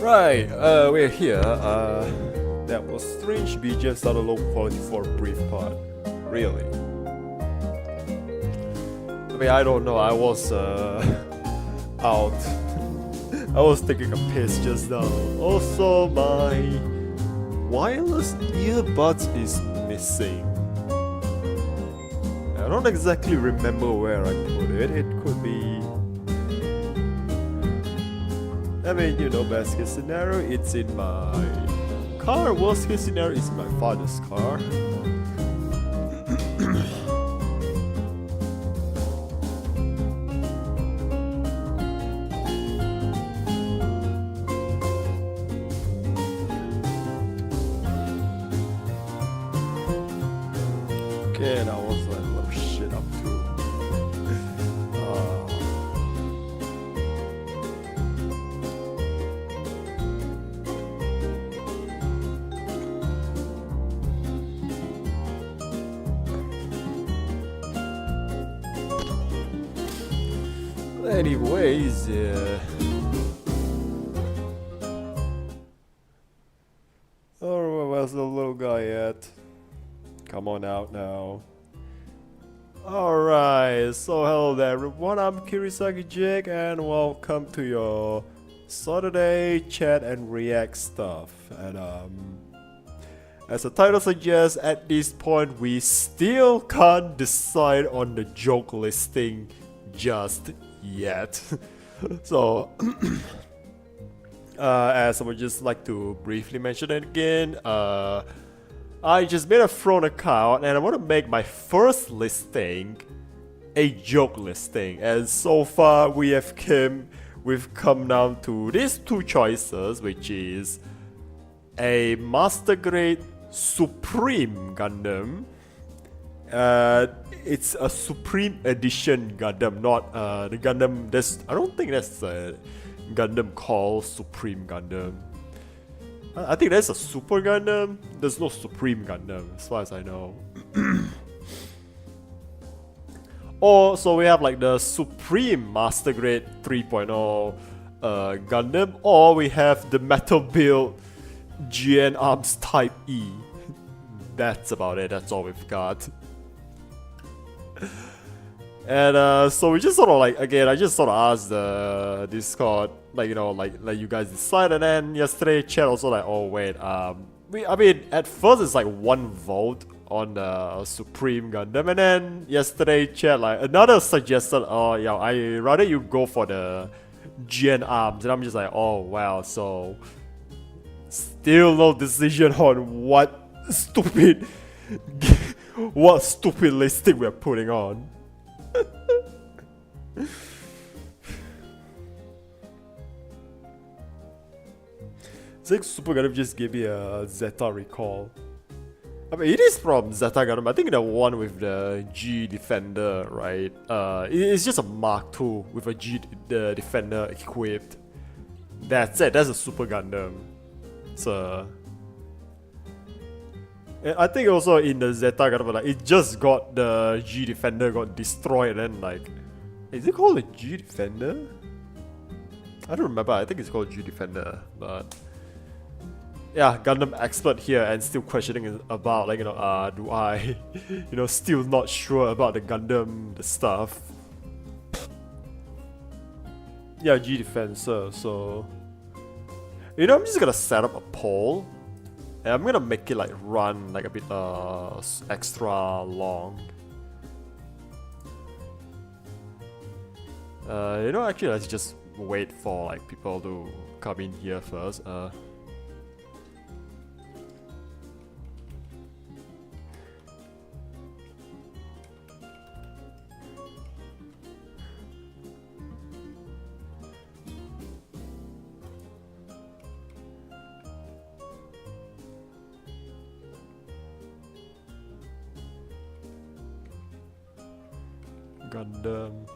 Right, we're here. That was strange. VGen started low quality for a brief part. Really? I mean, I don't know. I was out. I was taking a piss just now. Also, my wireless earbuds is missing. I don't exactly remember where I put it. It could be. I mean, you know, best case scenario, it's in my car. Worst case scenario, it's in my father's car. Okay, that was like a little shit up too. Anyways, oh, where's the little guy at? Come on out now. Alright, so hello there everyone, I'm KirisakiJake and welcome to your Saturday chat and react stuff. And as the title suggests, at this point we still can't decide on the joke listing just yet. So as I would just like to briefly mention it again, I just made a front account and I want to make my first listing a joke listing, and so far we've come down to these two choices, which is a Master Grade Supreme Gundam. It's a Supreme Edition Gundam, not the Gundam. I don't think that's a Gundam called Supreme Gundam. I think there's a Super Gundam. There's no Supreme Gundam, as far as I know. Or so we have like the Supreme Master Grade 3.0 Gundam, or we have the Metal Build GN Arms Type E. That's about it. That's all we've got. And so we just sort of like, again, I just sort of asked the Discord, like, you know, like you guys decide, and then yesterday chat also like, oh wait, I mean, at first it's like 1 vote on the Supreme Gundam, and then yesterday chat like another suggested, oh yeah, I rather you go for the GN Arms, and I'm just like, oh wow, so still no decision on what stupid listing we're putting on. It's like Super Gundam just gave me a Zeta recall. I mean, it is from Zeta Gundam. I think the one with the G Defender, right? It's just a Mark II with a G Defender equipped. That's it. That's a Super Gundam. So, and I think also in the Zeta Gundam, like it just got the G Defender got destroyed, and then like, is it called a G Defender? I don't remember. I think it's called G Defender, but yeah, Gundam expert here and still questioning about, like, you know, do I, you know, still not sure about the Gundam, the stuff. Yeah, G Defenser. So, you know, I'm just gonna set up a poll. And I'm gonna make it like run like a bit extra long. You know, actually let's just wait for like people to come in here first. Gundam.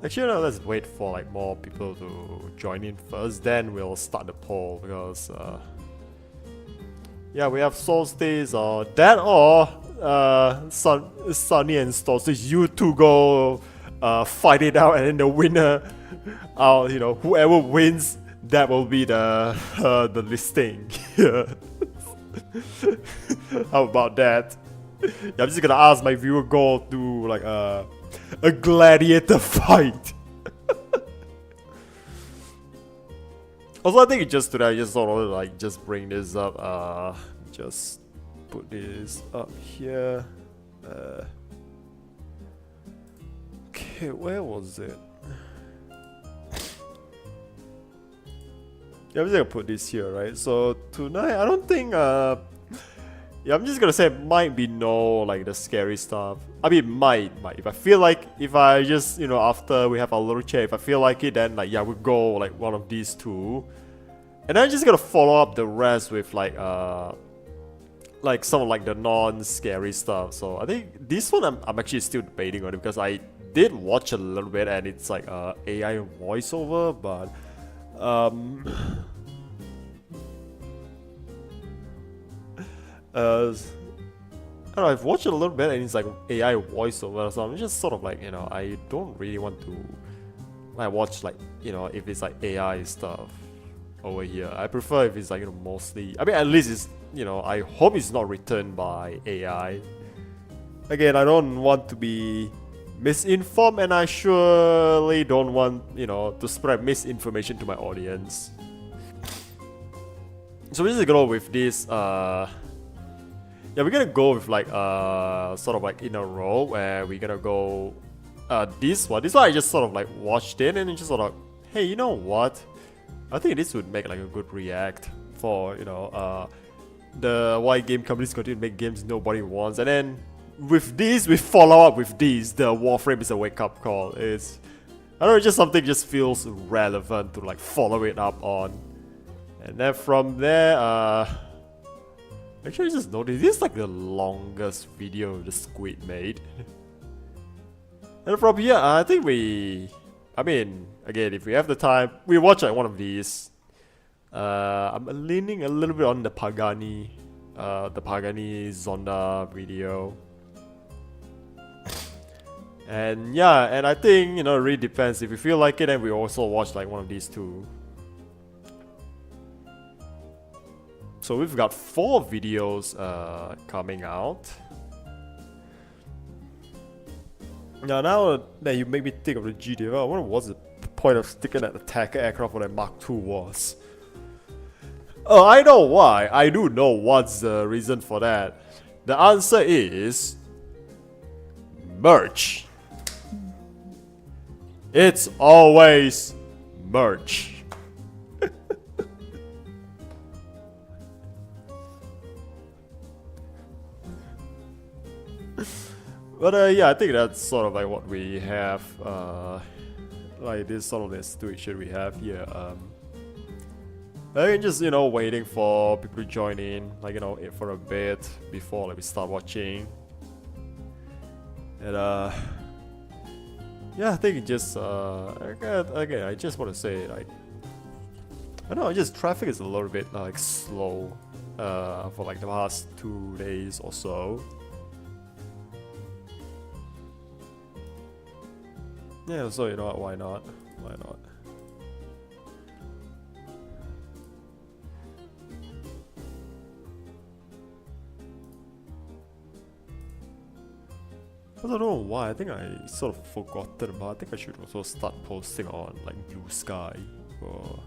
Actually, no, let's wait for like more people to join in first, then we'll start the poll because yeah, we have Solstice or that or Sunny and Solstice. You two go fight it out, and then the winner, you know, whoever wins, that will be the listing. How about that? Yeah, I'm just gonna ask my viewer goal to like a gladiator fight. Also, I think just today I just sort of like just bring this up. Just put this up here. Okay, where was it? Yeah, I'm just gonna put this here, right? So tonight, I don't think. Yeah, I'm just gonna say it might be no like the scary stuff. I mean, might. If I feel like, if I just, you know, after we have our little chat, if I feel like it, then like, yeah, we'll go like one of these two. And I'm just gonna follow up the rest with like some of like the non-scary stuff. So I think this one I'm actually still debating on it because I did watch a little bit and it's like AI voiceover, but I don't know, I've watched it a little bit and it's like AI voiceover, so I'm just sort of like, you know, I don't really want to like watch like, you know, if it's like AI stuff over here. I prefer if it's like, you know, mostly, I mean, at least it's, you know, I hope it's not written by AI. Again, I don't want to be misinformed, and I surely don't want, you know, to spread misinformation to my audience. So we're just gonna go with this, yeah, we're gonna go with like sort of like in a row where we're gonna go this one. This one I just sort of like watched it and it just sort of, hey, you know what? I think this would make like a good react for, you know, the why game companies continue to make games nobody wants. And then with these, we follow up with these. The Warframe is a wake up call. It's, I don't know, just something just feels relevant to like follow it up on. And then from there, actually I just noticed this is like the longest video the Squid made. And from here, I think I mean, again, if we have the time, we watch like one of these. I'm leaning a little bit on the Pagani Zonda video. And yeah, and I think, you know, it really depends. If we feel like it, then we also watch like one of these two. So we've got 4 videos coming out. Now that you make me think of the GTA, I wonder what's the point of sticking that attacker aircraft for that Mark II was. Oh, I know why. I do know what's the reason for that. The answer is merch. It's always merch. But yeah, I think that's sort of like what we have, like this sort of the situation we have here. I think just, you know, waiting for people to join in, like, you know, for a bit before like we start watching. And yeah, I think just again, I just want to say, like, I don't know, just traffic is a little bit like slow for like the past 2 days or so. Yeah, so you know what, why not? Why not? I don't know why, I think I sort of forgotten about, I think I should also start posting on like Blue Sky or...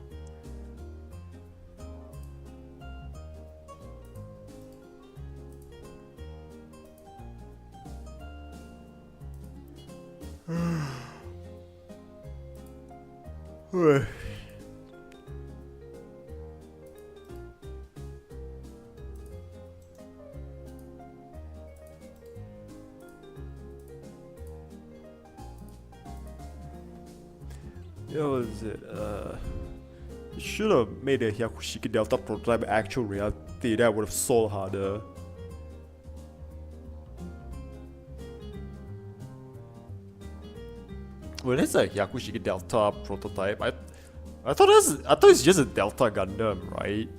Yeah, what is it? It should have made a Hyakushiki Delta prototype actual reality. That would have sold harder. Well, it's a Yakushiki Delta prototype. I thought it's just a Delta Gundam, right?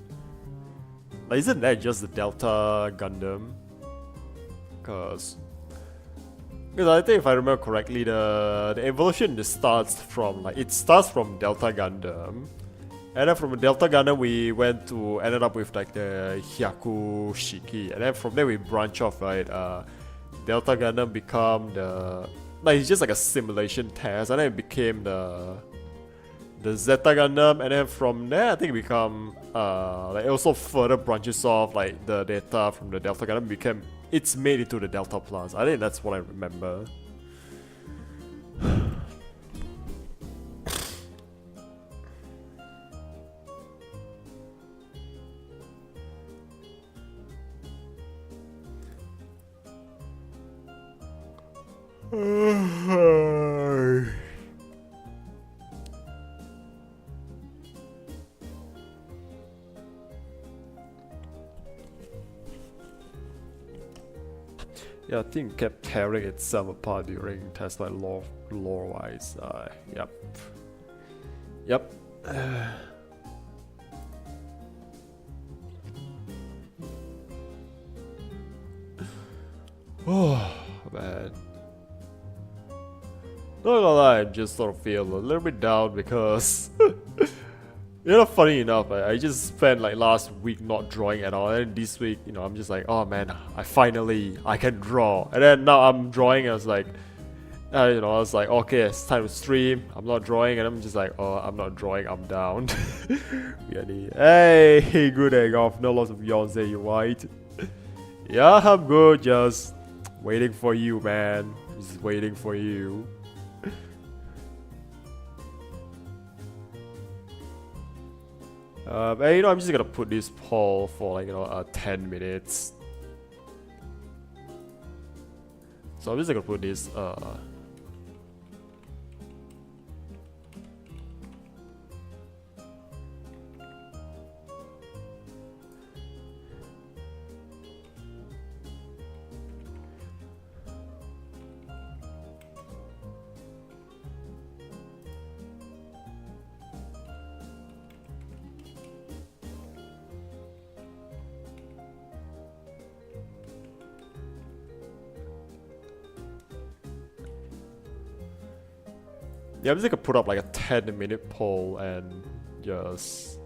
Like, isn't that just the Delta Gundam? Cause I think if I remember correctly, the evolution just starts from Delta Gundam, and then from Delta Gundam we ended up with like the Hyakushiki, and then from there we branch off, right? Delta Gundam become it's just like a simulation test, and then it became the Zeta Gundam, and then from there I think it become it also further branches off, like the data from the Delta Gundam it's made into the Delta Plus. I think that's what I remember. Yeah, I think it kept tearing itself apart during tests, like lore-wise. Yep. Yep. Oh, man. Not gonna lie, I just sort of feel a little bit down because funny enough, I just spent like last week not drawing at all, and this week, I'm just like, oh man, I can draw, and then now I'm drawing. I was like, okay, it's time to stream. I'm not drawing, and I'm just like, oh, I'm not drawing. I'm down. Hey, good egg off. No loss of yawns there, you white. Yeah, I'm good. Just waiting for you, man. Just waiting for you. And, I'm just gonna put this poll for 10 minutes. So I'm just gonna put this yeah, I'm just gonna put up like a 10-minute poll and just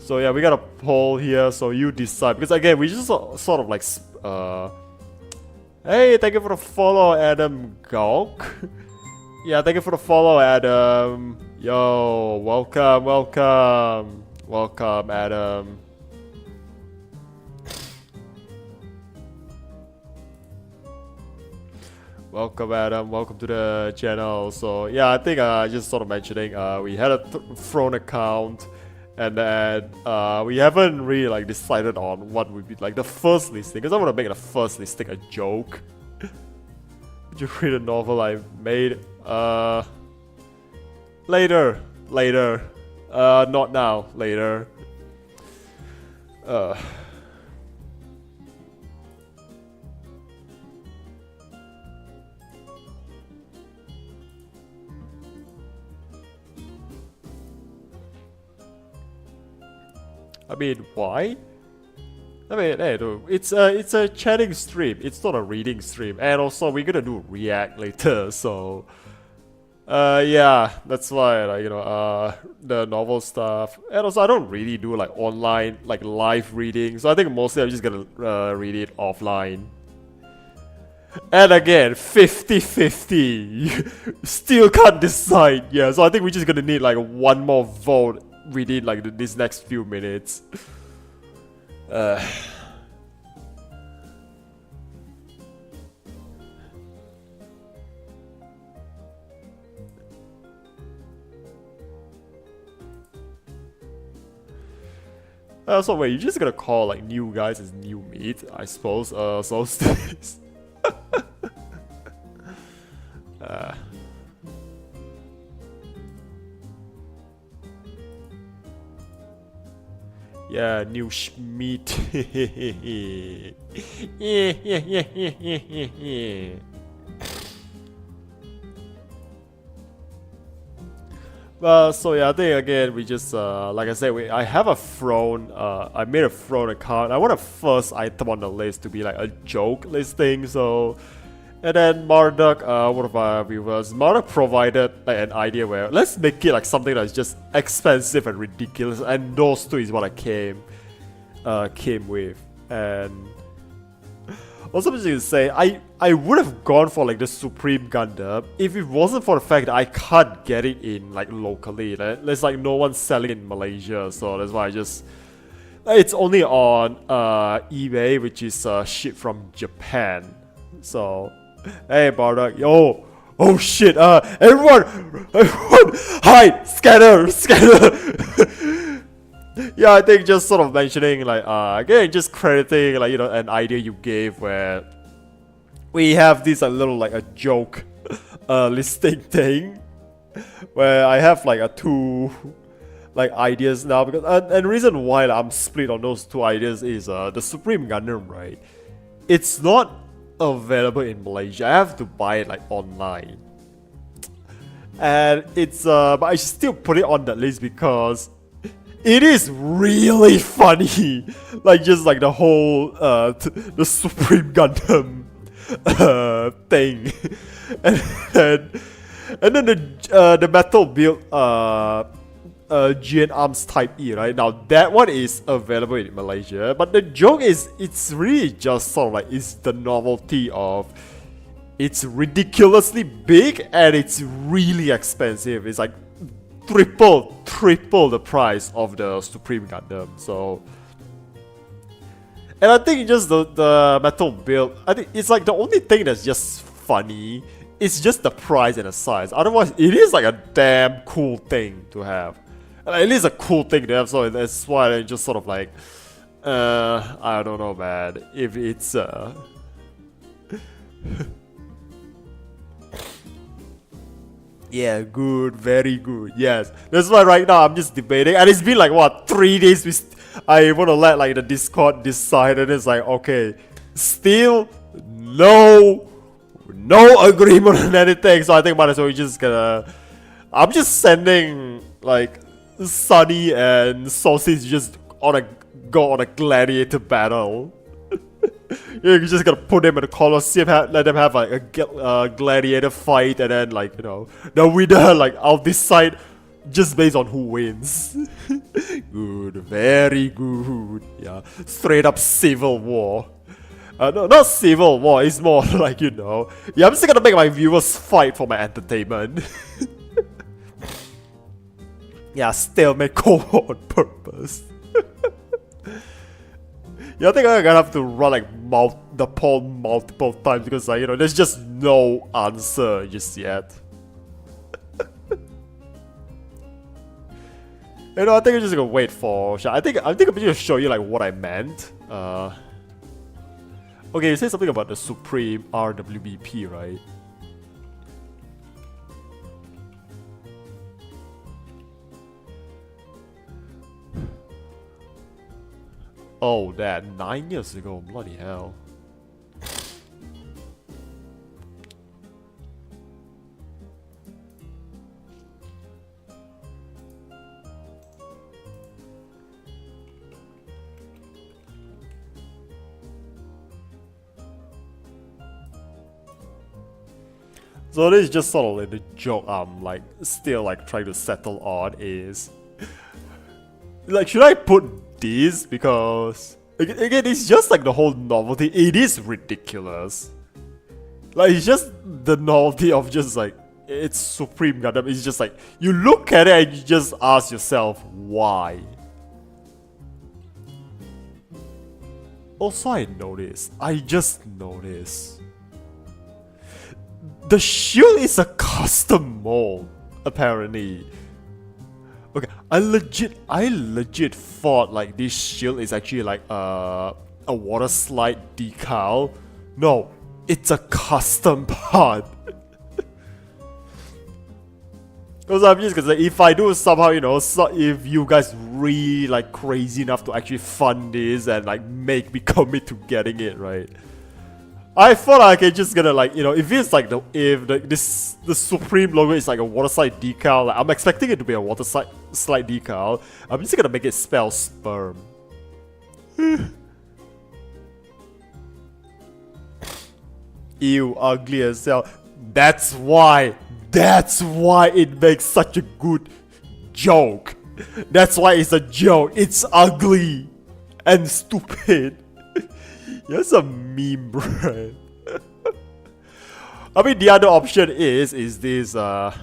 so yeah, we got a poll here, so you decide, because again we just sort of like hey, thank you for the follow, Adam Gawk. Yeah, thank you for the follow, Adam. Yo, welcome, Adam. Welcome, Adam. Welcome to the channel. So yeah, I think just sort of mentioning, we had a Throne account, and then we haven't really like decided on what would be like the first listing, because I want to make the first listing a joke. Did you read a novel I made? Later. Not now. Later. I mean, why? I mean, hey, dude, it's a chatting stream. It's not a reading stream, and also we're gonna do React later. So, yeah, that's why, like, the novel stuff, and also I don't really do like online, like live reading. So I think mostly I'm just gonna read it offline. And again, 50-50. Still can't decide. Yeah, so I think we're just gonna need like one more vote within like this next few minutes. So wait, you're just gonna call like new guys as new meat, I suppose. So Yeah, new Schmidt. So yeah, I think again we just like I said, I have a throne. I made a throne account. I want a first item on the list to be like a joke listing. So, and then Marduk, one of our viewers, Marduk provided like an idea where let's make it like something that's just expensive and ridiculous, and those two is what I came with. And also, as you can say, I would have gone for like the Supreme Gundam if it wasn't for the fact that I can't get it in like locally. There's like no one selling in Malaysia, so that's why I just it's only on eBay, which is shipped from Japan. So hey Bardock, yo, oh shit, everyone, hide, scatter. Yeah, I think just sort of mentioning like again, just crediting like an idea you gave where we have this a little like a joke listing thing where I have like a two like ideas now because and the reason why I'm split on those two ideas is the Supreme Gundam, right? It's not available in Malaysia. I have to buy it like online, and it's but I still put it on that list because it is really funny, like just like the whole the Supreme Gundam thing, and then the metal build GN Arms Type E, right? Now that one is available in Malaysia, but the joke is it's really just sort of like it's the novelty of it's ridiculously big and it's really expensive. It's like triple the price of the Supreme Gundam. So, and I think just the metal build, I think it's like the only thing that's just funny. It's just the price and the size. Otherwise, it is like a damn cool thing to have. And it is a cool thing to have. So that's why I just sort of like, I don't know, man. If it's yeah, good, very good. Yes, that's why right now I'm just debating, and it's been like what 3 days. I want to let like the Discord decide, and it's like okay, still no agreement on anything. So I think might as well we just gonna. I'm just sending like Sunny and Sausage just go on a gladiator battle. You're just gonna put them in the Colosseum, let them have like a gladiator fight, and then like the winner like I'll decide just based on who wins. Good, very good. Yeah, straight up civil war. No, not civil war. It's more like yeah. I'm just gonna make my viewers fight for my entertainment. Yeah, stalemate on purpose. Yeah, I think I'm gonna have to run like the poll multiple times because like there's just no answer just yet. I think I'm just gonna wait for. I think I'm just gonna show you like what I meant. Okay, you said something about the Supreme RWBP, right? Oh, that 9 years ago, bloody hell. So this is just sort of like the joke I'm like still like trying to settle on is like should I put this because again it's just like the whole novelty. It is ridiculous. Like it's just the novelty of just like it's Supreme Gundam. It's just like you look at it and you just ask yourself why. Also I just noticed the shield is a custom mold, apparently. Okay, I legit thought like this shield is actually like a water slide decal. No, it's a custom part. Because I'm just gonna say, if I do somehow, you know, so if you guys really like crazy enough to actually fund this and like make me commit to getting it, right? I thought I could just gonna like, you know, if it's like the Supreme logo is like a waterslide decal, like I'm expecting it to be a waterslide decal. I'm just gonna make it spell sperm. Ew, ugly as hell. That's why it makes such a good joke. That's why it's a joke. It's ugly and stupid. That's a meme, bro. I mean, the other option is this and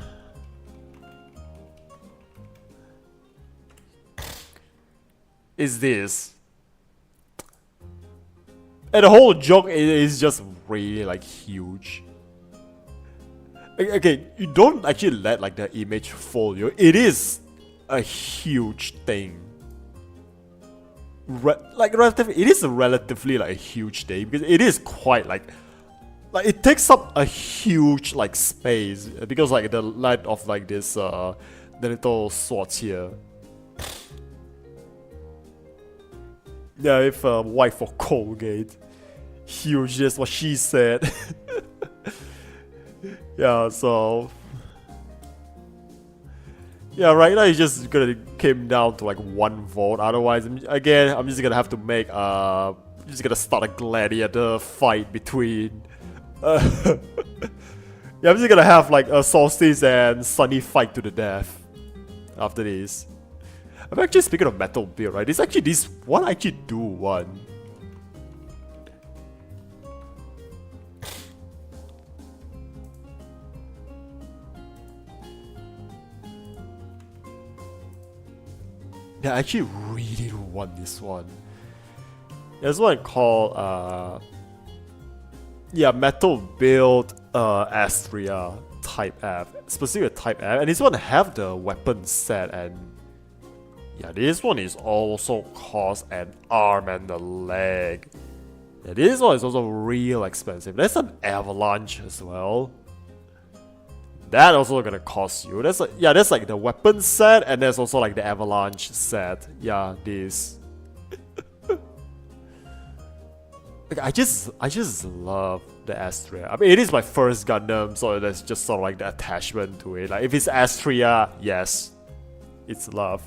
the whole joke is just really like huge. Okay, you don't actually let like the image fool you. It is a huge thing. It is a relatively like a huge thing because it is quite like it takes up a huge like space because like the light of like this the little swords here. Yeah, if white for Colgate, huge. That's what she said. Yeah, so yeah, right now it's just gonna came down to like 1 vote. Otherwise, I'm just gonna have to make just gonna start a gladiator fight between. Yeah, I'm just gonna have like a Solstice and Sunny fight to the death after this. I'm actually speaking of metal build, right? This one I actually do one. Yeah, I actually really want this one. There's one called yeah, metal build Astria type F, specific type F, and this one have the weapon set, and yeah, this one is also cost an arm and a leg. Yeah, this one is also real expensive. There's an avalanche as well. That also gonna cost you. That's like the weapon set, and there's also like the avalanche set. Yeah, this. Like, I just love the Astria. I mean, it is my first Gundam, so that's just sort of like the attachment to it. Like, if it's Astria, yes, it's love.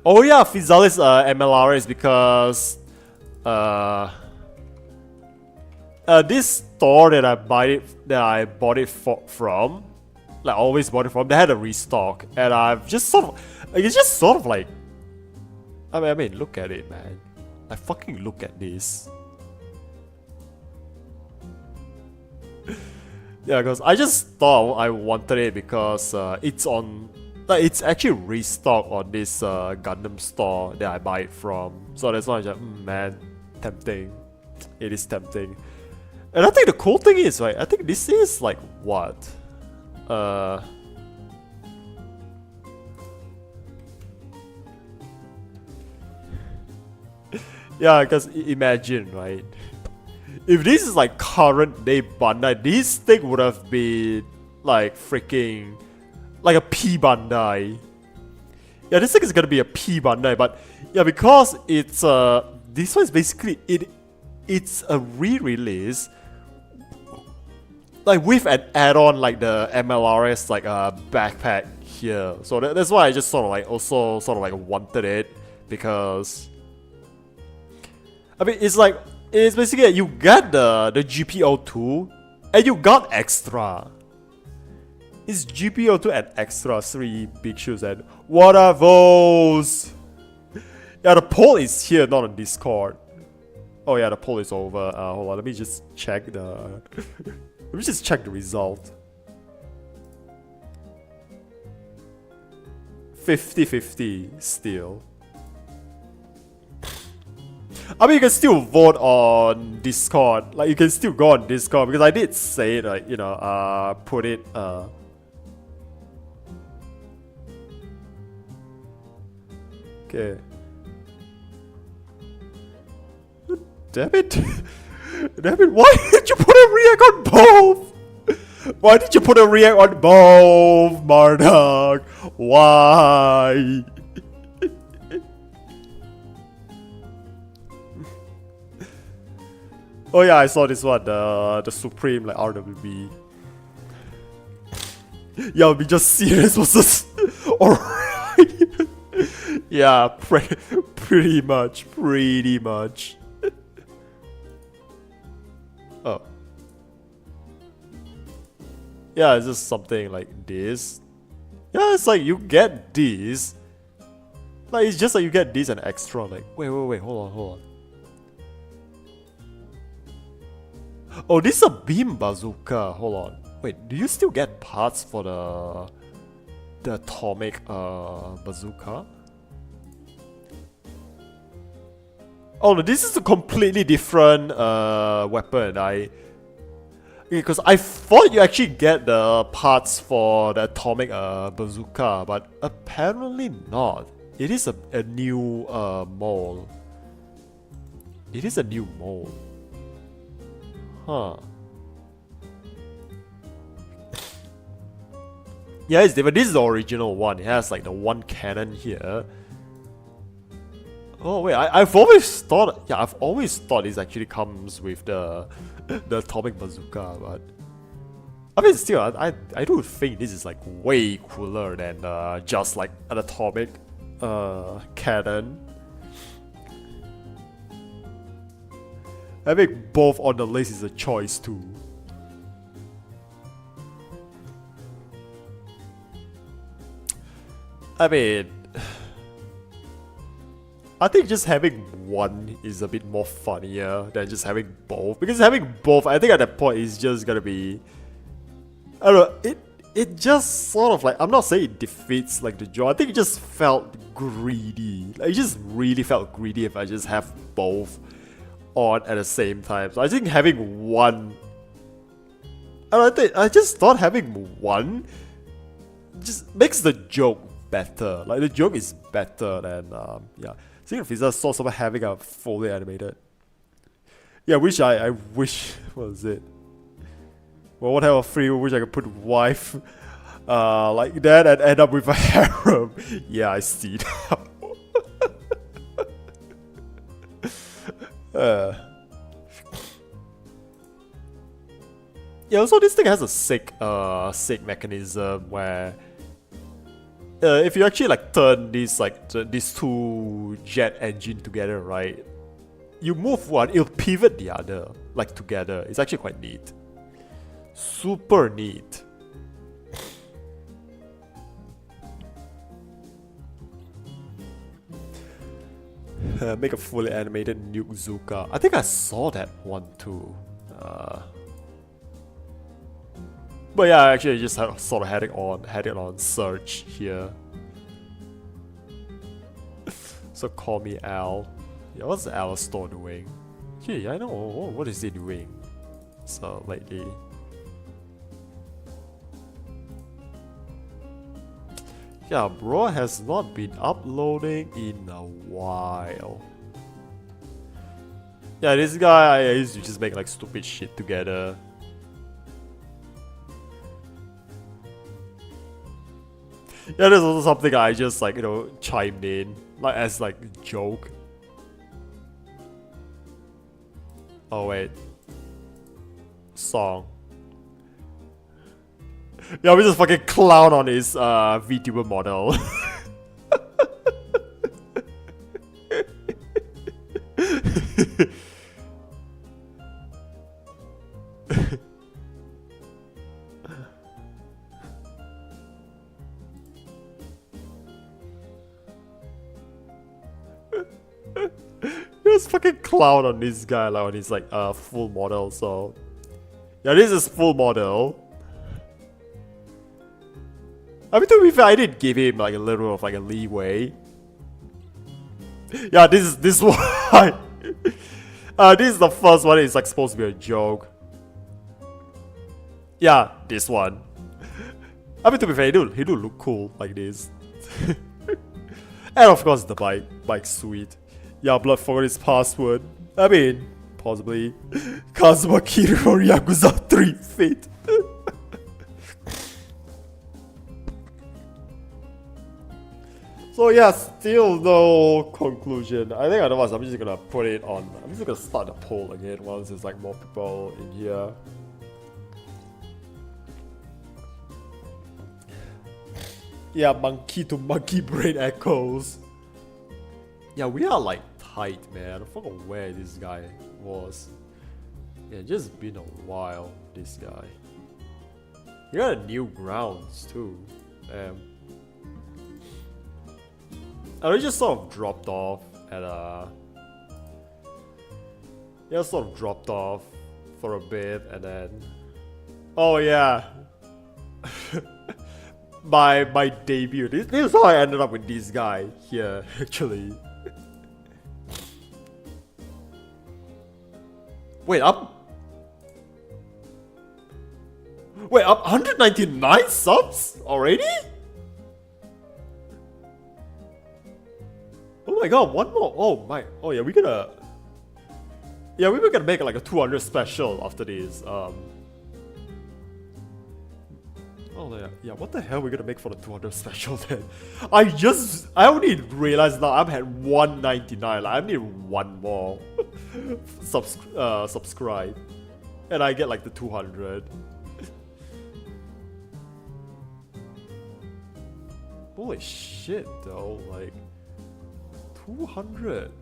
Oh yeah, Fizalis MLR is because this store that I bought it from, like always bought it from, they had a restock, and I've just sort of, like, it's just sort of like, I mean, look at it, man. Like, fucking look at this. Yeah, because I just thought I wanted it because it's on, like, it's actually restocked on this Gundam store that I buy it from. So that's why I'm just, man, tempting. It is tempting. And I think the cool thing is, right, I think this is like what? Yeah, because imagine, right? If this is like current day Bandai, this thing would have been like freaking like a P Bandai. Yeah, this thing is gonna be a P Bandai, but yeah, because it's this one is basically it's a re-release, like with an add-on like the MLRS like backpack here. So that's why I just sort of like also sort of like wanted it, because I mean it's basically you get the GPO2 and you got extra. It's GPO2 and extra 3 big shoes, and what are those? Yeah, the poll is here, not on Discord. Oh yeah, the poll is over. Hold on, let me just check the let me just check the result. 50-50 still. I mean, you can still vote on Discord. Like, you can still go on Discord, because I did say, like, you know, put it, okay. Damn it. Damn it, why did you put a react on both? Why did you put a react on both, Marduk? Why? Oh yeah, I saw this one, the Supreme like RWB. Yeah, we just serious versus alright. Yeah, pretty much. Oh. Yeah, it's just something like this. Yeah, it's like you get this. Like it's just like you get this and extra. Like wait, hold on. Oh, this is a beam bazooka. Hold on. Wait, do you still get parts for the atomic bazooka? Oh no, this is a completely different weapon. Because I thought you actually get the parts for the atomic bazooka, but apparently not. It is a new mold. It is a new mold. Huh. Yeah, it's different. This is the original one. It has like the one cannon here. Oh wait, I've always thought this actually comes with the atomic bazooka, but I mean still I do think this is like way cooler than just like an atomic cannon. Having both on the list is a choice too. I mean, I think just having one is a bit more funnier than just having both. Because having both, I think at that point is just gonna be, I don't know, it just sort of like, I'm not saying it defeats like the joy. I think it just felt greedy. Like, it just really felt greedy if I just have both on at the same time. So I think having one, I just thought having one just makes the joke better. Like the joke is better than yeah. Secret Visa saw someone having a fully animated. Yeah, I wish what was it? Well, what have a free wish I could put wife like that and end up with a harem. Yeah, I see now. Yeah, also this thing has a sick mechanism where if you actually like turn these these two jet engine together, right? You move one, it'll pivot the other like together. It's actually quite neat. Super neat. Make a fully animated Nuke Zuka. I think I saw that one too. But yeah, actually I just sort of had it on search here. So call me Al. Yeah, what's the Al store doing? Gee, I know. What is he doing? So lately. Yeah, bro has not been uploading in a while. Yeah, this guy I used to just make like stupid shit together. Yeah, there's also something I just like, you know, chimed in like as like a joke. Oh wait. Song. Yeah, we just fucking clown on his VTuber model. Just fucking clown on this guy, like on his like full model. So yeah, this is full model. I mean, to be fair, I did give him like a little of like a leeway. Yeah, this one. This is the first one. It's like supposed to be a joke. Yeah, this one. I mean, to be fair, he do look cool like this. And of course, the bike suite. Yeah, Blood forgot his password. I mean, possibly. Kazuma Kiryu or Yakuza 3 fit. So yeah, still no conclusion. I think otherwise I'm just gonna put it on. I'm just gonna start the poll again once there's like more people in here. Yeah, monkey to monkey brain echoes. Yeah, we are like tight, man. I forgot where this guy was. Yeah, just been a while, this guy. He got a new grounds too. And he just sort of dropped off at yeah, sort of dropped off for a bit and then oh yeah. my debut. This is how I ended up with this guy here, actually. Wait, I'm 199 subs already? Oh my god, one more. Oh my. Oh yeah, we were gonna make like a 200 special after this. Oh yeah, what the hell are we gonna make for the 200 special then? I only realized now I'm at 199. Like, I need one more subscribe, and I get like the 200. Holy shit, though! Like 200.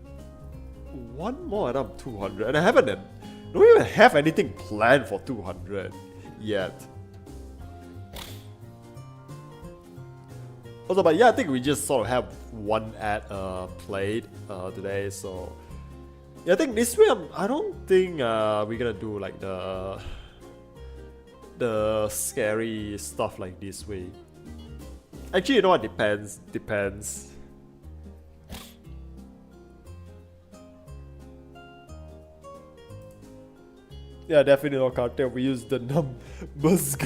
One more and I'm 200, and I don't even have anything planned for 200 yet. Also, but yeah, I think we just sort of have one ad played today, so yeah, I think this week I don't think we're gonna do like the scary stuff like this week. Actually, you know what? Depends. Yeah, definitely no cartel. We use the numbers.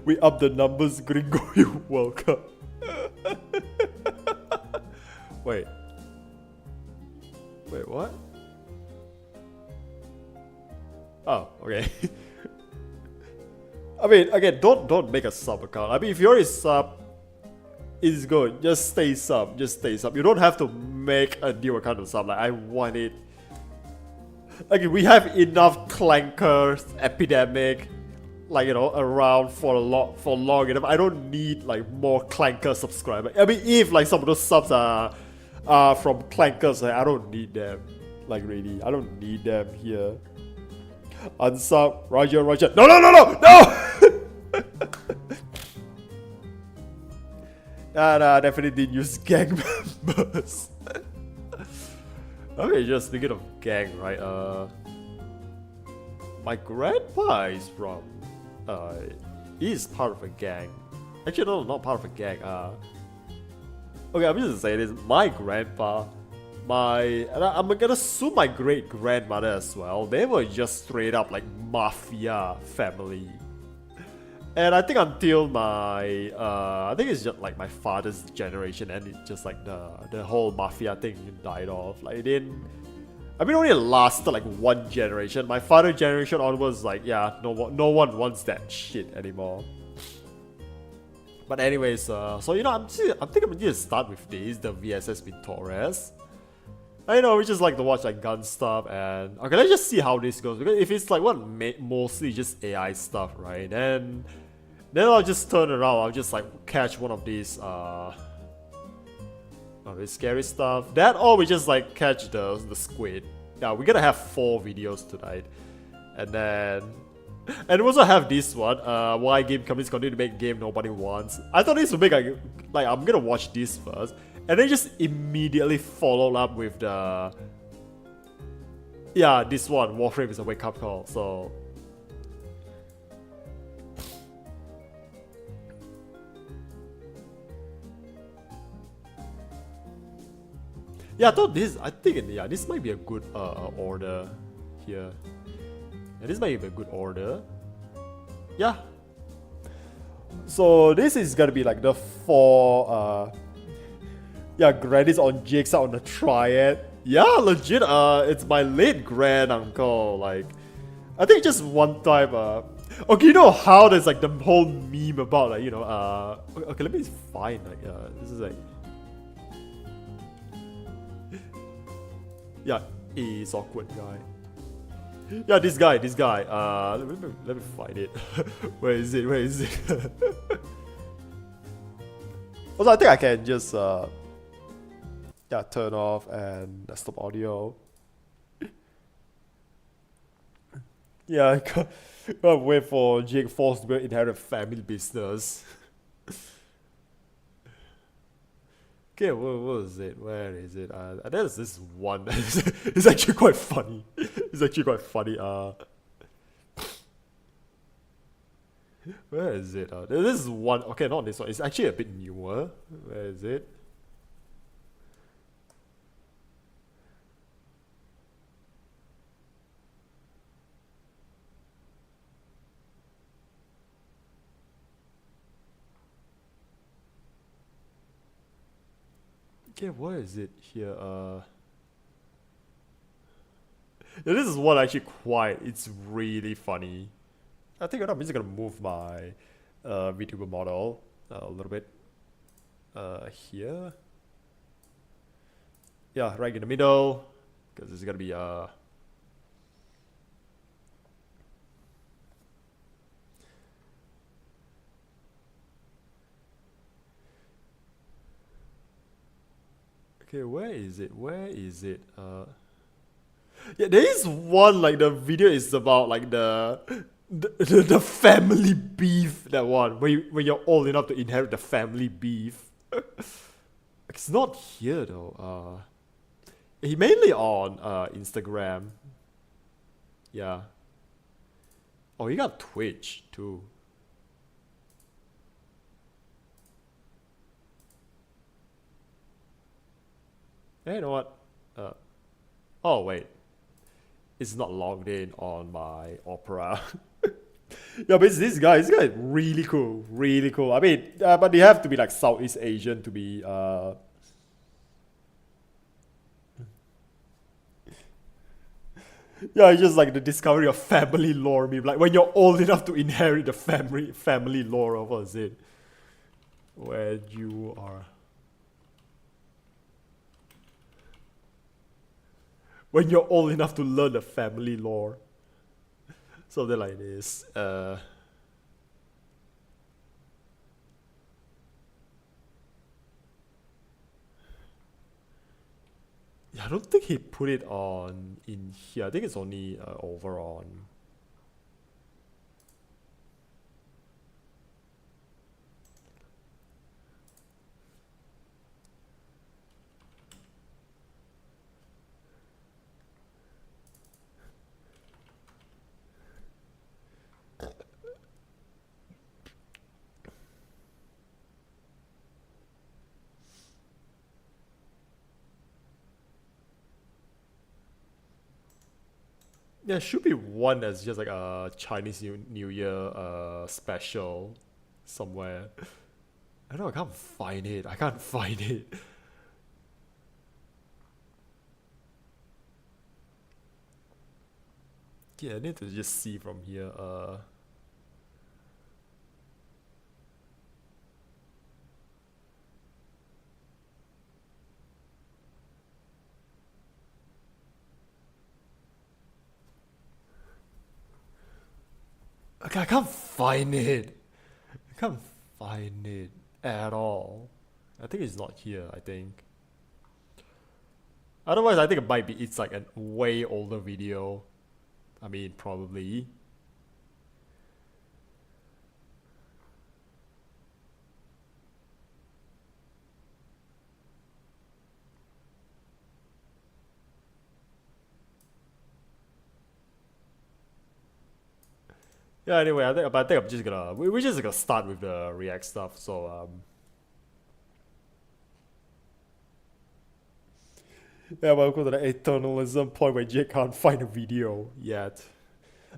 We up the numbers, gringo, you welcome. Wait, what? Oh, okay. I mean, again, don't make a sub account. I mean, if you already sub, it's good. Just stay sub. You don't have to make a new account to sub. Like, I want it. Like, we have enough clankers, epidemic, like, you know, around for long enough. I don't need like more clanker subscribers. I mean, if like some of those subs are from clankers, like, I don't need them. Like, really, I don't need them here. Unsub, Roger. No! Nah, definitely didn't use gang members. Okay, just thinking of gang, right? My grandpa is from. He's part of a gang. Actually, no, not part of a gang. Okay, I'm just gonna say this. My grandpa, and I'm gonna assume my great grandmother as well. They were just straight up like mafia family. And I think until I think it's just like my father's generation, and it's just like the whole mafia thing died off. Like, it didn't. I mean, it only lasted like one generation. My father's generation onwards, like, yeah, no one wants that shit anymore. But anyways, so you know, I think I'm gonna just start with this, the VSS Torres. I know we just like to watch like gun stuff, and okay, let's just see how this goes. Because if it's like mostly just AI stuff, right? Then I'll just turn around. I'll just like catch one of these this scary stuff. That, or we just like catch the squid. Yeah, we're gonna have 4 videos tonight, and we also have this one. Why game companies continue to make game nobody wants. I thought this would make like I'm gonna watch this first, and then just immediately follow up with this one. Warframe is a wake up call. So. Yeah, this might be a good order here. Yeah, this might be a good order. Yeah. So this is gonna be like the 4 grannies on Jake's out on the triad. Yeah, legit, it's my late grand uncle. Like, I think just one time Okay, you know how there's like the whole meme about like, you know, okay, let me find like, this is like, yeah, he's awkward guy. Yeah, this guy, let me find it. Where is it? Also, I think I can just, yeah, turn off and stop audio. Yeah, I can't wait for Jake Falls to inherit family business. Okay, what is it? Where is it? There's this one. It's actually quite funny. Where is it? This is one. Okay, not this one. It's actually a bit newer. Where is it? Okay, what is it here? Yeah, this is one actually quite. It's really funny. I think I'm just gonna move my VTuber model a little bit here. Yeah, right in the middle, because it's gonna be okay, where is it? Yeah, there is one like the video is about like the family beef, that one when you're old enough to inherit the family beef. It's not here though. He mainly on Instagram. Yeah. Oh, he got Twitch too. Hey, you know what? Oh wait, it's not logged in on my Opera. Yeah, but it's this guy. This guy is really cool, really cool. I mean, but they have to be like Southeast Asian to be. Yeah, it's just like the discovery of family lore. Maybe like when you're old enough to inherit the family lore of what's it, where you are. When you're old enough to learn the family lore. Something like this. Yeah, I don't think he put it on in here. I think it's only over on. There should be one that's just like a Chinese New Year special somewhere. I don't know, I can't find it. Yeah, I need to just see from here. Okay, I can't find it. At all. I think it's not here, I think. Otherwise, I think it might be, it's like a way older video. I mean, probably. Yeah, anyway, I think I'm just gonna, we're just gonna start with the React stuff, so, yeah, welcome to the eternalism point where Jake can't find a video yet.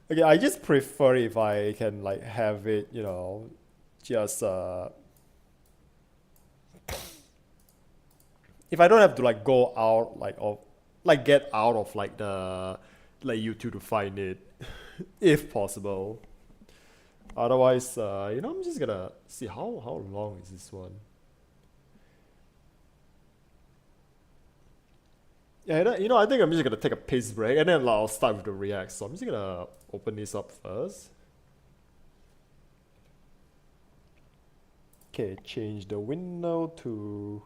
Okay, I just prefer if I can like have it, you know, just if I don't have to like go out like of like get out of like the like YouTube to find it, if possible. Otherwise, you know, I'm just gonna see how long is this one. Yeah, you know, I think I'm just gonna take a piss break and then I'll start with the react. So I'm just gonna open this up first. Okay, change the window to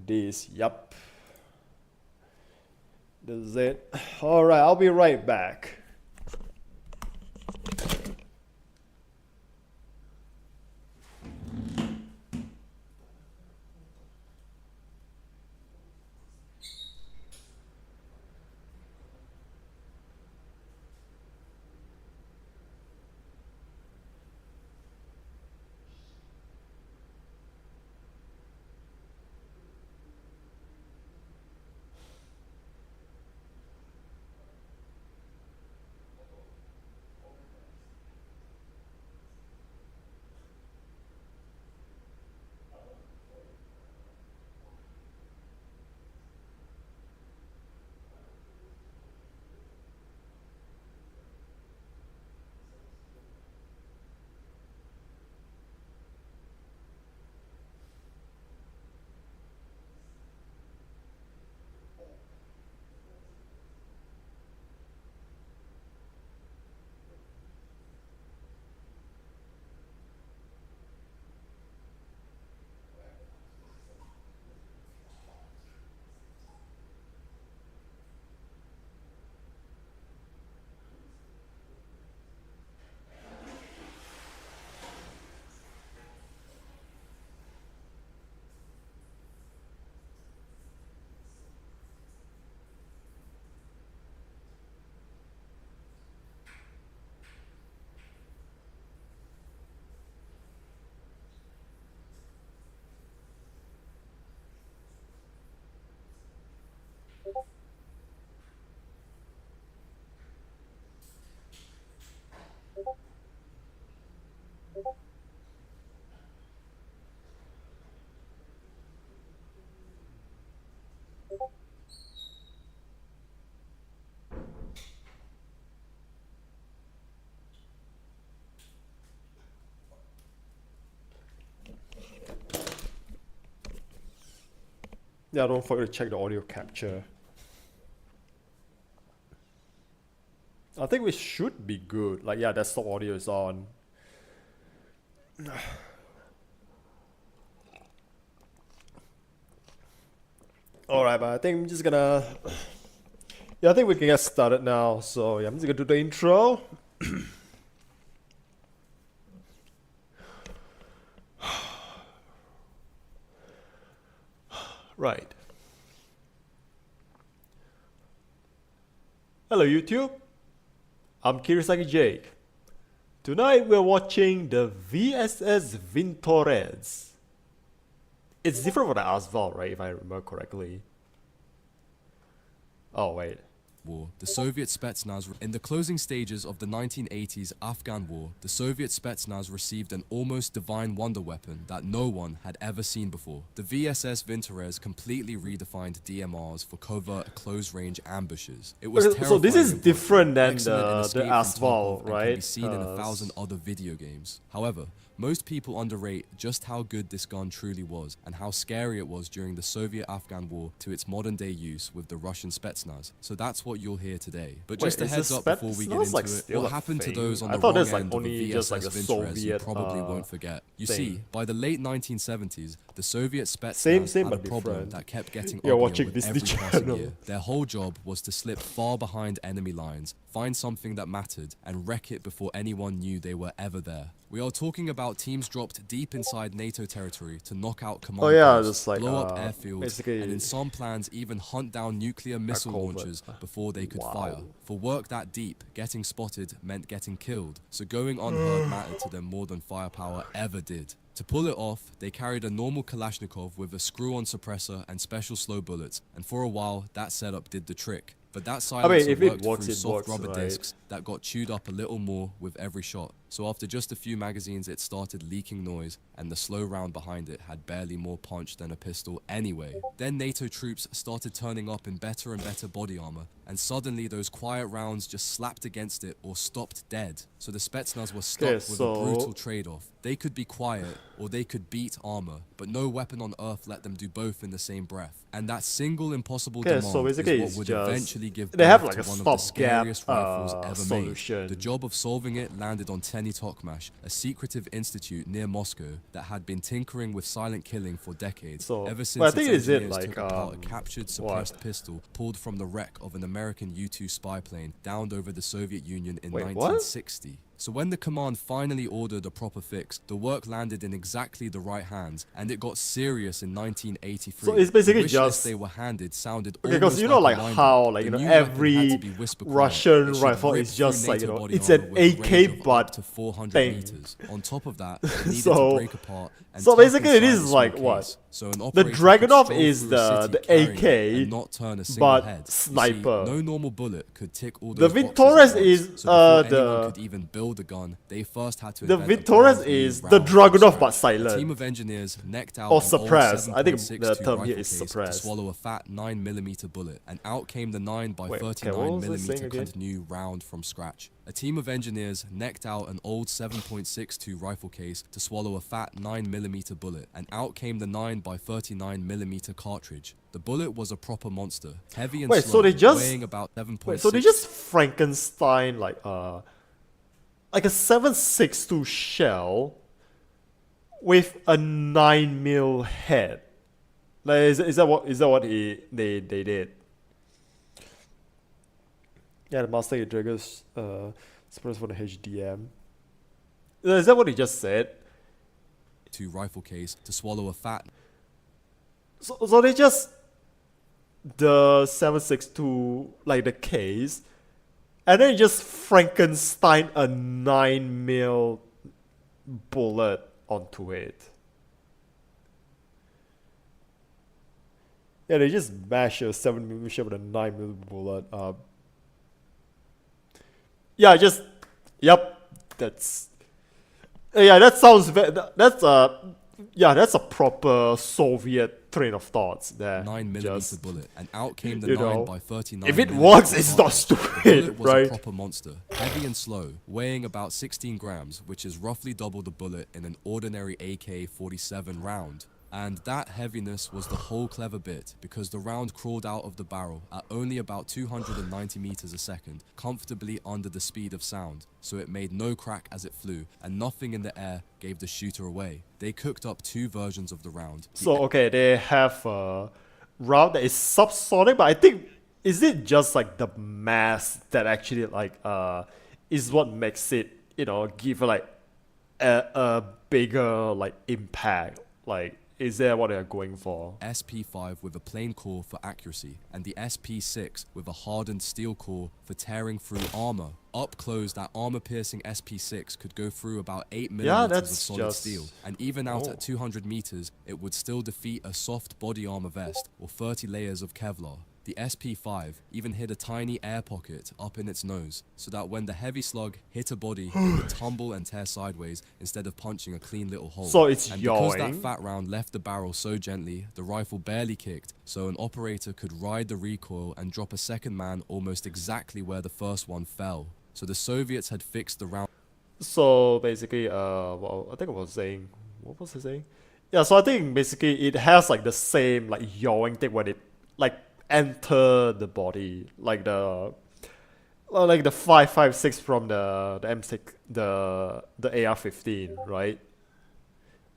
this. Yup. This is it. Alright, I'll be right back. Yeah, don't forget to check the audio capture. I think we should be good. Like, yeah, desktop audio is on. Alright, but I think I'm just gonna... Yeah, I think we can get started now. So, yeah, I'm just gonna do the intro. Right. Hello YouTube, I'm KirisakiJake. Tonight we're watching the VSS Vintores. It's different from the Asphalt, right, if I remember correctly. Oh wait. War, the Soviet Spetsnaz. In the closing stages of the 1980s Afghan War, the Soviet Spetsnaz received an almost divine wonder weapon that no one had ever seen before. The VSS Vintores completely redefined DMRs for covert close-range ambushes. It was So this is terrifying, different than excellent in the escape from Asphalt, Tarkov, and right? can be seen in 1,000 other video games. However, most people underrate just how good this gun truly was and how scary it was during the Soviet-Afghan War to its modern-day use with the Russian Spetsnaz. So that's what you'll hear today. But just a is heads the up before we get Spetsnaz, into like, it, still what a happened to thing? those on I the thought wrong that's, like, end of only the just, VSS like, a Vintores you Soviet, probably won't forget. You thing. see, by the late 1970s, the Soviet Spetsnaz Same had a but problem different. that kept getting You're uglier watching with Disney every passing Channel. year. Their whole job was to slip far behind enemy lines, find something that mattered, and wreck it before anyone knew they were ever there. We are talking about teams dropped deep inside NATO territory to knock out command Oh yeah, posts, just like, blow up airfields, basically and in some plans even hunt down nuclear missile covert. launchers before they could Wow. fire. For work that deep, getting spotted meant getting killed, so going unheard mattered to them more than firepower ever did. To pull it off, they carried a normal Kalashnikov with a screw-on suppressor and special slow bullets, and for a while, that setup did the trick. But that silencer if it worked works, through it soft works, rubber right? discs, that got chewed up a little more with every shot. So after just a few magazines, it started leaking noise, and the slow round behind it had barely more punch than a pistol anyway. Then NATO troops started turning up in better and better body armor, and suddenly those quiet rounds just slapped against it or stopped dead. So the Spetsnaz were stuck with a brutal trade-off. They could be quiet, or they could beat armor, but no weapon on Earth let them do both in the same breath. And that single impossible demand is what would eventually give birth to one of the scariest rifles ever made. The job of solving it landed on Tokmash, a secretive institute near Moscow that had been tinkering with silent killing for decades. Ever since its engineers took apart a captured, suppressed pistol pulled from the wreck of an American U-2 spy plane downed over the Soviet Union in 1960. So when the command finally ordered a proper fix, the work landed in exactly the right hands, and it got serious in 1983. So it's basically the wish just list they were handed sounded because you know like how like every Russian rifle is just like it's an AK but to 400 thing. meters. On top of that, it needed to break apart. And so basically it is inside like case. what? So an The operator Dragunov could is stroll through a the city carrying AK, it and not turn a single but head. You see, sniper. no normal bullet could tick all The those boxes Victorious at once. is So before anyone the could even build a gun, they first had to the invent a Victorious brand new is the round from Dragunov scratch. but A silent. team of engineers necked out Or an suppressed. old I think 7.62 the term rifle here is case to suppressed. swallow a fat 9mm bullet, and out came the 9 by Wait, okay, 39 what was I saying millimeter again? continue round from scratch. A team of engineers necked out an old 7.62 rifle case to swallow a fat 9mm bullet, and out came the 9 by 39mm cartridge. The bullet was a proper monster, heavy and Wait, slow, so they just weighing about 7.6. Wait, so they just Frankenstein like a 7.62 shell with a 9mm head. Like is that what they did? Yeah, the Master Triggers suppressed for the HDM. Is that what he just said? Rifle case to swallow a fat. So they just the 7.62 like the case, and then you just Frankenstein a 9mm bullet onto it. Yeah, they just mash a 7mm shell with a 9mm bullet. Yeah, just yep. That's that sounds that's a proper Soviet train of thoughts there. 9mm bullet, and out came the you 9 know, by 39. if it works, it's not The bullet stupid, was a right? proper monster, heavy and slow, weighing about 16 grams, which is roughly double the bullet in an ordinary AK-47 round. And that heaviness was the whole clever bit, because the round crawled out of the barrel at only about 290 meters a second, comfortably under the speed of sound, so it made no crack as it flew, and nothing in the air gave the shooter away. They cooked up two versions of the round. So okay, they have a round that is subsonic, but I think is it just like the mass that actually like is what makes it give like a bigger like impact like. Is that what they're going for? SP5 with a plain core for accuracy, and the SP6 with a hardened steel core for tearing through armor. Up close, that armor-piercing SP6 could go through about 8 millimeters of solid steel, and even out at 200 meters, it would still defeat a soft body armor vest or 30 layers of Kevlar. The SP5 even hid a tiny air pocket up in its nose, so that when the heavy slug hit a body, it would tumble and tear sideways instead of punching a clean little hole. So it's and yawing. because that fat round left the barrel so gently, the rifle barely kicked, so an operator could ride the recoil and drop a second man almost exactly where the first one fell. So the Soviets had fixed the round. So basically, well, I think I was saying, what was I saying? Yeah, so I think basically it has like the same like yawing thing when it like enter the body, like the 5.56 from the M6, the AR-15, right?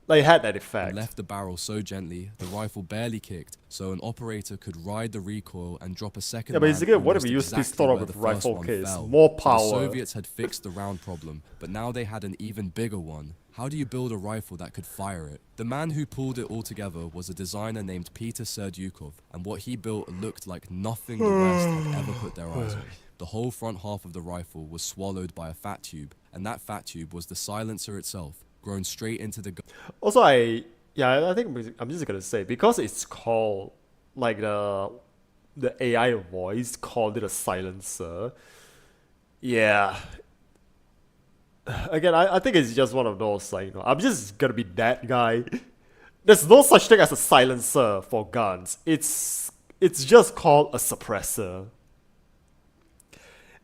Like it had that effect. Left the barrel so gently, the rifle barely kicked, so an operator could ride the recoil and drop a second. Yeah, basically, man what if you use almost pistol exactly with where the first rifle one case? fell. More So power. the Soviets had fixed the round problem, but now they had an even bigger one. How do you build a rifle that could fire it? The man who pulled it all together was a designer named Peter Serdyukov, and what he built looked like nothing the West had ever put their eyes on. The whole front half of the rifle was swallowed by a fat tube, and that fat tube was the silencer itself, grown straight into the gun. Also, I think I'm just gonna say, because it's called like the AI voice called it a silencer. Yeah. Again, I think it's just one of those, like, I'm just gonna be that guy. There's no such thing as a silencer for guns. It's just called a suppressor.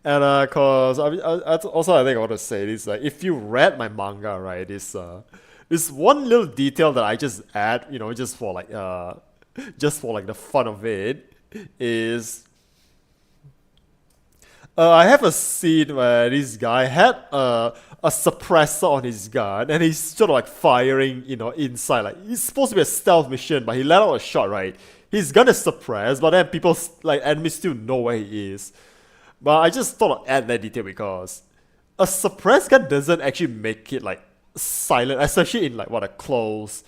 And cause also I think I want to say this, like, if you read my manga, right, this one little detail that I just add, just for like the fun of it, is I have a scene where this guy had a suppressor on his gun, and he's sort of like firing, inside. Like, it's supposed to be a stealth mission, but he let out a shot, right? His gun is suppressed, but then people, like, enemies still know where he is. But I just thought I'd add that detail because a suppressed gun doesn't actually make it, like, silent, especially in, like, what a close,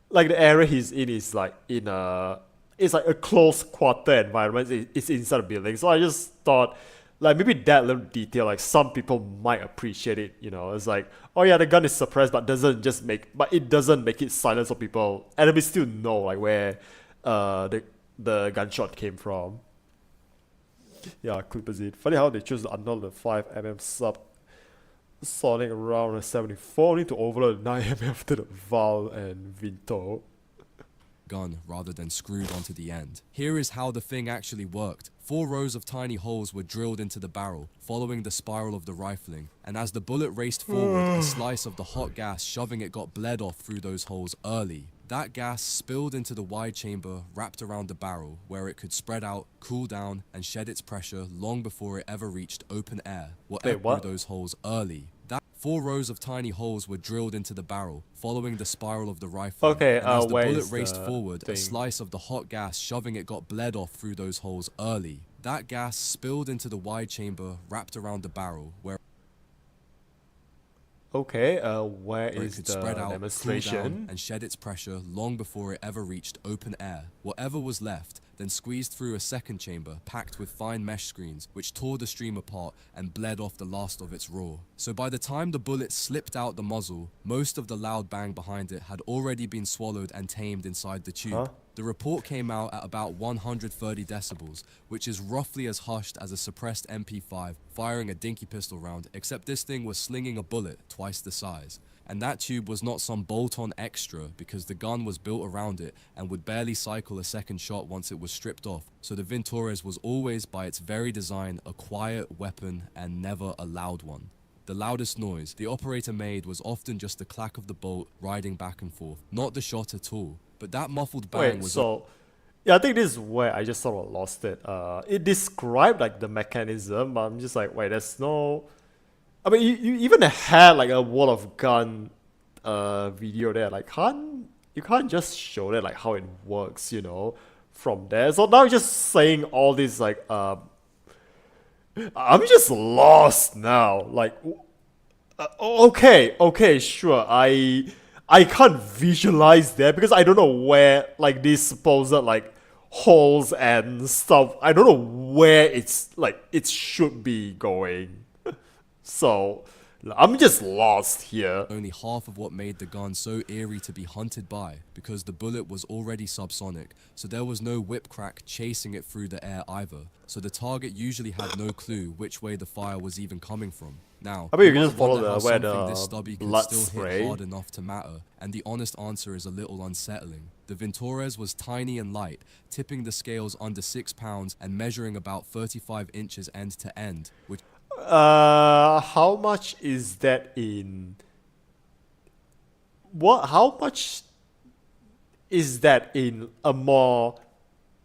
like, the area he's in is like it's like a close quarter environment. It's inside a building, so I just thought, like, maybe that little detail, like, some people might appreciate it. It's like, oh yeah, the gun is suppressed, but it doesn't make it silent, so people, enemies still know, like, where the gunshot came from. Yeah, Clippers it. Funny how they choose to annul the 5mm sonic around the 74, only to overload the 9mm after the Val and Vinto. Gun rather than screwed onto the end. Here is how the thing actually worked. 4 rows of tiny holes were drilled into the barrel, following the spiral of the rifling, and as the bullet raced forward, a slice of the hot gas shoving it got bled off through those holes early. That gas spilled into the wide chamber wrapped around the barrel, where it could spread out, cool down, and shed its pressure long before it ever reached open air. What? Through those holes early. 4 rows of tiny holes were drilled into the barrel, following the spiral of the rifle. Okay, and as the where bullet is raced the forward, thing? a slice of the hot gas shoving it got bled off through those holes early. That gas spilled into the wide chamber wrapped around the barrel, where Okay, where it is could the spread out, cool demonstration? down, and shed its pressure long before it ever reached open air. Whatever was left then squeezed through a second chamber packed with fine mesh screens, which tore the stream apart and bled off the last of its raw. So by the time the bullet slipped out the muzzle, most of the loud bang behind it had already been swallowed and tamed inside the tube. Huh? The report came out at about 130 decibels, which is roughly as hushed as a suppressed MP5 firing a dinky pistol round, except this thing was slinging a bullet twice the size. And that tube was not some bolt-on extra, because the gun was built around it and would barely cycle a second shot once it was stripped off, so the Ventores was always by its very design a quiet weapon and never a loud one. The loudest noise the operator made was often just the clack of the bolt riding back and forth, not the shot at all. But that muffled bang Wait, was so yeah, I think this is where I just sort of lost it. It described like the mechanism, but I'm just like, wait, there's no. I mean, you even had like a wall of gun video there. Like, you can't just show that like how it works, from there. So now you're just saying all this like I'm just lost now. Like, okay, sure. I can't visualize that because I don't know where like these supposed like holes and stuff. I don't know where it's like it should be going. So I'm just lost here. only half of what made the gun so eerie to be hunted by, because the bullet was already subsonic, so there was no whip crack chasing it through the air either, so the target usually had no clue which way the fire was even coming from. Now, I mean, you can might just follow wonder how where something the this stubby can blood still spray. hit hard enough to matter, and the honest answer is a little unsettling. The Ventores was tiny and light, tipping the scales under 6 pounds and measuring about 35 inches end to end, which How much is that in? How much is that in a more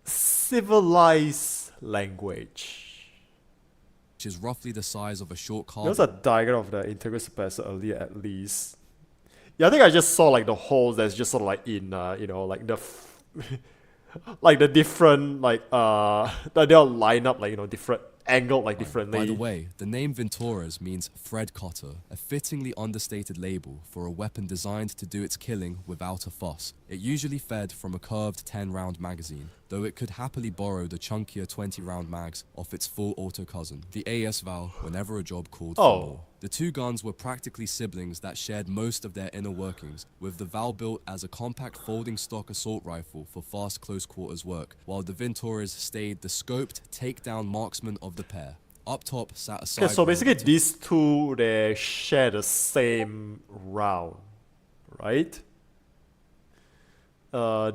civilized language? is roughly the size of a short car. There's a diagram of the integral suppressor earlier, at least. Yeah, I think I just saw like the holes that's just sort of like in, like the, like the different that they'll line up like different angled like differently. By the way, the name Ventores means thread cutter, a fittingly understated label for a weapon designed to do its killing without a fuss. It usually fed from a curved 10-round magazine, though it could happily borrow the chunkier 20-round mags off its full auto cousin, the AS Val, whenever a job called for more. The two guns were practically siblings that shared most of their inner workings, with the Val built as a compact folding stock assault rifle for fast close quarters work, while the Ventores stayed the scoped takedown marksman of the pair. Up top sat a Okay, side so road basically to these two, they share the same round, right?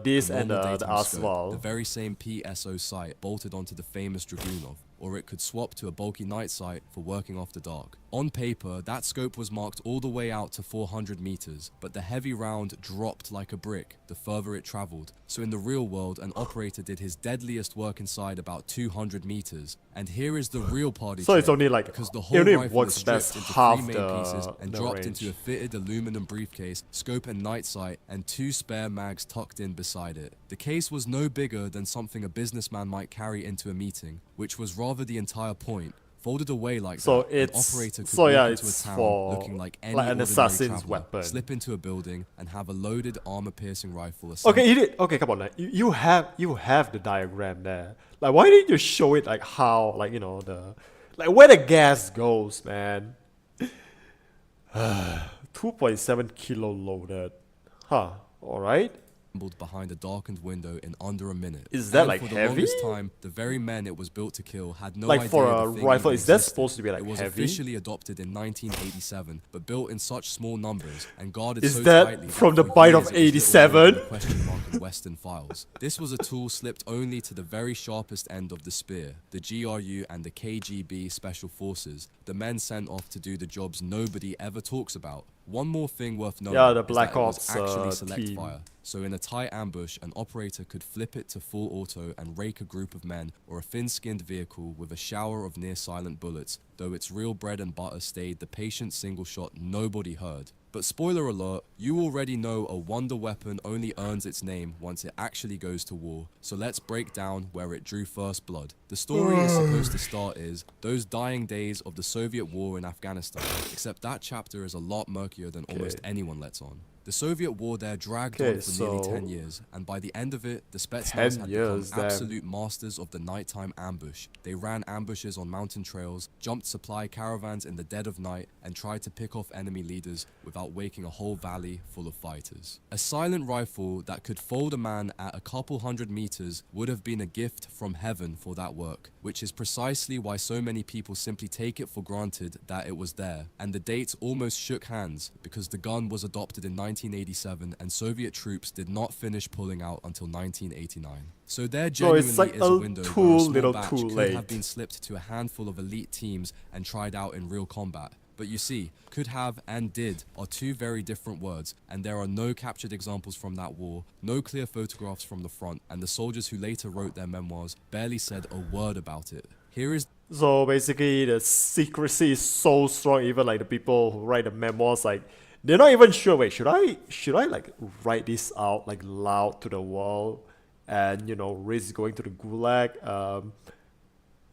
This a and normal the dating scope, the asphalt. very same PSO sight bolted onto the famous Dragunov, or it could swap to a bulky night sight for working after dark. On paper, that scope was marked all the way out to 400 meters, but the heavy round dropped like a brick the further it traveled. So in the real world, an operator did his deadliest work inside about 200 meters. And here is the real party So it's trick, only like because the it whole only rifle works is best stripped into half three main pieces and the dropped range. into a fitted aluminum briefcase, scope and night sight, and 2 spare mags tucked in beside it. The case was no bigger than something a businessman might carry into a meeting, which was rather the entire point. Folded away like So that, it's an operator could so walk yeah, into a it's town for looking like any like an ordinary assassin's traveler, weapon. slip into a building and have a loaded armor-piercing rifle. Okay, you did. Okay, come on. Like, you have the diagram there. Like, why didn't you show it like how like the like where the gas goes, man? 2.7 kilo loaded. Huh. All right. assembled behind a darkened window in under a minute. Is that And like for the heavy? longest time, the very men it was built to kill had no Like idea for the a thing rifle, even is that existed. supposed to be like It was heavy? officially adopted in 1987, but built in such small numbers and guarded Is so that tightly from that the for bite years of it was little more 87? than a question mark in Western files. This was a tool slipped only to the very sharpest end of the spear, the GRU and the KGB Special Forces, the men sent off to do the jobs nobody ever talks about. One more thing worth noting Yeah, the is Black that it was Ops, actually select team. fire. So in a tight ambush, an operator could flip it to full auto and rake a group of men or a thin-skinned vehicle with a shower of near-silent bullets, though its real bread and butter stayed the patient single shot nobody heard. But spoiler alert, you already know a wonder weapon only earns its name once it actually goes to war, so let's break down where it drew first blood. The story is supposed to start is those dying days of the Soviet war in Afghanistan, except that chapter is a lot murkier than almost anyone lets on. The Soviet war there dragged on for nearly 10 years, and by the end of it, the Spetsnaz had become absolute masters of the nighttime ambush. They ran ambushes on mountain trails, jumped supply caravans in the dead of night, and tried to pick off enemy leaders without waking a whole valley full of fighters. A silent rifle that could fold a man at a couple hundred meters would have been a gift from heaven for that work, which is precisely why so many people simply take it for granted that it was there. And the dates almost shook hands, because the gun was adopted in 1987 and Soviet troops did not finish pulling out until 1989. So there genuinely like is a window too where a small little batch too could late. have been slipped to a handful of elite teams and tried out in real combat. But you see, could have and did are two very different words, and there are no captured examples from that war, no clear photographs from the front, and the soldiers who later wrote their memoirs barely said a word about it. Here is So basically, the secrecy is so strong. Even like the people who write the memoirs, like they're not even sure. Wait, should I like write this out like loud to the world, and risk going to the gulag?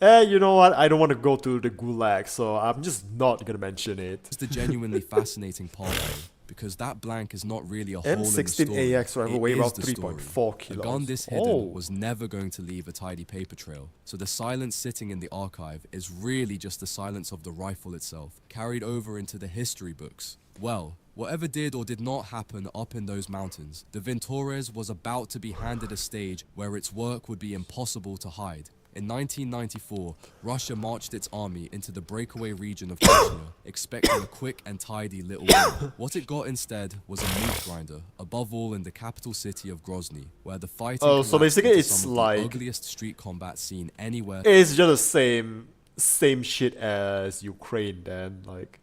You know what? I don't want to go to the gulag, so I'm just not gonna mention it. the genuinely fascinating part though, because that blank is not really a hole in the M16 story. AX rifle It weigh is about the story. 3.4 A kilos. gun this hidden Oh. was never going to leave a tidy paper trail, so the silence sitting in the archive is really just the silence of the rifle itself, carried over into the history books. Well, whatever did or did not happen up in those mountains, the Ventores was about to be handed a stage where its work would be impossible to hide. In 1994, Russia marched its army into the breakaway region of Chechnya, expecting a quick and tidy little win. What it got instead was a meat grinder, above all in the capital city of Grozny, where the fighting So collapsed basically into it's some of like- the ugliest street combat seen anywhere. It's just the same shit as Ukraine then, like.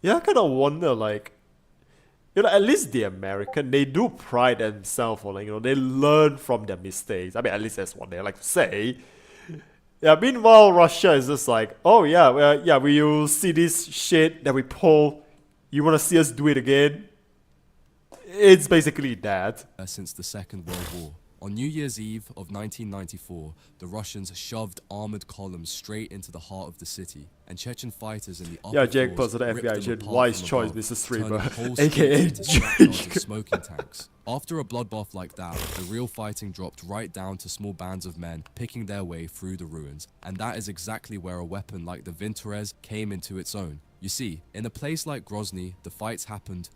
Yeah, I kind of wonder, like, at least the American, they do pride themselves on, like, they learn from their mistakes. I mean, at least that's what they like to say. Yeah, meanwhile, Russia is just like, oh yeah, we will see this shit that we pull. You want to see us do it again? It's basically that. Since the Second World War. On New Year's Eve of 1994, the Russians shoved armored columns straight into the heart of the city, and Chechen fighters in the upper Yeah, Jake floors Puzzle, the ripped FBI them agent, apart wise from choice, above, Mr. Streamer, turning whole aka streets into scrapyards of Jake. smoking tanks. After a bloodbath like that, the real fighting dropped right down to small bands of men picking their way through the ruins, and that is exactly where a weapon like the Ventores came into its own. You see, in a place like Grozny, the fights happened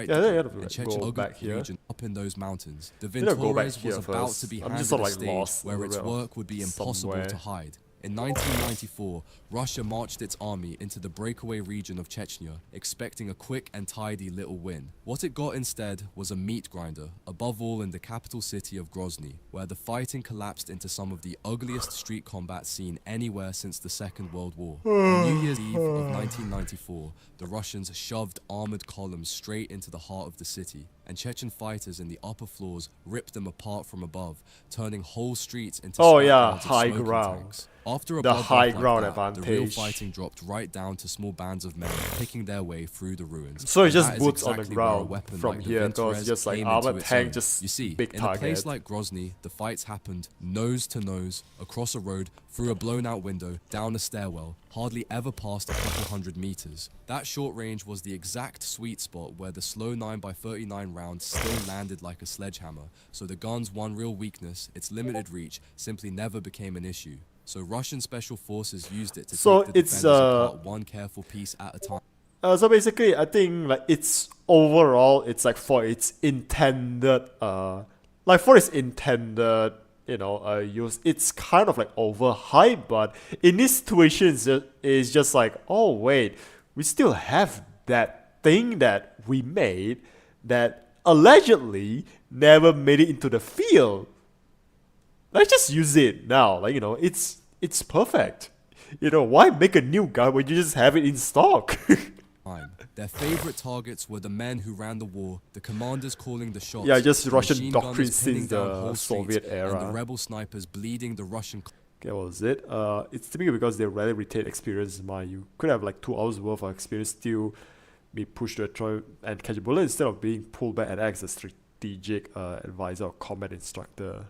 Yeah, they gotta and like, Chechen go back here. region up in those mountains. The gotta go back Ventores here was about first. to be I'm handed just sort a of like stage lost where its somewhere. work would be impossible to hide. In 1994, Russia marched its army into the breakaway region of Chechnya, expecting a quick and tidy little win. What it got instead was a meat grinder, above all in the capital city of Grozny, where the fighting collapsed into some of the ugliest street combat seen anywhere since the Second World War. On New Year's Eve of 1994, the Russians shoved armored columns straight into the heart of the city, and Chechen fighters in the upper floors ripped them apart from above, turning whole streets into scrapyards of high smoking ground. tanks. After a The bloodbath high like ground that, the real advantage. fighting dropped right down to small bands of men picking their way through the ruins. So it's And just that is boots on the exactly where a ground weapon from like the here, 'cause Vintorez just like came armored into its tank, own. just You see, big in a place target. like Grozny, the fights happened nose to nose, across a road, through a blown-out window, down a stairwell, hardly ever past a couple hundred meters. That short range was the exact sweet spot where the slow 9x39 round still landed like a sledgehammer, so the gun's one real weakness, its limited reach, simply never became an issue. So Russian special forces used it to So take the it's, defenders apart one careful piece at a time. So basically, I think like it's overall, it's like for its intended, use, it's kind of like overhyped. But in this situation, it's just like, oh wait, we still have that thing that we made that allegedly never made it into the field. Let's just use it now. Like, it's perfect. Why make a new gun when you just have it in stock? Their favorite targets were the men who ran the war, the commanders calling the shots. Yeah, just the Russian machine doctrine gunners pinning since down the whole Soviet streets, era. and the rebel snipers bleeding the Russian. Okay, what was it? It's typically because they rarely retain experience. You could have like 2 hours worth of experience, still be pushed to a try and catch a bullet instead of being pulled back and act as a strategic advisor or combat instructor.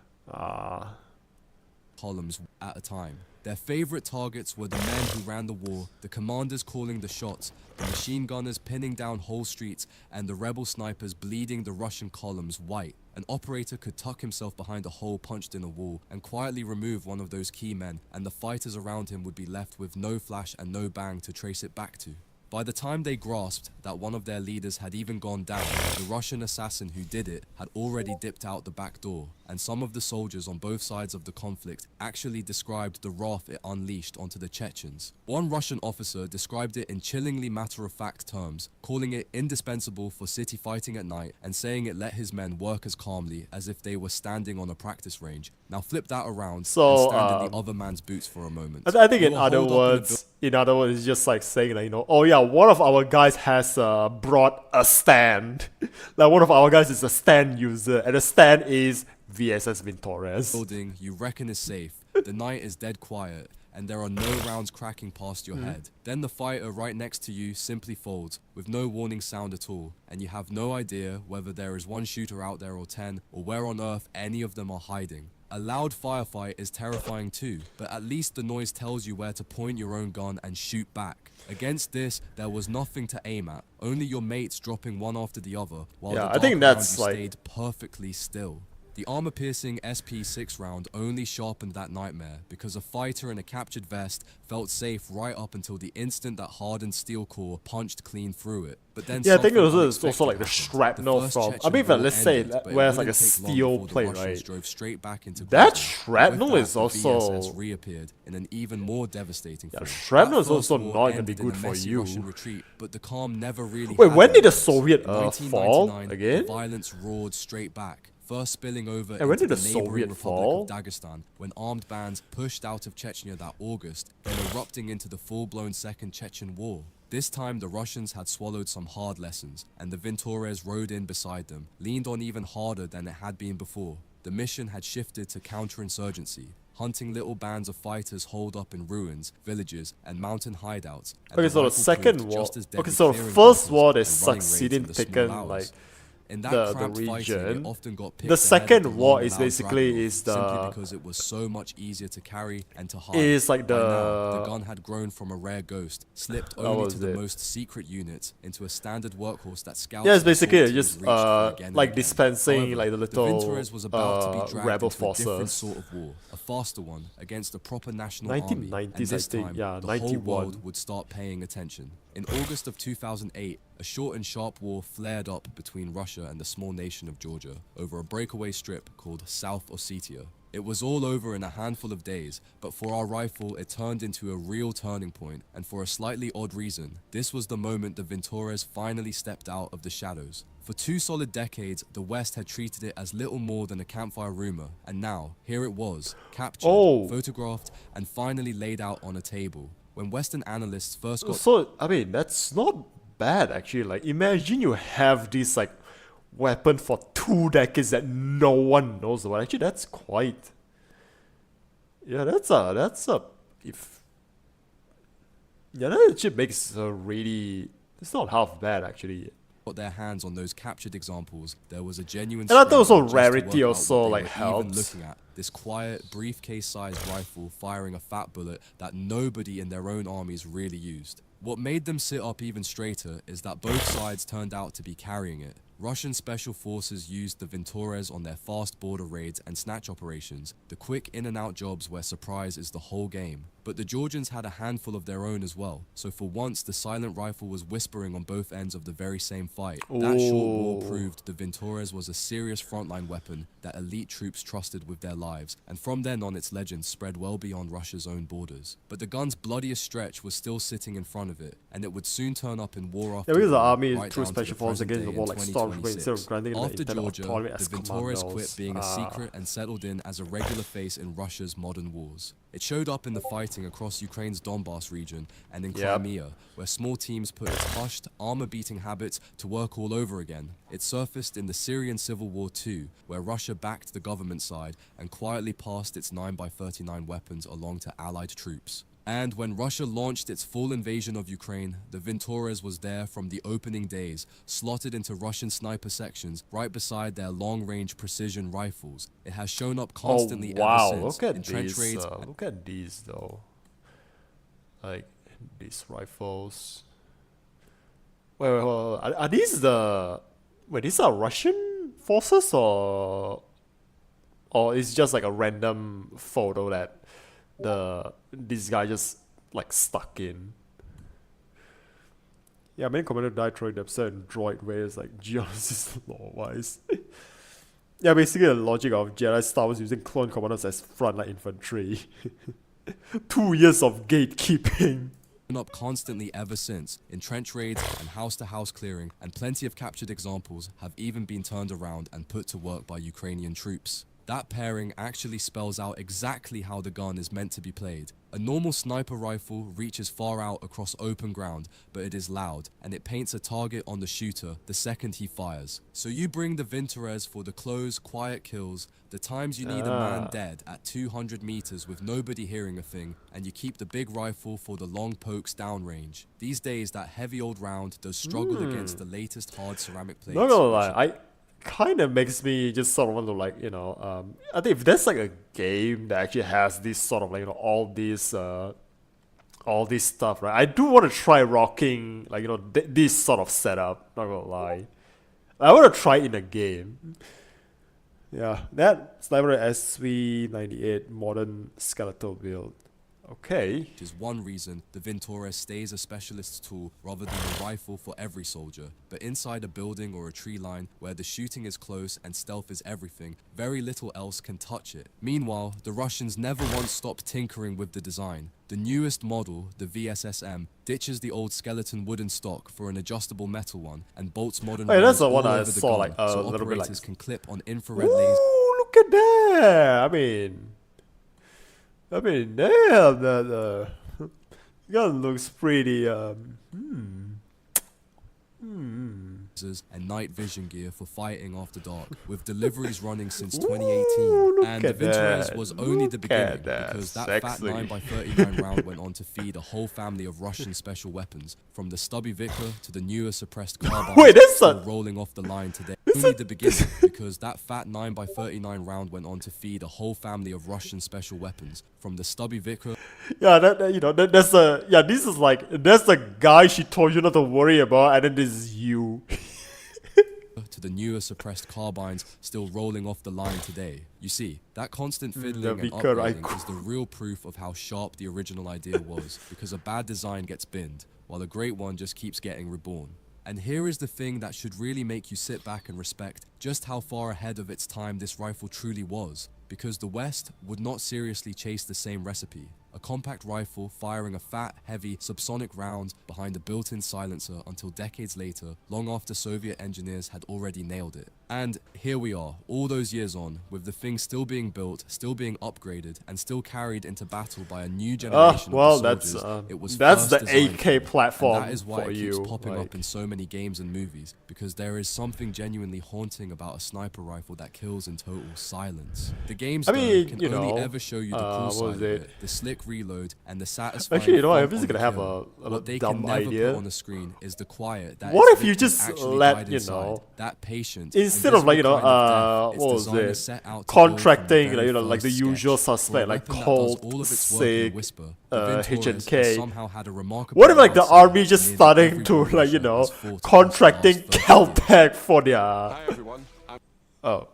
Columns at a time. Their favorite targets were the men who ran the war, the commanders calling the shots, the machine gunners pinning down whole streets, and the rebel snipers bleeding the Russian columns white. An operator could tuck himself behind a hole punched in a wall and quietly remove one of those key men, and the fighters around him would be left with no flash and no bang to trace it back to. By the time they grasped that one of their leaders had even gone down, the Russian assassin who did it had already dipped out the back door, and some of the soldiers on both sides of the conflict actually described the wrath it unleashed onto the Chechens. One Russian officer described it in chillingly matter-of-fact terms, calling it indispensable for city fighting at night and saying it let his men work as calmly as if they were standing on a practice range. Now flip that around and stand in the other man's boots for a moment. I think in other words, it's just like saying like, oh yeah, one of our guys has brought a stand. Like one of our guys is a stand user, and the stand is VSS Vintorez. Building you reckon is safe. The night is dead quiet, and there are no rounds cracking past your head. Then the fighter right next to you simply folds, with no warning sound at all, and you have no idea whether there is one shooter out there or 10, or where on earth any of them are hiding. A loud firefight is terrifying too, but at least the noise tells you where to point your own gun and shoot back. Against this, there was nothing to aim at, only your mates dropping one after the other, while the dark around you stayed perfectly still. The armor-piercing SP6 round only sharpened that nightmare because a fighter in a captured vest felt safe right up until the instant that hardened steel core punched clean through it. But then I think it's also like the shrapnel from. Let's say where it's like a steel plate, right? That shrapnel is also reappeared in an even more devastating form. Shrapnel is also not gonna be good for you. Retreat, but the calm never really. Wait, when did the Soviet fall again? The violence roared straight back. First spilling over when into did the the neighboring Soviet Republic fall? of Dagestan, when armed bands pushed out of Chechnya that August, then erupting into the full-blown Second Chechen War. This time the Russians had swallowed some hard lessons, and the Vintorez rode in beside them, leaned on even harder than it had been before. The mission had shifted to counterinsurgency, hunting little bands of fighters holed up in ruins, villages, and mountain hideouts. And okay, so the second war. Okay, so the clearing first battles war they and running raids succeeded in into small taking hours. like In that the cramped fighting, region. it often got picked The ahead of second the war long, is loud basically drag-off, is simply the because it was so much easier to carry and to hide. is like By now, the the gun had grown from a rare ghost, slipped That only was to the it. most secret units, into a standard workhorse that scouts. yeah, it's and basically sorties just reached for again and like again. dispensing However, like the the little Vintorez was about to be dragged rebel into a different forces. sort of war, a faster one against a proper national army. 1990s, And this I think, time, yeah, the whole 91. world would start paying attention. In August of 2008, a short and sharp war flared up between Russia and the small nation of Georgia over a breakaway strip called South Ossetia. It was all over in a handful of days, but for our rifle it turned into a real turning point, and for a slightly odd reason. This was the moment the Ventures finally stepped out of the shadows. For 2 solid decades, the West had treated it as little more than a campfire rumor, and now, here it was, captured, photographed, and finally laid out on a table. When Western analysts first got... So, I mean, that's not bad actually. Like, imagine you have this like weapon for 2 decades that no one knows about. Actually, that's quite... Yeah, that's a... If... Yeah, that actually makes a really... It's not half bad actually. Got their hands on those captured examples, there was a genuine... And I thought also struggle just to rarity work out also what they like were helps. even looking at. This quiet, briefcase-sized rifle firing a fat bullet that nobody in their own armies really used. What made them sit up even straighter is that both sides turned out to be carrying it. Russian special forces used the Ventures on their fast border raids and snatch operations, the quick in-and-out jobs where surprise is the whole game. But the Georgians had a handful of their own as well, so for once the silent rifle was whispering on both ends of the very same fight. That short war proved the Ventures was a serious frontline weapon that elite troops trusted with their lives, and from then on its legend spread well beyond Russia's own borders. But the gun's bloodiest stretch was still sitting in front of it, and it would soon turn up in war after because the war, army right through down to special the forces present against the day war in like stormtroopers instead of 2026. granting the After intent of Georgia, autonomy the as Ventures quit commandos. being a secret and settled in as a regular face in Russia's modern wars. It showed up in the fighting across Ukraine's Donbas region and in Crimea, where small teams put its hushed, armor-beating habits to work all over again. It surfaced in the Syrian Civil War too, where Russia backed the government side and quietly passed its 9x39 weapons along to allied troops. And when Russia launched its full invasion of Ukraine, the Ventures was there from the opening days, slotted into Russian sniper sections right beside their long-range precision rifles. It has shown up constantly wow, ever since look at in trench these, raids. look at these though. Like, these rifles. Wait, are these the... Wait, these are Russian forces or it's just like a random photo that this guy just like stuck in? Yeah, main commander died throwing themselves in droid ways like Geonosis lore wise. Yeah, basically the logic of Jedi Star Wars using clone commanders as frontline infantry. 2 years of gatekeeping. Up constantly ever since in trench raids and house-to-house clearing, and plenty of captured examples have even been turned around and put to work by Ukrainian troops. That pairing actually spells out exactly how the gun is meant to be played. A normal sniper rifle reaches far out across open ground, but it is loud, and it paints a target on the shooter the second he fires. So you bring the Ventures for the close, quiet kills, the times you need a man dead at 200 meters with nobody hearing a thing, and you keep the big rifle for the long pokes downrange. These days, that heavy old round does struggle against the latest hard ceramic plates. Not gonna lie, kind of makes me just sort of want to like, I think if there's like a game that actually has this sort of like, all this stuff, right? I do want to try rocking like, this sort of setup, not gonna lie. I want to try it in a game. Yeah, that Sniper SV98 modern skeletal build. Okay. Which is one reason the Ventures stays a specialist's tool rather than a rifle for every soldier. But inside a building or a tree line where the shooting is close and stealth is everything, very little else can touch it. Meanwhile, the Russians never once stopped tinkering with the design. The newest model, the VSSM, ditches the old skeleton wooden stock for an adjustable metal one and bolts modern Hey, that's rounds the one all I over the saw, gun, like, a so little bit operators like... can clip on infrared lasers. Ooh, look at that! I mean, damn, the gun looks pretty, and night vision gear for fighting after dark, with deliveries running since 2018. Ooh, look And the at Ventures that. was only the Look beginning, at that. because that fat Sexy. 9x39 round went on to feed a whole family of Russian special weapons, from the stubby Vicar to the newer suppressed carbines. Wait, that's still a... rolling off the line today. Only the beginning, because that fat 9x39 round went on to feed a whole family of Russian special weapons, from the stubby Vicar. Yeah, that's the... Yeah, this is like... That's the guy she told you not to worry about, and then this is you. To the newer suppressed carbines still rolling off the line today. You see, that constant fiddling and Vicar, upgrading is the real proof of how sharp the original idea was, because a bad design gets binned, while a great one just keeps getting reborn. And here is the thing that should really make you sit back and respect just how far ahead of its time this rifle truly was, because the West would not seriously chase the same recipe. A compact rifle firing a fat, heavy, subsonic round behind a built-in silencer until decades later, long after Soviet engineers had already nailed it. And here we are, all those years on, with the thing still being built, still being upgraded, and still carried into battle by a new generation of the soldiers it was that's first the designed AK for. platform And that is why for it keeps you, popping like- up in so many games and movies, because there is something genuinely haunting about a sniper rifle that kills in total silence. The games I mean, can you only know, ever show you the cool what side was of it? it, the slick reload, and the satisfying Actually, you know what, I'm thump just on the gonna have kill. a What they dumb can never idea. put on the screen is the quiet that What its if you victims just actually let, died you inside, know, that patient, instead of, like, you know, invisible kind of death its what was designers it? set out to build from the Contracting, very you know, like the first usual sketch. For a suspect, like weapon that does cold, all of its work in a sick, whisper, the Ventores H&K. has somehow had a remarkable What if, like, the answer army just nearly starting every to, war like, you Russia know, has fought across the contracting last 30 years. Caltech for their... Hi everyone. Oh.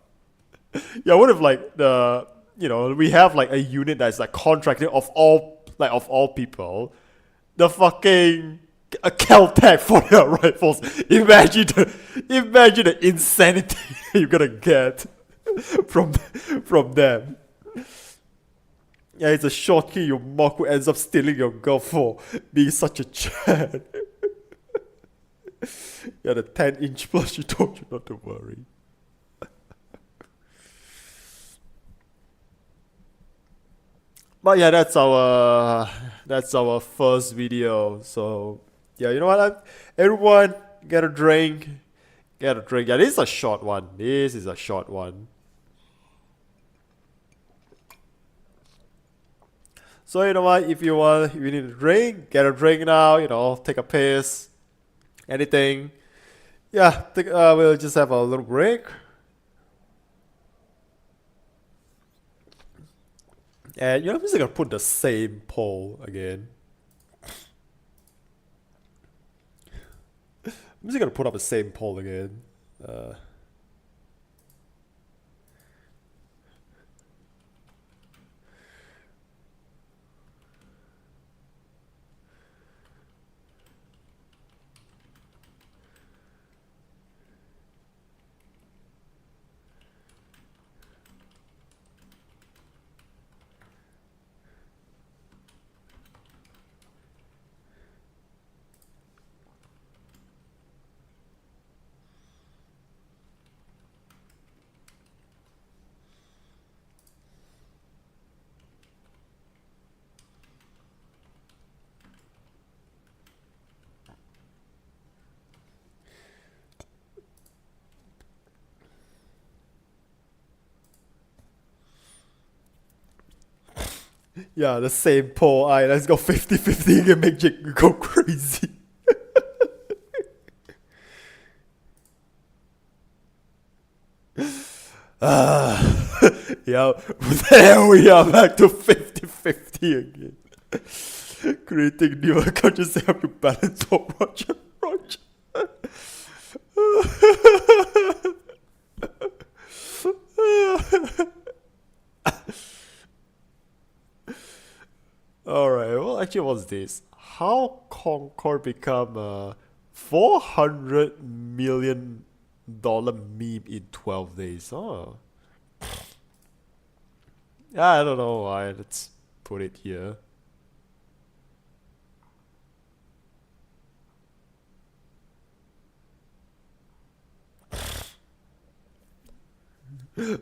Yeah, what if, like, the... You know, we have, like, a unit that's, like, contracting of all people. The fucking... A Caltech for their rifles. Imagine the insanity you're gonna get from them. Yeah, it's a short key your mock who ends up stealing your girl for being such a Chad. Yeah, the 10-inch plus, you told you not to worry. But yeah, that's our first video. So yeah, you know what? Everyone get a drink. Get a drink. Yeah, this is a short one. This is a short one. So you know what? If you need a drink, get a drink now. You know, take a piss, anything. Yeah, we'll just have a little break. And you know, I'm just gonna put the same poll again. I'm just gonna put up the same poll again. Yeah, the same poll. Alright, let's go 50-50 and make Jake go crazy. Yeah, there we are back to 50-50 again. Creating new account just to help you balance for Roger. Alright, well actually what's this? How Concord become a $400 million meme in 12 days? Oh. I don't know why, let's put it here.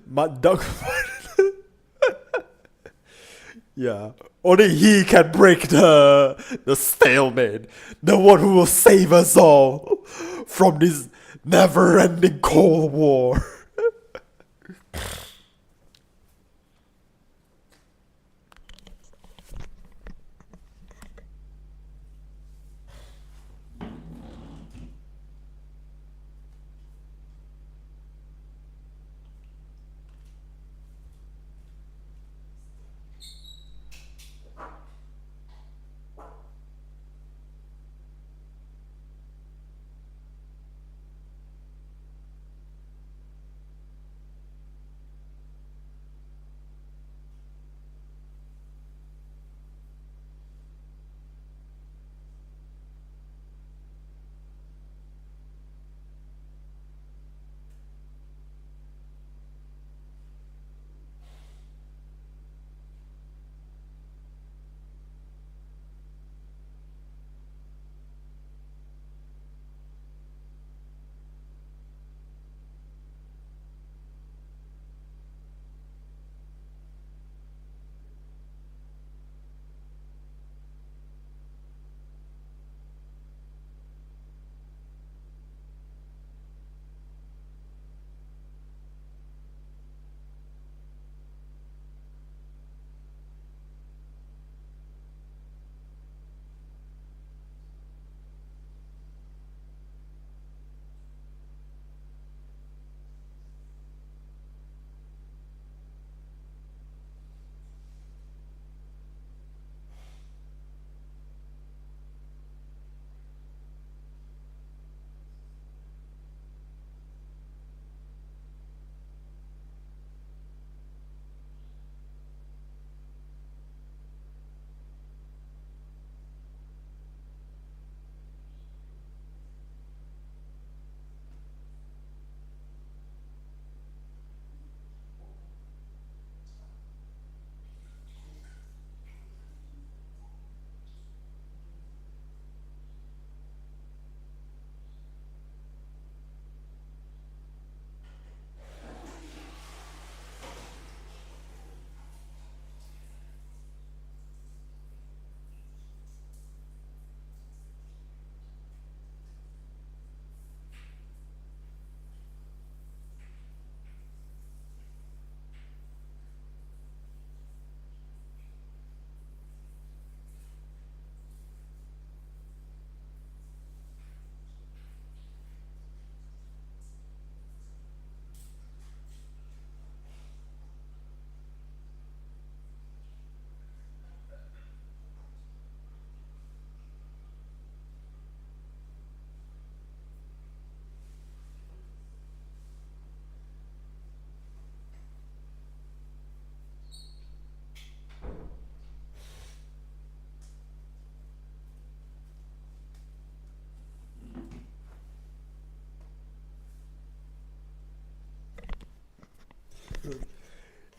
Mud Dog. Yeah, only he can break the stalemate. The one who will save us all from this never-ending Cold War.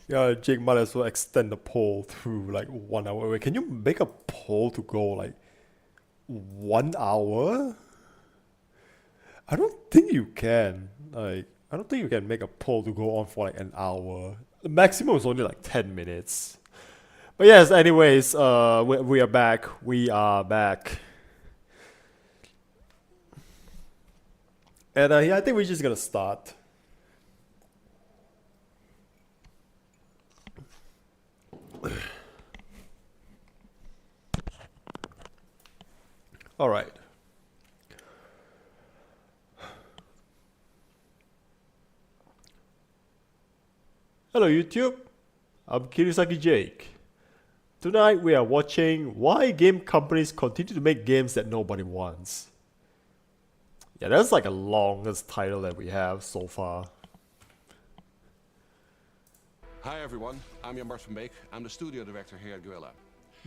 Yeah, Jake might as well extend the poll to like 1 hour. Wait, can you make a poll to go like 1 hour? I don't think you can. Like, I don't think you can make a poll to go on for like an hour. The maximum is only like 10 minutes. But yes, anyways, we are back. We are back. And yeah, I think we're just gonna start. All right. Hello YouTube, I'm KirisakiJake. Tonight we are watching why game companies continue to make games that nobody wants. Yeah, that's like the longest title that we have so far. Hi everyone, I'm Jan Bart van Beek. I'm the studio director here at Guerrilla.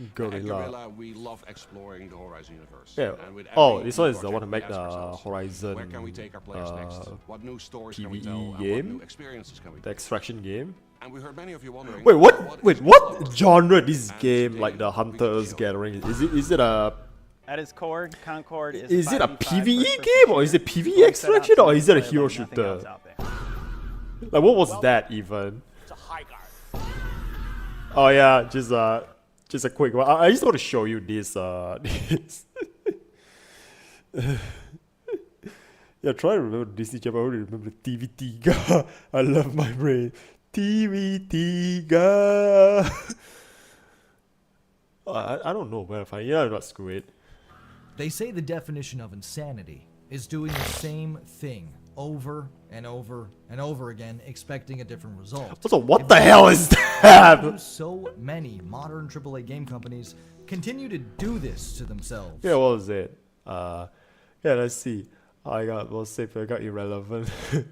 At Gorilla. Guerrilla, we love exploring the Horizon universe. Yeah. And with Oh, every this new one is the project, one to we make ask the ourselves, Horizon where can we take our players next? What new stories can we PvE tell? And what game? new experiences can we The do? extraction game. And we heard many of you wondering. Wait, what? Wait, is what Conquest? genre this And game today, like the we can Hunters show Gathering? Is it a At its core, Concord is is it a 5v5 PvE first-person game or is it shooter. PvE Going set extraction up or is it a to hero play like nothing shooter? else out there. Like what was that even? It's a high guard. Oh yeah, just a quick one. I just want to show you this this. Yeah, try to remember Disney channel. I only remember TV Tiga. I love my brain. TV Tiga. I don't know where to find. Yeah, not screw it. They say the definition of insanity is doing the same thing over and over and over again, expecting a different result. Also, what If the hell is that? So many modern AAA game companies continue to do this to themselves. Yeah, what was it? Yeah, let's see. I got well safe. I got irrelevant. Okay,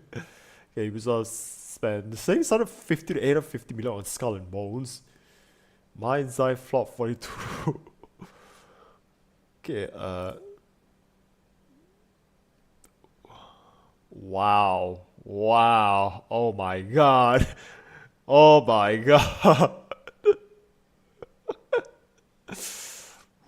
Ubisoft spent the same sort of 50 to 850 million on Skull and Bones. Mind's Eye flop 42. Okay, wow. Wow. Oh my god. Oh my god.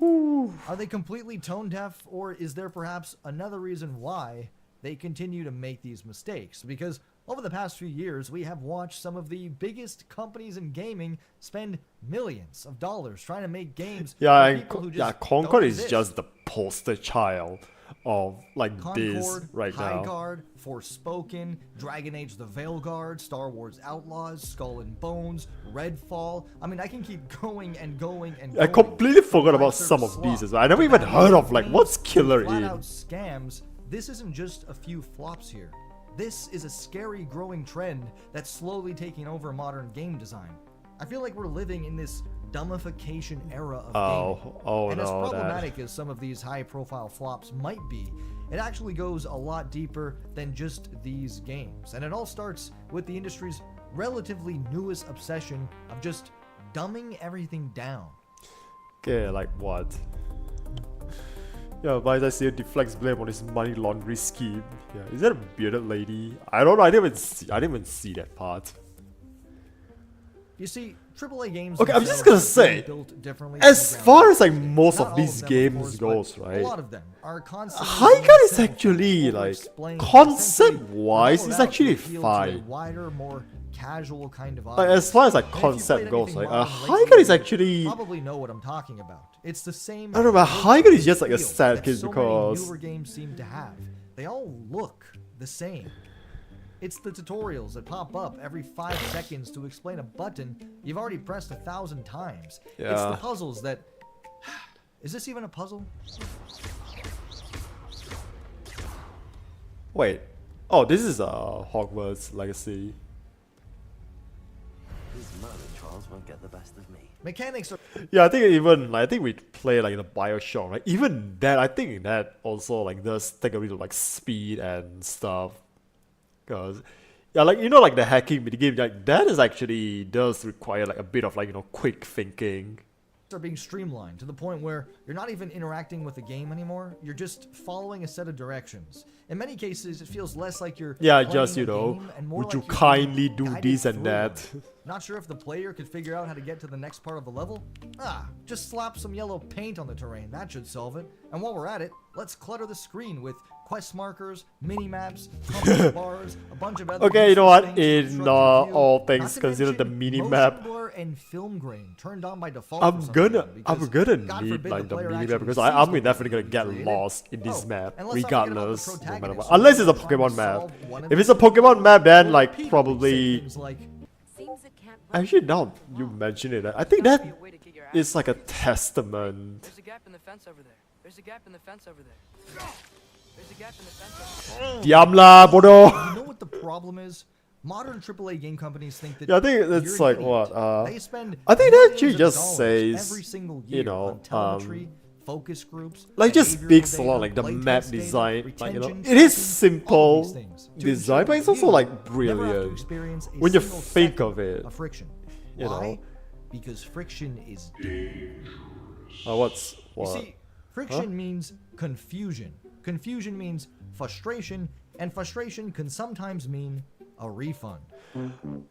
Are they completely tone deaf, or is there perhaps another reason why they continue to make these mistakes? Because over the past few years, we have watched some of the biggest companies in gaming spend millions of dollars trying to make games Yeah, for and people who just yeah, Concord don't is exist. just the poster child of like this Concord, right now. Highguard, Forspoken, Dragon Age the Veilguard, Star Wars Outlaws, Skull and Bones, Redfall. I mean, I can keep going and going and I going. completely forgot From about live some service of these slop as well. I never to even bad heard of like games what's to Killer flat-out in. scams. This isn't just a few flops here. This is a scary growing trend that's slowly taking over modern game design. I feel like we're living in this dumbification era of gaming. Oh And as no, that. problematic as some of these high-profile flops might be, it actually goes a lot deeper than just these games. And it all starts with the industry's relatively newest obsession of just dumbing everything down. Okay, like what? Yeah, but I see deflects blame on his money laundering scheme. Yeah, is that a bearded lady? I don't know. I didn't even see that part. You see, AAA games. Okay, I'm just themselves gonna are being say, built differently as from the far ground as like up. most Not of all these them, games course, goes, but right? A lot of them are constantly High being Guard is simplified, actually like overexplained, concept-wise, essentially it's mellowed actually out to appeal to a fine. wider, more casual kind of Like audience. as far as like And if you've concept played goes, anything like modern High lately, Guard is you actually. probably know what I'm talking about. It's the same. I don't know, but High Guard is just like a feel sad that case so because- many newer games seem to have. They all look the same. It's the tutorials that pop up every 5 seconds to explain a button you've already pressed 1,000 times. It's Yeah. the puzzles that. Is this even a puzzle? Wait. Oh, this is Hogwarts Legacy. These murder trials won't get the best of me. Mechanics are. Yeah, I think even I think we play like the BioShock, right? Even that, I think that also like does take a bit of like speed and stuff. Cause yeah, like you know, like the hacking minigame, like that is actually does require like a bit of like quick thinking. are being streamlined to the point where you're not even interacting with the game anymore. You're just following a set of directions. In many cases, it feels less like you're Yeah, playing just, a you know, game and more would like you you're being kindly do guided this and through that? one. Not sure if the player could figure out how to get to the next part of the level? Just slap some yellow paint on the terrain. That should solve it. And while we're at it, let's clutter the screen with quest markers, mini-maps, compass bars, a bunch of other Okay, you know useless what? things to In obstruct your view. all Not things to considered, the mention mini-map, motion blur and film grain turned on by default. I'm for some gonna reason, because God need forbid like the player mini actually map because sees I'm what definitely they gonna get created. lost in this map and let's not forget about the regardless, no matter what. protagonist, Unless it's a who's trying to Pokemon map. solve one of If the it's a things Pokemon map, then like repeatedly say probably. things like, Seems it can't Actually, now you mention it, I think that is like a testament. There's a gap in the fence over there. There's a gap in the fence over there. There's a gap in the fence over there. Diam lah, bodoh. you know what the problem is? Modern AAA game companies think that Yeah, I think you're it's an like idiot. what? They spend I think that millions actually of just dollars says, every single you year know, on telemetry, focus groups, Like just behavioral speaks a data, lot, like the playtest map data, design, like you know, retention, it is tracking, all of these simple things to design, ensure but it's that also you like never have to brilliant experience a when you single think second of it. friction. You Why? know. Because friction is What's You what? see, friction means confusion. Confusion means frustration, and frustration can sometimes mean a refund.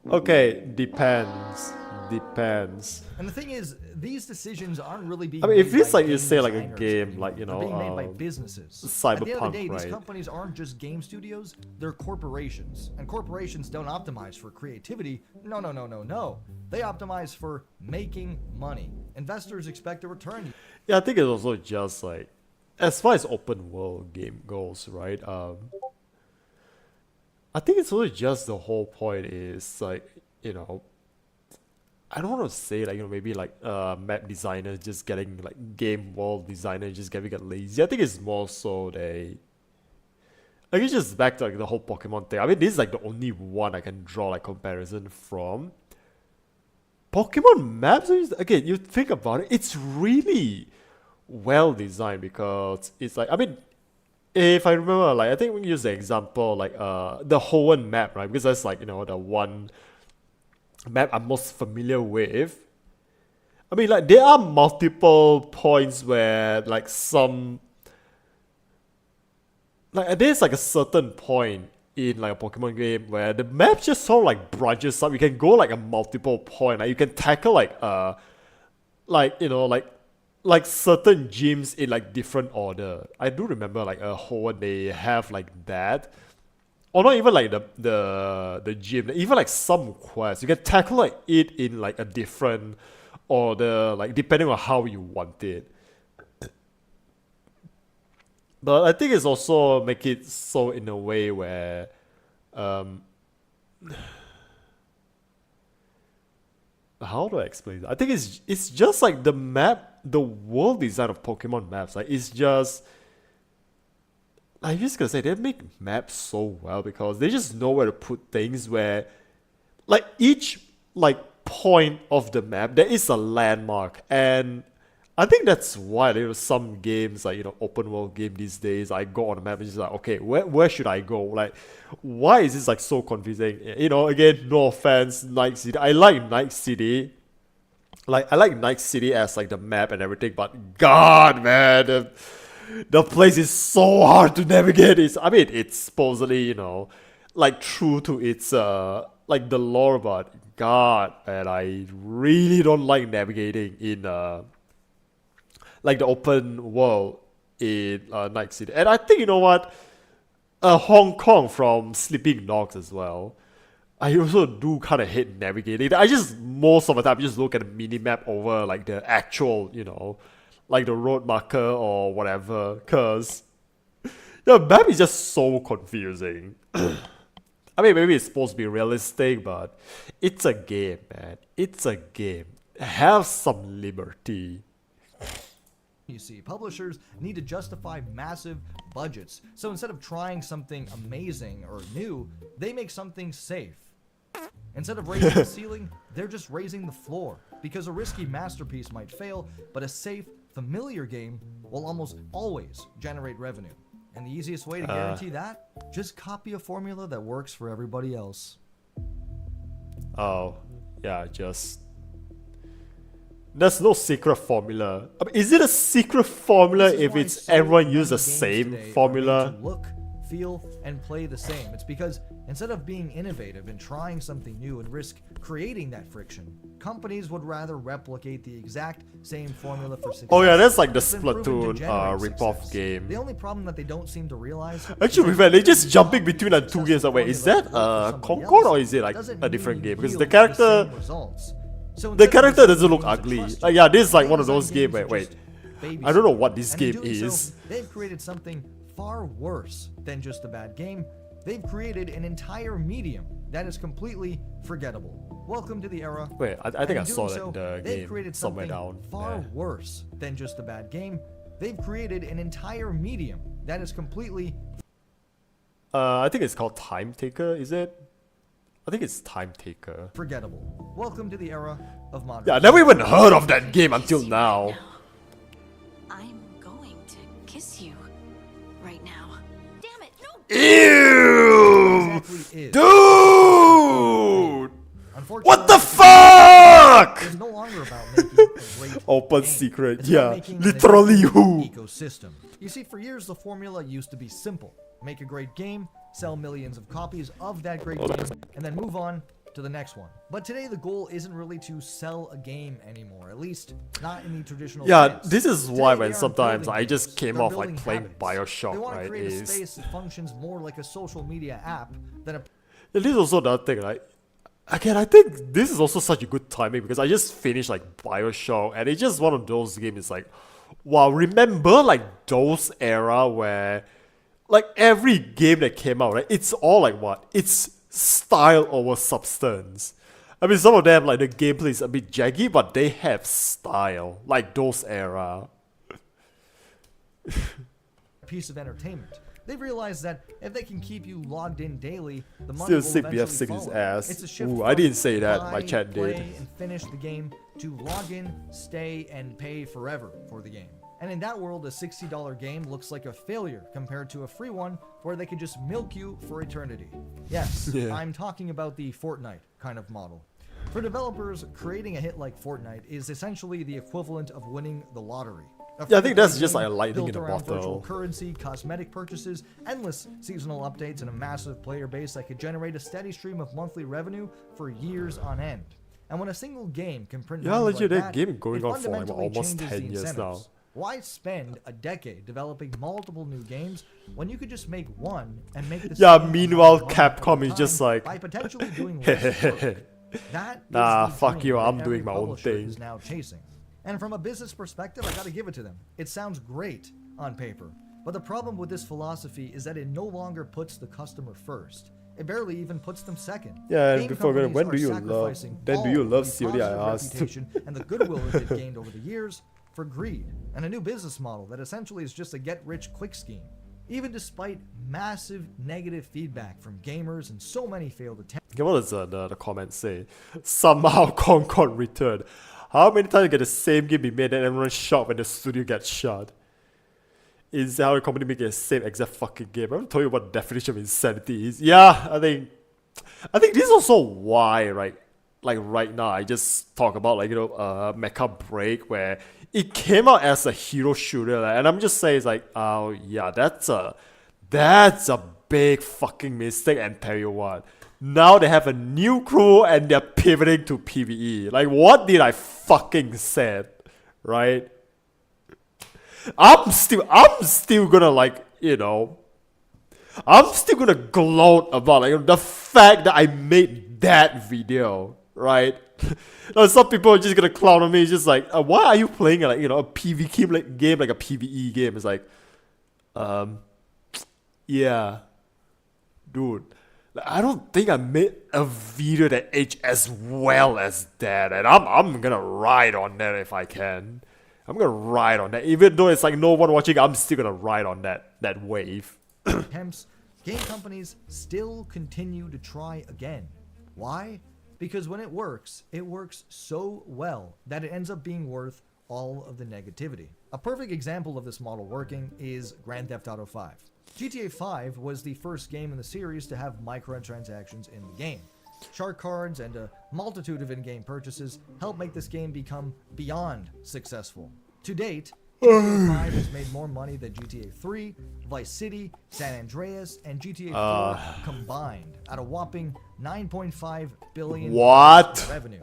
Okay, depends. Depends. And the thing is, these decisions aren't really being I mean, made if it's by like you game say like a designers game, anymore. like, you They're know, being made by businesses. At the end of Cyberpunk, the day, these right? companies aren't just game studios; they're corporations, and corporations don't optimize for creativity. No, no, no, no, no. They optimize for making money. Investors expect a return. Yeah, I think it's also just like, as far as open world game goes, right? I think it's also just the whole point is like, you know, I don't want to say like, you know, maybe like map designers just getting like game world designers just getting lazy. I think it's more so they. Like it's just back to like the whole Pokemon thing. I mean, this is like the only one I can draw like comparison from. Pokemon maps, again, you think about it, it's really well designed because it's like, I mean, if I remember, like I think we use the example like the Hoenn map, right? Because that's like, you know, the one map I'm most familiar with. I mean, like there are multiple points where like some like there's like a certain point in like a Pokemon game where the map just sort of like branches up. You can go like a multiple point. Like you can tackle like you know like certain gyms in like different order. I do remember like a Hoenn they have like that. Or not even like the gym, even like some quests. You can tackle like it in like a different order, like depending on how you want it. But I think it's also make it so in a way where how do I explain it? I think it's just like the map, the world design of Pokemon maps. Like it's just, I'm just gonna say they make maps so well because they just know where to put things. Where, like each like point of the map, there is a landmark, and I think that's why there are some games like, you know, open world game these days. I go on a map and just like, okay, where should I go? Like, why is this like so confusing? You know, again, no offense, Night City. I like Night City. Like I like Night City as like the map and everything, but God, man, the place is so hard to navigate. It's supposedly, you know, like true to its like the lore, but God, man, I really don't like navigating in like the open world in Night City. And I think, you know what, Hong Kong from Sleeping Dogs as well. I also do kind of hate navigating. I just most of the time just look at the mini map over like the actual, you know, like the road marker or whatever, because the map is just so confusing. I mean, maybe it's supposed to be realistic, but it's a game, man. It's a game. Have some liberty. You see, publishers need to justify massive budgets. So instead of trying something amazing or new, they make something safe. Instead of raising the ceiling, they're just raising the floor. Because a risky masterpiece might fail, but a safe, familiar game will almost always generate revenue. And the easiest way to guarantee that? Just copy a formula that works for everybody else. Oh, yeah, just there's no secret formula. I mean, is it a secret formula This is if why it's so everyone use the many games same today are made formula? to look, feel, and play the same. It's because instead of being innovative and trying something new and risk creating that friction, companies would rather replicate the exact same formula for success. Oh yeah, that's like the It's been proven to Splatoon generate rip-off success. game. The only problem that they don't seem to realize. Actually, is they're that just even jumping if between the two games. successful Wait, is formula that works for somebody Concord else, or is it like doesn't a different mean game? Because yield the the character, same results. So the instead of character using doesn't look games that ugly. trust Like you, yeah, this is like they one of design those games. games that Wait, just I don't know babysit what this and in game doing so, is. they've created something far worse than just a bad game. They've created an entire medium that is completely forgettable. Welcome to the era. Wait, I think And I in saw doing that in the they've game created somewhere something down. far Yeah. worse than just a bad game. They've created an entire medium that is completely I think it's called Time Taker. Is it? I think it's Time Taker. forgettable. Welcome to the era of modern. Yeah, I never even heard of that game until now. I'm going to kiss you right now. Damn it, no! Ew! Exactly is. Dude! Unfortunately, What the it's fuck? no longer about making a great Open game. secret, It's about yeah. making an Literally addictive who? ecosystem. You see, for years the formula used to be simple: make a great game, sell millions of copies of that great game, and then move on to the next one. But today the goal isn't really to sell a game anymore, at least not in the traditional Yeah, sense. this is Today why they when aren't sometimes building I just games, came they're off like building playing habits. Bioshock, They want to right, create a is- space that functions more like a social media app than a Yeah, this is also another thing, like, again, I think this is also such a good timing because I just finished like Bioshock and it's just one of those games. It's like, wow, remember like those era where like every game that came out, right? It's all like what? It's style over substance. I mean, some of them like the gameplay is a bit jaggy, but they have style, like those era. piece of entertainment. They've realized that if they can keep you logged in daily, the money Still will sick, BF eventually sick his follow. ass. It's a shift Ooh, I from didn't say that, my buy, chat did. play, and finish the game to log in, stay, and pay forever for the game. And in that world, a $60 game looks like a failure compared to a free one where they could just milk you for eternity. Yes, Yeah. I'm talking about the Fortnite kind of model. For developers, creating a hit like Fortnite is essentially the equivalent of winning the lottery. Yeah, I think that's free-to-play just like game a lightning in built a around virtual bottle. currency, cosmetic purchases, endless seasonal updates, and a massive player base that could generate a steady stream of monthly revenue for years on end. And when a single game can print Yeah, money legit, like that that, game going it on for, like, fundamentally almost changes 10 the years incentives. now. Why spend a decade developing multiple new games when you could just make one and make the Yeah, same meanwhile, amount of money Capcom over is just time like, by potentially doing less work? That is Nah, the fuck dream you, that I'm every doing my own publisher thing. is now chasing. And from a business perspective, I gotta give it to them. It sounds great on paper. But the problem with this philosophy is that it no longer puts the customer first. It barely even puts them second. Yeah, and Game before that, companies when are do you love- sacrificing when do you all love the COD, I positive asked. reputation and the goodwill that they've gained over the years for greed and a new business model that essentially is just a get-rich-quick scheme. Even despite massive negative feedback from gamers and so many failed attempts. Okay, what does the comment say? Somehow Concord returned. How many times can the same game be made and everyone shocked when the studio gets shut? Is that how the company make the same exact fucking game? I'm telling you what the definition of insanity is. Yeah, I think this is also why, right? Like right now, I just talk about like Mecha Break where it came out as a hero shooter, like, and I'm just saying it's like, oh yeah, that's a big fucking mistake. And tell you what, now they have a new crew and they're pivoting to PvE. Like, what did I fucking said, right? I'm still gonna like, I'm still gonna gloat about like the fact that I made that video, right? Now, some people are just gonna clown on me. It's just like, why are you playing like a PvE game like a PvE game? It's like, yeah, dude. Like, I don't think I made a video that aged as well as that, and I'm gonna ride on that if I can. I'm gonna ride on that, even though it's like no one watching. I'm still gonna ride on that wave. Attempts, game companies still continue to try again. Why? Because when it works so well that it ends up being worth all of the negativity. A perfect example of this model working is Grand Theft Auto 5. GTA 5 was the first game in the series to have microtransactions in the game. Shark cards and a multitude of in-game purchases help make this game become beyond successful. To date, GTA 5 has made more money than GTA 3, Vice City, San Andreas, and GTA 4 combined at a whopping $9.5 billion What? in revenue.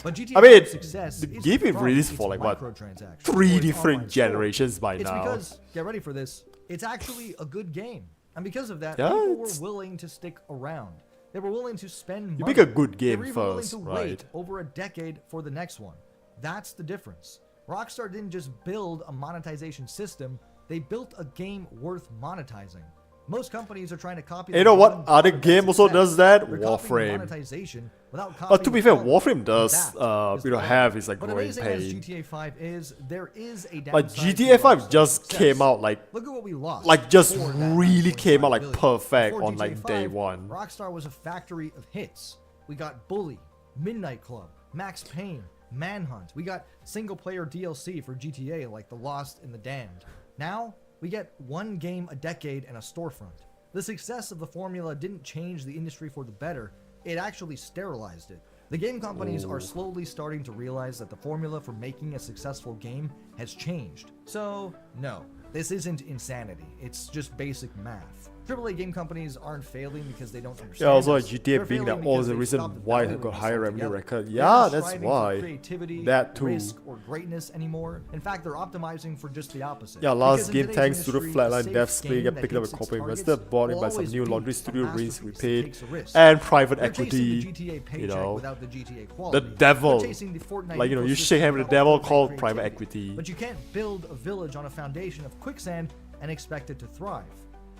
But GTA I mean, 5's success the is game been from released its for like what, microtransactions, 3 or its different online store. generations by It's now. because, get ready for this, it's actually a good game. And because of that, Yeah, people were it's- willing to stick around. They were willing to spend money. You pick a good They game were even willing first, to right? wait over a decade for the next one. That's the difference. Rockstar didn't just build a monetization system, they built a game worth monetizing. Most companies are trying to copy. You know the what one other product game also success. does that? They're copying the Warframe. monetization without To copying be the fair, product. Warframe does, That is you the know, problem. have its like But growing amazing as pain. GTA 5 is, there is a But downside to GTA 5 Rockstar's just success. came out like Look at what we lost. just for that really came out like 9.5 billion. perfect Before on like GTA day 5, one. Rockstar was a factory of hits. We got Bully, Midnight Club, Max Payne, Manhunt. We got single player DLC for GTA like The Lost and the Damned. Now, we get one game a decade and a storefront. The success of the formula didn't change the industry for the better, it actually sterilized it. The game companies are slowly starting to realize that the formula for making a successful game has changed. So, no, this isn't insanity, it's just basic math. AAA game companies aren't failing because they don't understand. Yeah, also us. GTA They're being failing that all because the they've reason stopped why it valuing got higher themselves revenue together. record. They're Yeah, not that's striving why. for creativity, That too. risk, or greatness anymore. In fact, they're optimizing for just the opposite. Yeah, last Because in game today's thanks to the industry, flatline safe dev split game get that picked up a hits its corporate targets investor, bought in will by some always new be laundry a studio, raised masterpiece that repaid, takes a risk. and private They're chasing equity. the GTA paycheck You know, without the GTA quality. the devil. They're chasing the Fortnite Like, you know, you ecosystem shake hands with the without devil, Fortnite called private creativity. equity. But you can't build a village on a foundation of quicksand and expect it to thrive.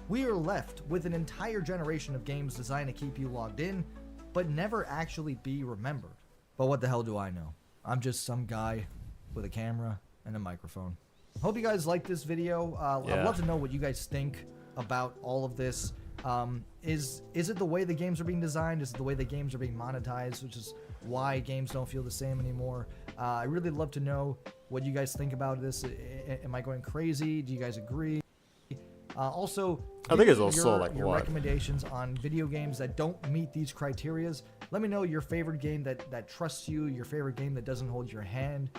We are left with an entire generation of games designed to keep you logged in, but never actually be remembered. But what the hell do I know? I'm just some guy with a camera and a microphone. Hope you guys like this video. I'd Yeah. love to know what you guys think about all of this. Is it the way the games are being designed? Is it the way the games are being monetized, which is why games don't feel the same anymore? I really love to know what you guys think about this. Am I going crazy? Do you guys agree? Also, I think give it's me also, like, your what? recommendations on video games that don't meet these criterias. Let me know your favorite game that trusts you, your favorite game that doesn't hold your hand,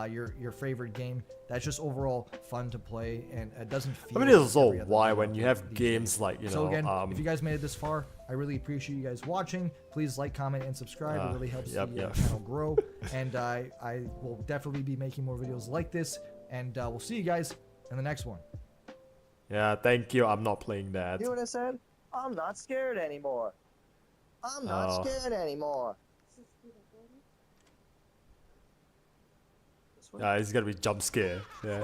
your favorite game that's just overall fun to play and it doesn't feel. I mean, it's like also every other why game when out you there have these games days. like, you So know, again, if you guys made it this far, I really appreciate you guys watching. Please like, comment, and subscribe. It really helps the channel grow. And I will definitely be making more videos like this. And we'll see you guys in the next one. Yeah, thank you. I'm not playing that. You know what I said? I'm not scared anymore. I'm not Oh. scared anymore. It's gonna be jump scare. Yeah.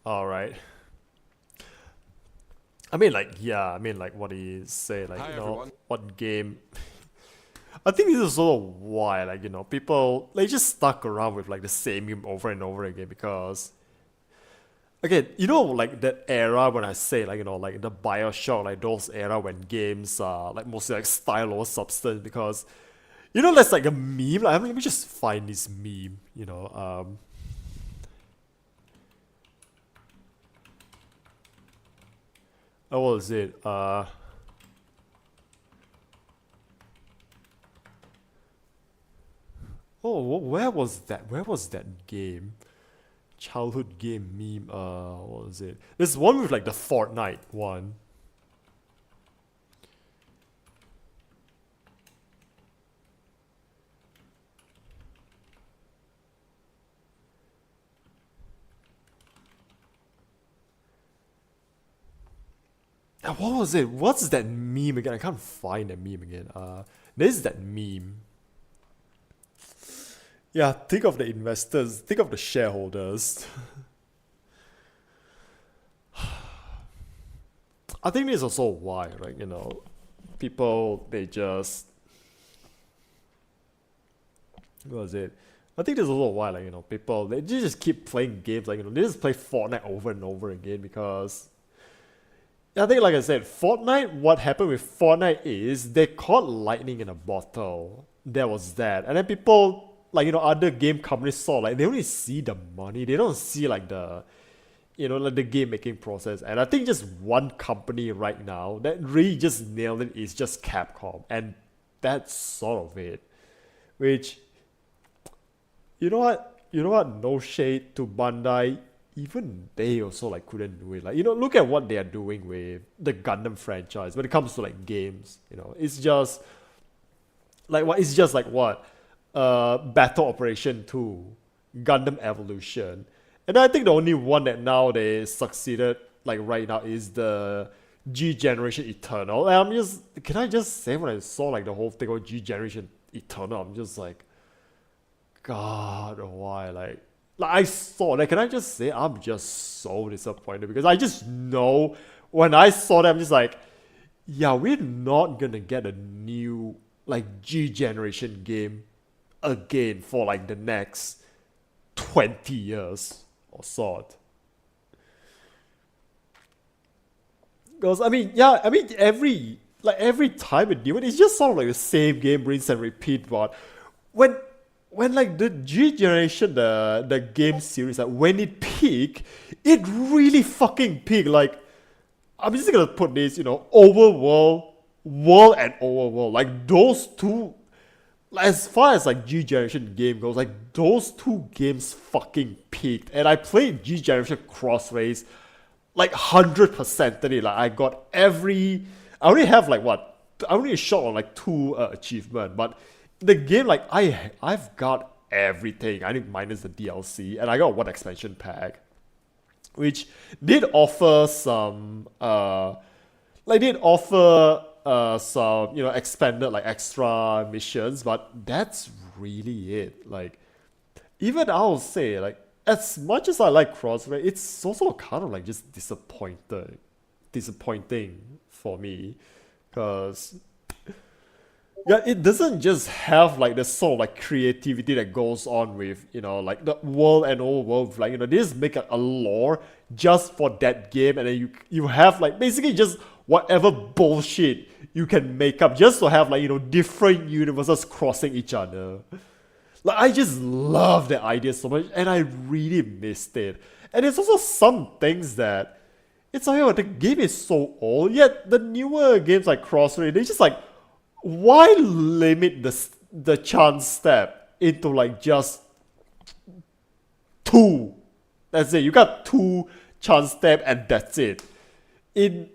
All right. I mean, like, yeah. I mean, like, what he say, like, Hi, you know, everyone. what game? I think this is also why, like, you know, people they just stuck around with like the same game over and over again because. Okay, you know, like that era when I say, like, you know, like the BioShock, like those era when games are like mostly like style or substance because, you know, that's like a meme. Like, let me just find this meme, you know. What was it? Oh, where was that? Where was that game? Childhood game meme. What was it? There's one with like the Fortnite one. What was it? What's that meme again? I can't find that meme again. There's that meme. Yeah, think of the investors, think of the shareholders. I think this is also why, right? You know, people, they just. What was it? I think this is also why, like, you know, people, they just keep playing games, like, you know, they just play Fortnite over and over again because. I think, like I said, Fortnite, what happened with Fortnite is they caught lightning in a bottle. There was that. And then people, like, you know, other game companies saw, like, they only see the money. They don't see, like, the you know, like the game making process. And I think just one company right now that really just nailed it is just Capcom, and that's sort of it. Which, you know what? No shade to Bandai. Even they also like couldn't do it. Like, you know, look at what they are doing with the Gundam franchise when it comes to like games. You know, it's just like what? It's just like what? Battle Operation 2, Gundam Evolution, and I think the only one that now they succeeded like right now is the G Generation Eternal. And can I just say when I saw like the whole thing of G Generation Eternal, I'm just like, God, why? Like I saw that. Can I just say I'm just so disappointed because I just know when I saw that I'm just like, yeah, we're not gonna get a new like G Generation game again for like the next 20 years or sort. Because every time it do it, it's just sort of like the same game, rinse and repeat. But when like the G Generation, the game series, like when it peaked, it really fucking peaked. Like, I'm just gonna put this, you know, world and overworld, like those two, as far as like G Generation game goes, like those two games fucking peaked. And I played G Generation Cross Race like 100% in it. Like I got I only have like what? I only shot on like 2 achievements, but the game, like I've got everything. I think minus the DLC, and I got 1 expansion pack, which did offer some some, you know, expanded like extra missions, but that's really it. Like, even I'll say, like, as much as I like Crossray, it's also kind of like just disappointing for me, because yeah, it doesn't just have like the sort of like creativity that goes on with, you know, like the world and old world. Like, you know, they just make a lore just for that game, and then you have like basically just whatever bullshit you can make up just to have like, you know, different universes crossing each other. Like, I just love that idea so much, and I really missed it. And there's also some things that it's like, oh, the game is so old, yet the newer games like Crossray, they just like, why limit the chance step into like just 2? That's it. You got 2 chance step and that's it. In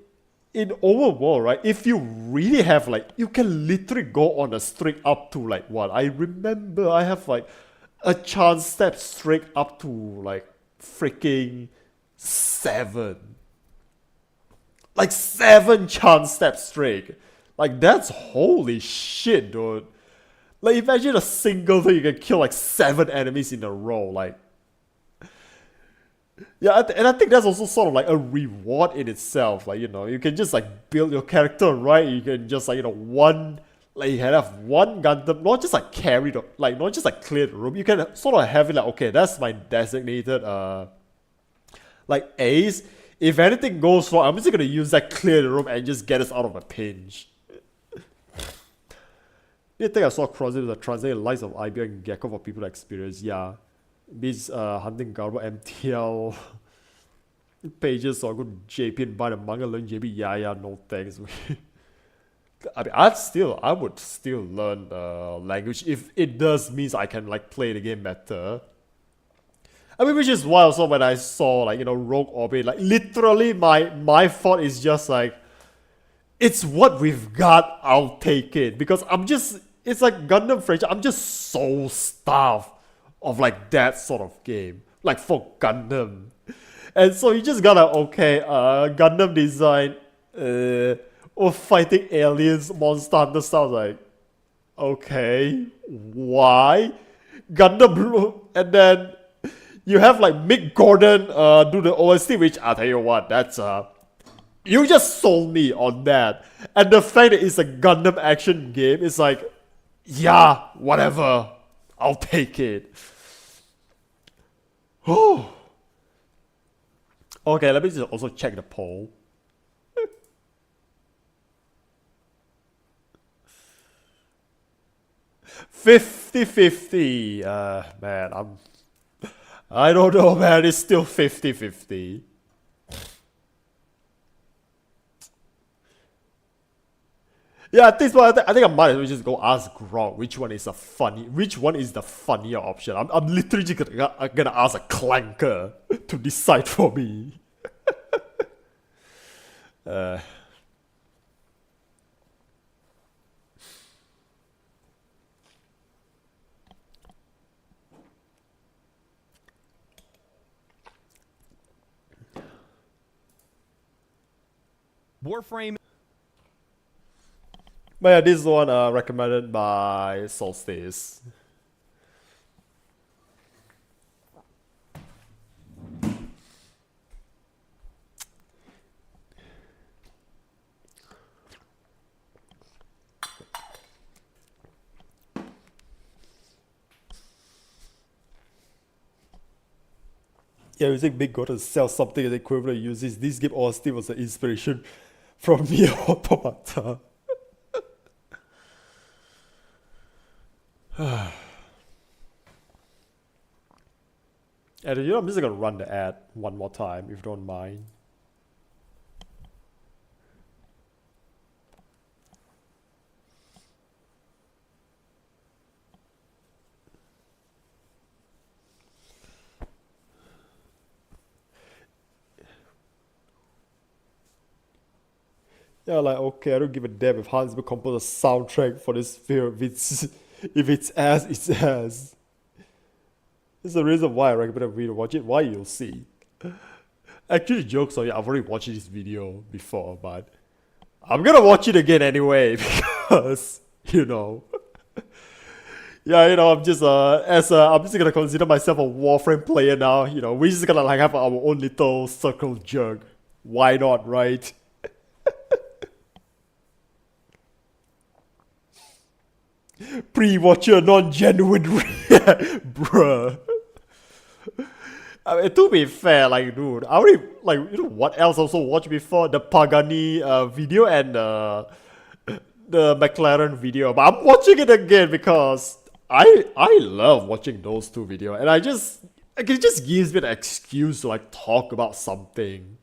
overworld, right? If you really have like, you can literally go on a streak up to like what? I remember I have like a chance step streak up to like freaking 7. Like 7 chance step streak. Like, that's holy shit, dude. Like, imagine a single thing you can kill like 7 enemies in a row. Like, yeah, and I think that's also sort of like a reward in itself. Like, you know, you can just like build your character right. You can just like, you know, you can have one Gundam, not just like carry the, like, not just like clear the room. You can sort of have it like, okay, that's my designated like ace. If anything goes wrong, I'm just gonna use that clear the room and just get us out of a pinch. I think I saw Crossing the translated lives of IBM and Gecko for people to experience. Yeah. These hunting Garbo MTL pages, so I go to JP and buy the manga, learn JP. Yeah, no thanks. I mean, I would still learn language if it does means I can like play the game better. I mean, which is why also when I saw like, you know, Rogue Orbit, like literally my thought is just like, it's what we've got, I'll take it. Because it's like Gundam franchise, I'm just so starved of like that sort of game. Like for Gundam. And so you just gotta, okay, Gundam design, or fighting aliens, Monster Hunter sounds like, okay, why? Gundam Blue, and then you have like Mick Gordon do the OST, which I'll tell you what, that's you just sold me on that. And the fact that it's a Gundam action game, it's like, yeah, whatever, I'll take it. Oh. Okay, let me just also check the poll. 50-50. Man, I don't know, man. It's still 50-50. Yeah, at this point, I think I might as well just go ask Grog which one is the funnier option. I'm literally just gonna ask a clanker to decide for me. Warframe. But yeah, this one recommended by Solstice. Yeah, you think Big got to sell something as equivalent uses this game honestly was the inspiration from Nier Automata. And you know, I'm just gonna run the ad one more time if you don't mind. Yeah, like, okay, I don't give a damn if Hans Zimmer composed a soundtrack for this film. If it's ass, it's ass. This is the reason why I recommend you to watch it. Why, you'll see. Actually, jokes on you, I've already watched this video before, but I'm gonna watch it again anyway because, you know. Yeah, you know, I'm just I'm just gonna consider myself a Warframe player now. You know, we're just gonna like have our own little circle jerk. Why not, right? Pre-watcher, non-genuine bruh. I mean, to be fair, like, dude, I already, like, you know what else I also watched before? The Pagani video and the McLaren video. But I'm watching it again because I love watching those two videos. And it just gives me an excuse to, like, talk about something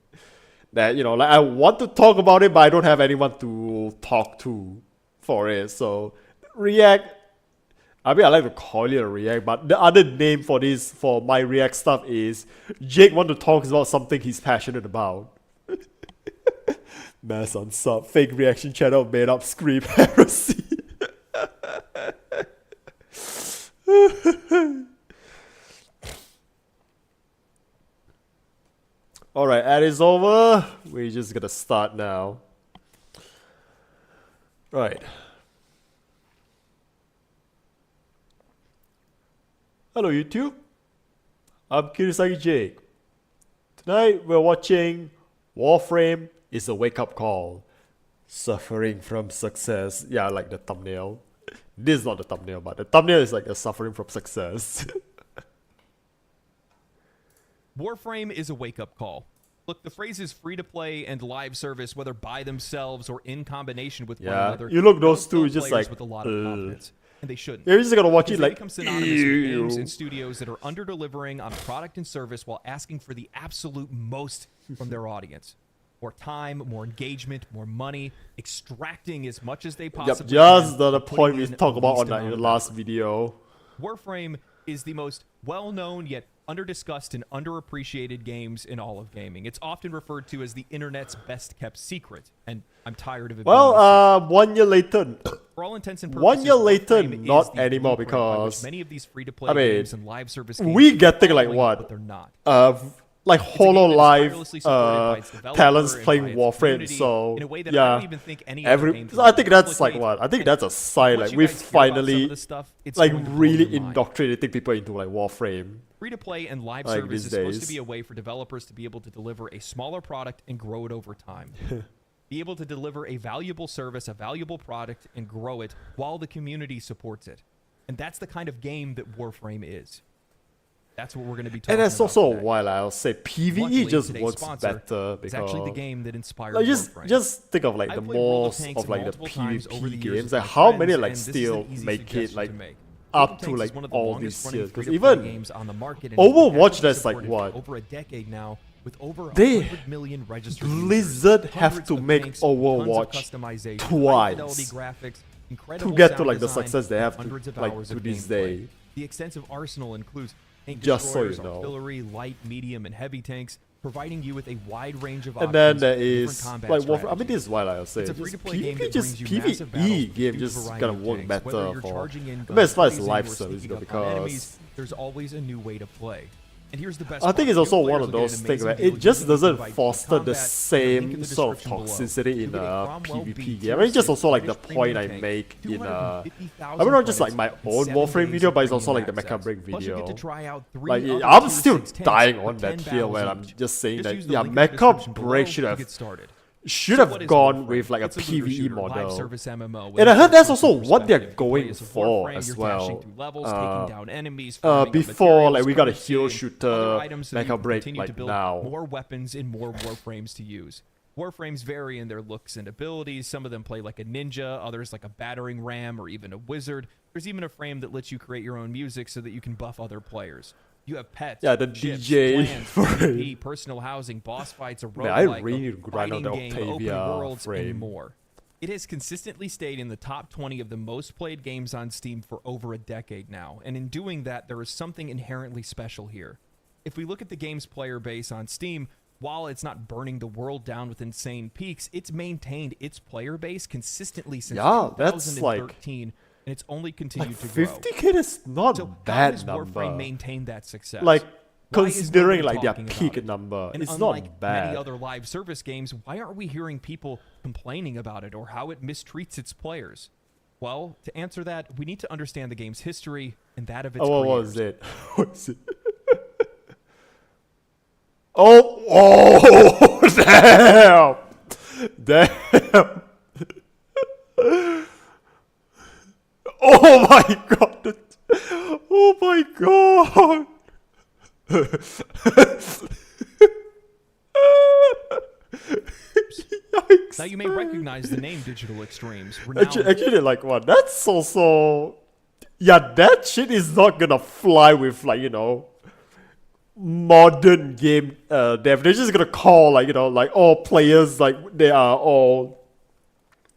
that, you know, like, I want to talk about it, but I don't have anyone to talk to for it. So React, I mean, I like to call it a React, but the other name for this, for my React stuff is Jake want to talk about something he's passionate about. Mass on sub, fake reaction channel, made up scream heresy. Alright, ad is over. We're just gonna start now. Right. Hello YouTube, I'm KirisakiJake. Tonight we're watching Warframe is a Wake-Up Call. Suffering from success. Yeah, I like the thumbnail. This is not the thumbnail, but the thumbnail is like a suffering from success. Warframe is a wake-up call. Look, the phrases free-to-play and live service, whether by themselves or in combination with one another, you look those two fill just players like with a lot of confidence. And they shouldn't. You're just gonna watch it They like become synonymous with games and studios that are under-delivering on product and service while asking for the absolute most from their audience. More time, more engagement, more money, extracting as much as they possibly just can. the Putting point we in talked the about least on that amount of last effort. video. Warframe is the most well-known yet under-discussed and underappreciated games in all of gaming. It's often referred to as the internet's best-kept secret, and I'm tired of it. Well, 1 year later. For all intents and 1 purposes, year later, Warframe is not the anymore blueprint by which because many of these free-to-play I mean, games and live service games we getting like following, what? but they're not. Like It's a game that is Hololive tirelessly supported by its developer talents and playing by its Warframe, community so in a way that I yeah. don't even think any other game can I think that's like replicate. what? I think And that's a sign once like you we've guys hear about some finally of this stuff, it's like going to blow really your mind. indoctrinating people into like Warframe. Free-to-play and live Like service these is supposed to days. be a way for developers to be able to deliver a smaller product and grow it over time. Be able to deliver a valuable service, a valuable product, and grow it while the community supports it. And that's the kind of game that Warframe is. That's what we're going to be talking And about that's also today. why I'll say PvE Luckily, just today's works sponsor better is because actually the game that inspired like Warframe. just think of like I've the played World most Tanks of like the multiple times over the PvP years games. with Like my how friends, many and like this is an still easy make it suggestion like to make. up World to Tanks like is one of the all longest these running years? Because free-to-play even games on the market and Overwatch, has been that's like supported what? for over a decade now, With over They- 100 million registered users, Blizzard have hundreds to of make tanks, tons of Overwatch customization, twice high-fidelity graphics, to incredible get to sound like the design, success they and have hundreds to of like hours to of this gameplay. day. The extensive arsenal includes tank Just so you destroyers, know. artillery, light, medium, and heavy tanks, providing you with a wide range of And then options there and different is combat like Warframe. I mean, strategies. this is why like I say It's a just free-to-play game PvP that just brings you massive battles PvE with game a just variety gonna of work tanks. better Whether you're for. charging in, I mean, as far as guns life blazing, or service sneaking go, up on enemies, because there's always a new way to play. And here's the best I think part. it's also New one of players those will things get where an amazing it just deal doesn't using foster combat. the Link in same the sort of description below. toxicity You in get a a Cromwell PvP B game. I mean, just also like the British point I premium make tank, in 250,000 I mean, not just like credits, my and own 7 Warframe days video, of but it's also premium like the access. Mecha Break Plus, you get to video. try out 3 Like other I'm tier still 6 tanks dying for on that 10 hill, man. battles I'm each. just saying Just that use the yeah, link in the Mecha description below Break to get started. should So have what is gone Warframe? with like a It's a looter PvE shooter, live model. service MMO with And a I heard that's first-person also what they're perspective. You going play as a for Warframe, as you're well. dashing through levels, taking down enemies, Before farming up like materials, we got a currency, hero and shooter other items so that you Mecha can Break continue to like build now. more weapons and more Warframes to use. Warframes vary in their looks and abilities. Some of them play like a ninja, others like a battering ram or even a wizard. There's even a frame that lets you create your own music so that you can buff other players. You have pets, Yeah, the ships, DJ clans, frame. PvP, personal housing, boss fights, a Man, I roguelike, really a need to grind out the fighting game, open Octavia worlds, and frame. more. It has consistently stayed in the top 20 of the most played games on Steam for over a decade now, and in doing that, there is something inherently special here. If we look at the game's player base on Steam, while it's not burning the world down with insane peaks, it's maintained its player base consistently since Yeah, that's like 2013, and it's only continued Like to grow. 50k is not So how bad does number. Warframe maintain that success? Like Why is considering nobody like their talking about peak it? number, And it's unlike not bad. many other live service games, why aren't we hearing people complaining about it or how it mistreats its players? Well, to answer that, we need to understand the game's history and that of its Oh, what creators. was it? What was it? Oh, damn! Damn! Oh my god! Oh my god! Yikes. Now you may recognize the name Digital Extremes. Renowned Actually, like what? That's also, yeah. That shit is not gonna fly with like modern game dev. They're just gonna call like like all players like they are all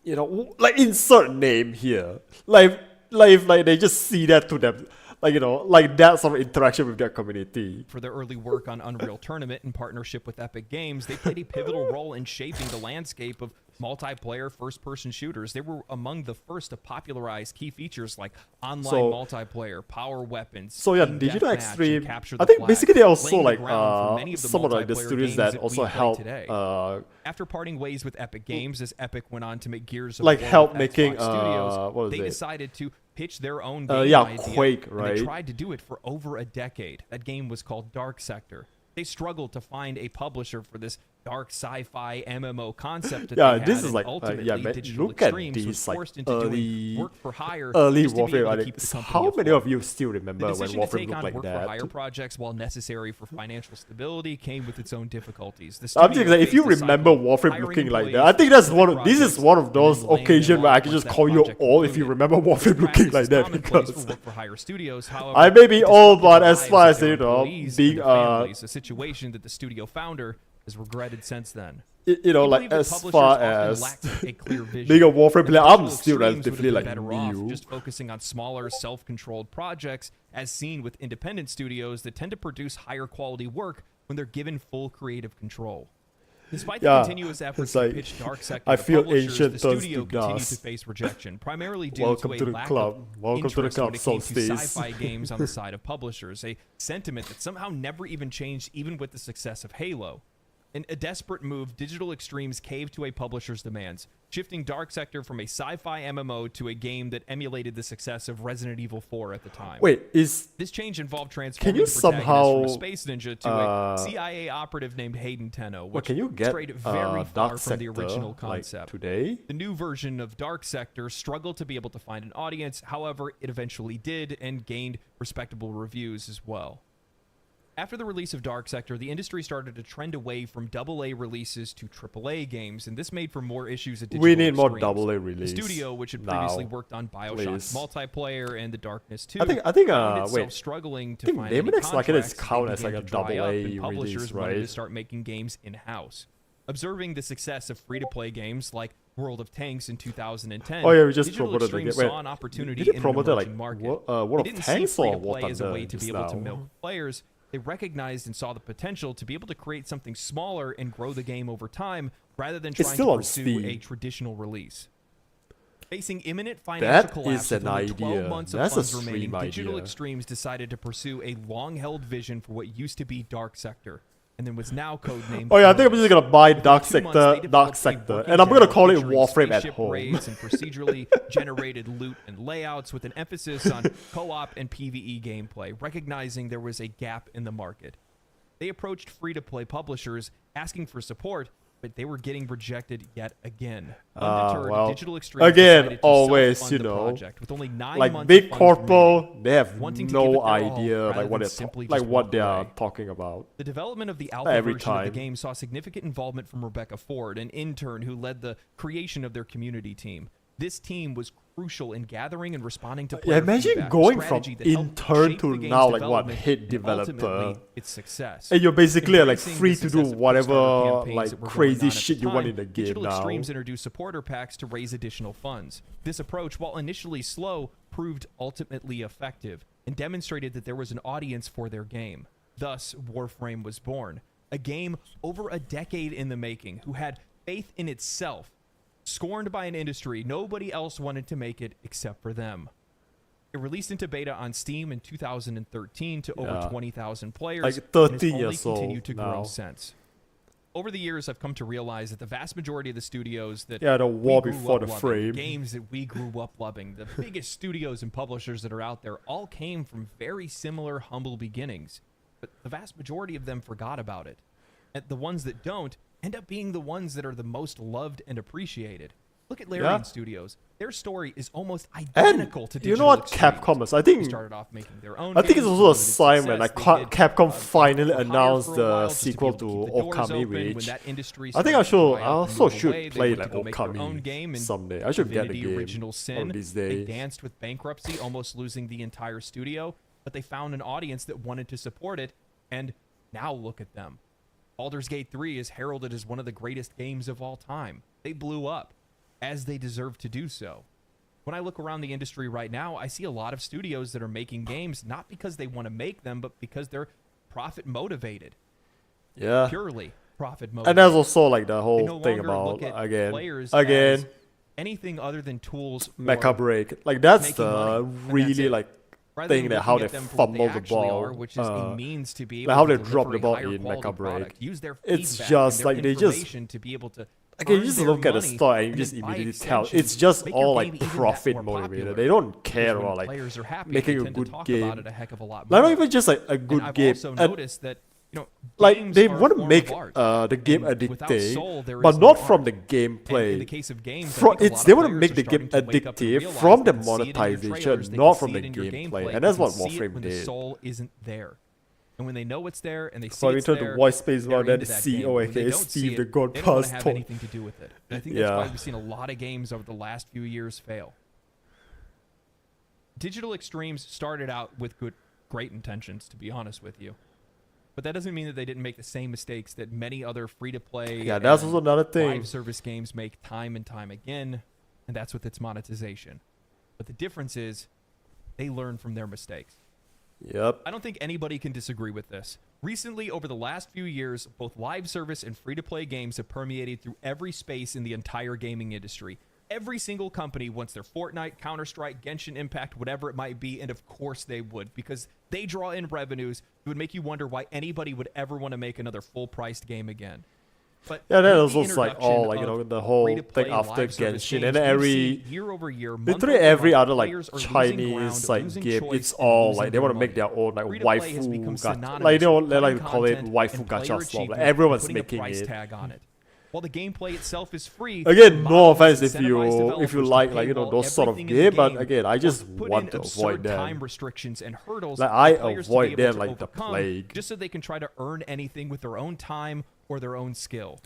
like insert name here. Like they just see that to them. Like like that sort of interaction with their community. for their early work on Unreal Tournament in partnership with Epic Games, they played a pivotal role in shaping the landscape of multiplayer first-person shooters. They were among the first to popularize key features like online multiplayer, power weapons, So yeah, team Digital deathmatch, and Extreme. capture I the think flag, basically they also laying the like ground for many of some of like the multiplayer studios games that we also play help today. After parting ways with Epic Games, as Epic went on to make Gears of like War help with making Xbox Studios, what was they it? decided to pitch their own game Yeah, idea, Quake, and right? they tried to do it for over a decade. That game was called Dark Sector. They struggled to find a publisher for this dark sci-fi MMO concept that Yeah, they had, this is and like ultimately yeah, man, Digital look at Extremes was these like forced into early doing work for hire early just to be Warframe. able to Like, keep the company how many afloat. of you still The remember when decision to Warframe take looked on like work for hire that? projects, while necessary for financial stability, came with its own difficulties. The I'm thinking studio like if you faced a remember cycle of Warframe hiring looking like that, employees I think that's for one of this is projects one of and those then laying occasions them where I off can once just that call you project all if you concluded. remember This Warframe looking practice like is that commonplace because for work-for-hire studios. However, I may be it old, disrupted but the as lives far of as their you know, employees being and their families, a situation that the studio founder has regretted since then. you know, We like believe that as publishers far often as lack a clear vision. being a Warframe And player, I'm Digital still Extremes would relatively have like been better off new. just focusing on smaller, self-controlled projects, as seen with independent studios that tend to produce higher quality work when they're given full creative control. Despite the Yeah, continuous efforts it's like, to pitch Dark Sector I to feel publishers, ancient the turns studio to continued to dust. face rejection, primarily due Welcome to a to the lack club. of Welcome to the interest when club, it came to Solstice. sci-fi games on the side of publishers, a sentiment that somehow never even changed even with the success of Halo. In a desperate move, Digital Extremes caved to a publisher's demands, shifting Dark Sector from a sci-fi MMO to a game that emulated the success of Resident Evil 4 at the time. Wait, is This change involved transforming you the protagonist somehow, from a space ninja to a CIA operative named Hayden Tenno, which can you get strayed very far Dark from the Sector, original like, concept. today? The new version of Dark Sector struggled to be able to find an audience. However, it eventually did and gained respectable reviews as well. After the release of Dark Sector, the industry started to trend away from AA releases to AAA games, and this made for more issues at Digital We need more Extremes. AA The release. studio, which had now. previously worked on Bioshock Please. multiplayer and The Darkness 2, I think found itself wait. struggling to I think find Daemon any X Machina is contracts. They count as like began a to dry up, AA and publishers release, wanted to right? start making games in-house. Observing the success of free-to-play games like World of Tanks in 2010, Oh yeah, we just Digital promoted the Extremes game. saw an opportunity Did it in an promote emerging like market. World They of didn't see Tanks or free-to-play War as a way Thunder to be just able to now? milk players. They recognized and saw the potential to be able to create something smaller and grow the game over time rather than trying still to on pursue Steam. a traditional release. Facing imminent financial That collapse is with an only 12 idea. months That's of a funds remaining, stream Digital idea. Extremes decided to pursue a long-held vision for what used to be Dark Sector, and then was now codenamed. Oh yeah, I think I'm just gonna buy Within Dark 2 months, Sector, they Dark developed a Sector, working and I'm gonna demo call it featuring Warframe at spaceship home. raids and procedurally generated loot and layouts with an emphasis on co-op and PvE gameplay, recognizing there was a gap in the market. They approached free-to-play publishers asking for support, but they were getting rejected yet again. Undeterred, well, Digital Extremes again, decided to always, self-fund you the know, project with only 9 Like months big of funds corpo, remaining, they have wanting to give it no their all idea rather like what than they're simply like just what walk they are away. talking about. The development of the alpha Every version of the time. game saw significant involvement from Rebecca Ford, an intern who led the creation of their community team. This team was crucial in gathering and responding to Yeah, player imagine feedback, a going from strategy that helped intern shape to the game's now like what development hit and developer. ultimately its success. And you're basically like Embracing free the to do success of whatever Kickstarter campaigns like that were going crazy on at shit the you want time, in the game Digital now. Extremes introduced supporter packs to raise additional funds. This approach, while initially slow, proved ultimately effective and demonstrated that there was an audience for their game. Thus, Warframe was born, a game over a decade in the making, who had faith in itself, scorned by an industry nobody else wanted to make it except for them. It released into beta on Steam in 2013 to over 20,000 players, Like and 13 has only years old continued to grow now. since. Over the years, I've come to realize that the vast majority of the studios that Yeah, the we war grew before up the loving, frame. games that we grew up loving, the biggest studios and publishers that are out there all came from very similar humble beginnings. But the vast majority of them forgot about it. And the ones that don't end up being the ones that are the most loved and appreciated. Look at Larian Studios. Their story is almost identical to Digital You know what Extremes. Capcom is? I They think started off making their own I think it's games, also a limited sign when success. like They did, Capcom finally for hire announced for a while the just to be sequel able to keep the doors Okami open when Reach. that industry I think started I to should. dry I up and also move should away. They play went like to go make their own Okami game, and someday. I should get the Divinity game Original one Sin. of these They days. danced with bankruptcy, almost losing the entire studio, but they found an audience that wanted to support it, and now look at them. Baldur's Gate 3 is heralded as one of the greatest games of all time. They blew up, as they deserve to do so. When I look around the industry right now, I see a lot of studios that are making games not because they want to make them, but because they're profit motivated. Yeah. Purely profit motivated. And there's also like the They whole no thing longer about look at again players again as anything other than tools for mecha break. Like that's making money, the and that's really it. like rather thing than that how looking they at them for what fumble they the actually ball. are, which is a means to be able like how to they drop deliver the a ball higher in quality mecha break. product, use their It's feedback just and their like they just information to be able to okay, you earn just their look at the money store and you and just then by immediately tell. extension, It's just make your all game like even that profit more motivated. popular. They don't Because care when about like players are happy, making they a tend to good talk game. about it a heck of a lot Like more. not even just like a good and I've game. also And, noticed that like they want to make the game addictive, addictive, but not from the gameplay. in the case of games, They want to make the game addictive from the monetization, not from the gameplay, and that's what Warframe when did. the soul isn't there. And when they know it's there and they see So we it's turn there, to voice space they're one, then into that CEO, game. When they aka don't see Steve it, the God they don't want to Pass have told. anything to do with it. And I think that's why Yeah. we've seen a lot of games over the last few years fail. Digital Extremes started out with great intentions, to be honest with you. But that doesn't mean that they didn't make the same mistakes that many other free-to-play Yeah, that's also another thing. live service games make time and time again, and that's with its monetization. But the difference is they learn from their mistakes. Yep. I don't think anybody can disagree with this. Recently, over the last few years, both live service and free-to-play games have permeated through every space in the entire gaming industry. Every single company wants their Fortnite, Counter-Strike, Genshin Impact, whatever it might be, and of course they would, because they draw in revenues. It would make you wonder why anybody would ever want to make another full-priced game again. But Yeah, that with was the also like all like introduction the of whole free-to-play thing after live service Genshin, games, and we've every seen year over year, month literally over every month, other like players are losing Chinese ground, like losing game, choice, it's and all losing like they want to their make their money. own like Free-to-play has become waifu gacha. synonymous Like they don't with they like putting to call it content waifu and player gacha stuff. Like achievement everyone's and putting making a price it. tag on it. While the gameplay itself is free, Again, the no model offense incentivize if you developers like to you know paywall those sort of everything in the game, but game, again, I or just put want in to absurd avoid them. time restrictions and hurdles Like, for I players to avoid be able them to like the overcome, plague. just so they can try to earn anything with their own time or their own skill.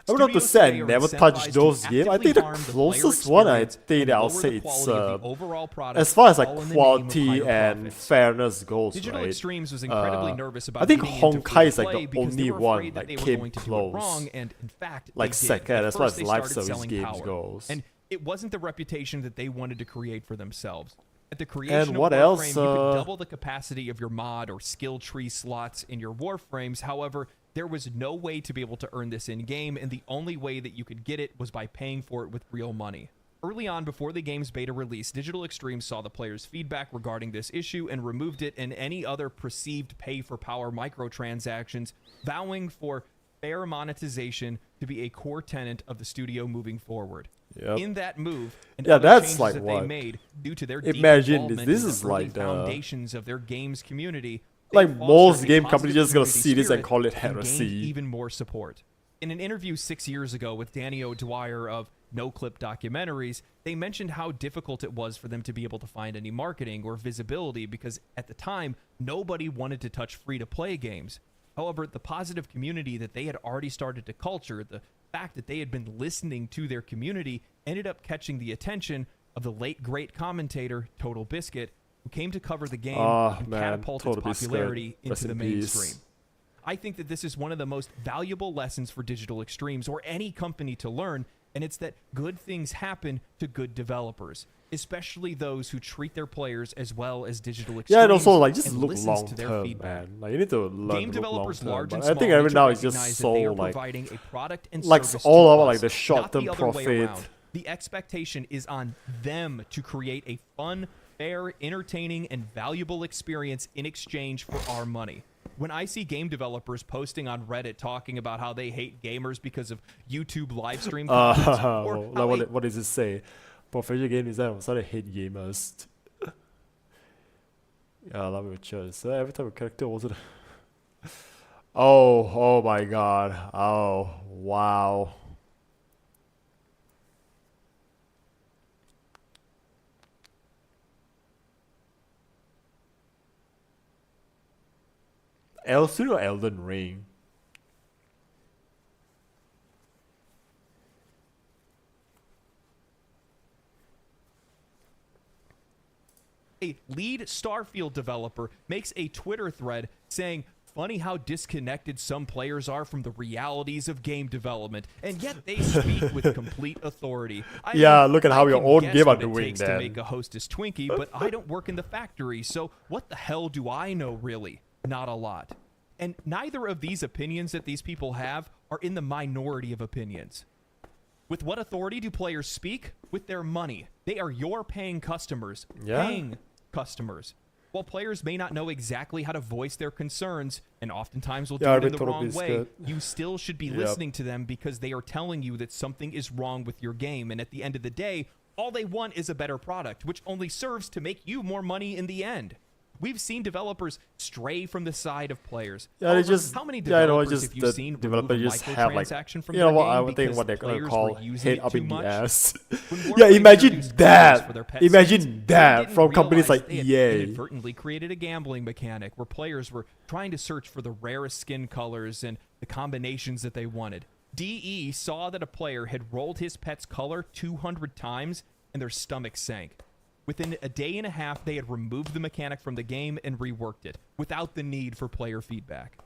I would have to Studios say I today are never incentivized touched to those games. I actively think the harm player closest one I experience think and that I'll lower say the it's quality of the overall product, as far as like all in the name of quality higher and profits. fairness goes, Digital right? Extremes was incredibly nervous about I think getting into Honkai is like free-to-play the because they only were one afraid that they were came going to do it close. wrong, and in fact, Like they did. second, At as far first, as they live started service selling games power, goes. and it wasn't the reputation that they wanted to create for themselves. At the creation what of else, Warframe, you could double the capacity of your mod or skill tree slots in your Warframes. However, there was no way to be able to earn this in-game, and the only way that you could get it was by paying for it with real money. Early on, before the game's beta release, Digital Extremes saw the players' feedback regarding this issue and removed it and any other perceived pay-for-power microtransactions, vowing for fair monetization to be a core tenet of the studio moving forward. Yep. In that move, and Yeah, other that's changes like that what? they made due to their deep Imagine involvement this in is the early like the- foundations of their game's community. Like they most fostered a game companies positive just gonna community see this and spirit call it and gained heresy. even more support. In an interview 6 years ago with Danny O'Dwyer of No Clip Documentaries, they mentioned how difficult it was for them to be able to find any marketing or visibility because at the time, nobody wanted to touch free-to-play games. However, the positive community that they had already started to culture, the fact that they had been listening to their community, ended up catching the attention of the late great commentator Total Biscuit, who came to cover the game and man, catapult Total its Biscuit. popularity Rest into the in peace. mainstream. I think that this is one of the most valuable lessons for Digital Extremes or any company to learn, and it's that good things happen to good developers, especially those who treat their players as well as Digital Extremes. Yeah, and also like just and look listens long to their term, feedback. man. Like you need to learn Game to look long developers term. large and But small I think every need to now it's just recognize so that they are like providing a product and like service all to about us, like the not short-term the other way profit. around. The expectation is on them to create a fun, fair, entertaining, and valuable experience in exchange for our money. When I see game developers posting on Reddit talking about how they hate gamers because of YouTube live stream comments, or like how what does it say? Professional game design started hate gamers. Yeah, I love it. So every time a character wasn't. Oh my god. Oh wow. Elden or Elden Ring? a lead Starfield developer makes a Twitter thread saying, "Funny how disconnected some players are from the realities of game development, and yet they speak with complete authority." Yeah, look at how I your can own guess game are what it doing takes then. to make a Hostess Twinkie, but I don't work in the factory, so what the hell do I know really? Not a lot. And neither of these opinions that these people have are in the minority of opinions. With what authority do players speak? With their money. They are your paying customers. Yeah. Paying customers. While players may not know exactly how to voice their concerns, and oftentimes will do Yeah, it in the Total wrong way, Biscuit. you still should be Yep. listening to them because they are telling you that something is wrong with your game. And at the end of the day, all they want is a better product, which only serves to make you more money in the end. We've seen developers stray from the side of players. Yeah, they However, just how many yeah, you know, developers just have you the seen remove developer a just have like microtransaction from you know their what I game would think because what they're gonna players call were using head it up too in the much? ass. When Yeah, Warframe imagine introduced that. colors for their pet Imagine skins, that they didn't from companies realize like they had EA. inadvertently created a gambling mechanic where players were trying to search for the rarest skin colors and the combinations that they wanted. DE saw that a player had rolled his pet's color 200 times and their stomach sank. Within a day and a half, they had removed the mechanic from the game and reworked it without the need for player feedback.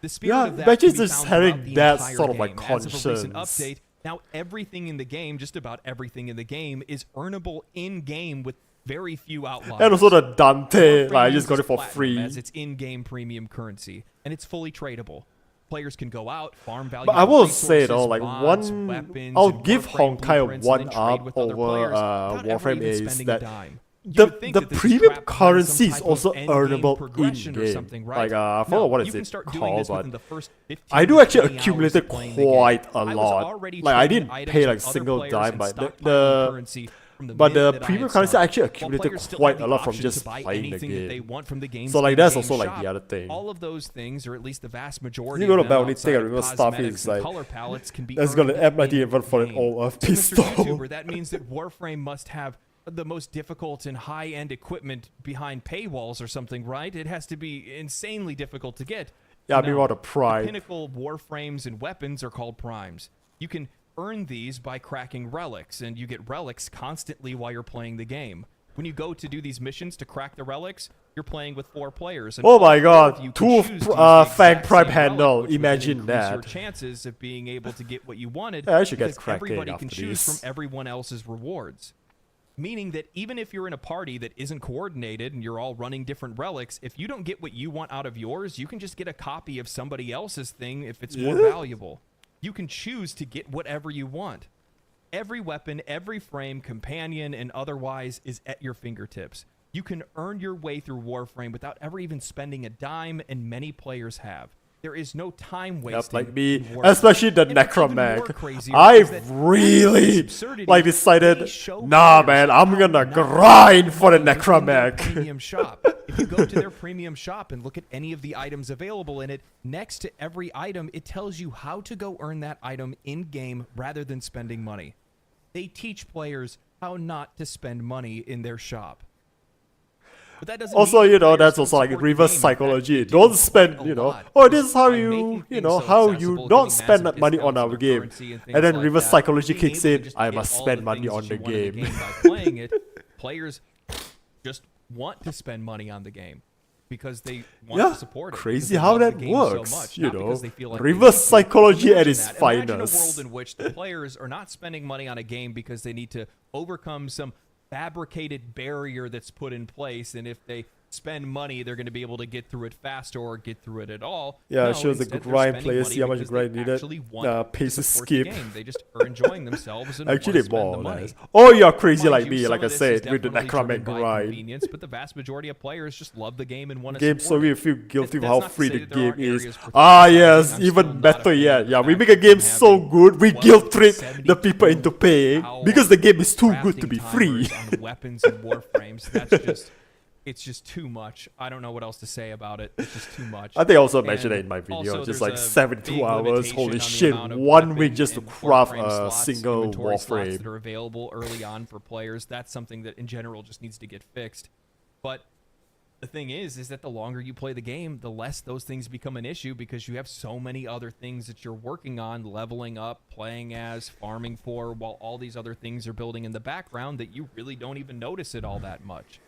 The spirit Yeah, of that imagine can be just found having throughout the that entire sort of, like, game. As of a recent conscience. update, now everything in the game, just about everything in the game, is earnable in-game with very few outliers. And also the Dante, Warframe like I just got uses it for platinum free. as its in-game premium currency, and it's fully tradable. Players can go out, farm value. But I will say though, like mods, one, weapons, I'll and give Warframe Honkai blueprints, and one then trade up with other over players without ever Warframe even is spending a that dime. You would think the that this is premium trapped behind currency some is type also of endgame earnable progression in or game. something, Like right? I forgot No, what you is can it start doing called, this but within the first 15 I do to actually 20 hours accumulated of playing the game. quite a I was lot. already Like I trading didn't items pay with like other single players dime, and but stockpiling the currency from the But minute the that I premium had currency started, actually while accumulated players still quite have a the lot from option just to buy playing the anything that game. they want from the game's So, like, that's in-game also, like, the shop. other thing. All of those things, or at least the vast majority You know of them, about only thing I outside of remember Starfield cosmetics is and like color palettes, can be that's gonna earned add my in even for an game. all of So, Mr. pistol. YouTuber, that means that Warframe must have the most difficult and high-end equipment behind paywalls or something, right? It has to be insanely difficult to get. Yeah, I mean, No. what a prime. The pinnacle Warframes and weapons are called primes. You can earn these by cracking relics, and you get relics constantly while you're playing the game. When you go to do these missions to crack the relics, you're playing with 4 players. And Oh my all 4 god, of you can 2 choose to use the Fang exact Prime same handle. relic, which would then Imagine increase your that. chances of being able to get what you wanted. Yeah, I should get because cracking everybody after can choose this. from everyone else's rewards. Meaning that even if you're in a party that isn't coordinated and you're all running different relics, if you don't get what you want out of yours, you can just get a copy of somebody else's thing if it's more valuable. You can choose to get whatever you want. Every weapon, every frame, companion, and otherwise is at your fingertips. You can earn your way through Warframe without ever even spending a dime, and many players have. There is no time wasting. Yep, like me, in Warframe. especially the And what's even more Necromag. crazier I is that really this absurdity, like they decided, show nah players man, I'm how gonna not grind for the money is in their Necromag. premium shop. If you go to their premium shop and look at any of the items available in it, next to every item, it tells you how to go earn that item in-game rather than spending money. They teach players how not to spend money in their shop. But that doesn't Also, mean you know, players that's don't also like support the reverse game. In fact, psychology. they do Don't quite spend, a you know, lot oh, this is how by you, making you things know, so how accessible, you giving don't spend massive money on discounts our on game. currency and And things then like reverse that. psychology Being kicks able to in, just I get must all spend the money things on that the you want in game. by playing it, players just want to spend money on the game because they want Yeah, to support it. crazy because they how love the that game works, so much, you not know. because they feel like they Reverse need to. psychology at Imagine its that. Imagine a finest. world in which the players are not spending money on a game because they need to overcome some fabricated barrier that's put in place, and if they spend money, they're going to be able to get through it faster or get through it at all. Yeah, No, it shows the instead they're grind spending players, money see how much because grind they needed. actually want Pace to is support the skip. game. They just are enjoying themselves and Actually, want to spend more the or money. less. Oh, you're crazy Mind like you, me, some like I of this is said, with the definitely driven Necromag by grind. convenience, but the vast majority of players just love the game and want to Game, support so we it. feel guilty with That's how not to free say the that there aren't game is. areas for Ah, things. yes, I'm still even not a better fan yet. of the Yeah, we fact make a that game them so having good, we 12 guilt trip to the people 72 into paying hour because the game is too good to crafting be free. timers on weapons and warframes. That's just, it's just too much. I don't know what else to say about it. It's just too much. I think I also And mentioned it in my video, also just there's like a 72 big hours, limitation holy on the shit, amount of 1 week weapon just to and craft warframe a slots, single inventory slots warframe. that are available early on for players. That's something that in general just needs to get fixed. But the thing is that the longer you play the game, the less those things become an issue because you have so many other things that you're working on, leveling up, playing as, farming for, while all these other things are building in the background that you really don't even notice it all that much.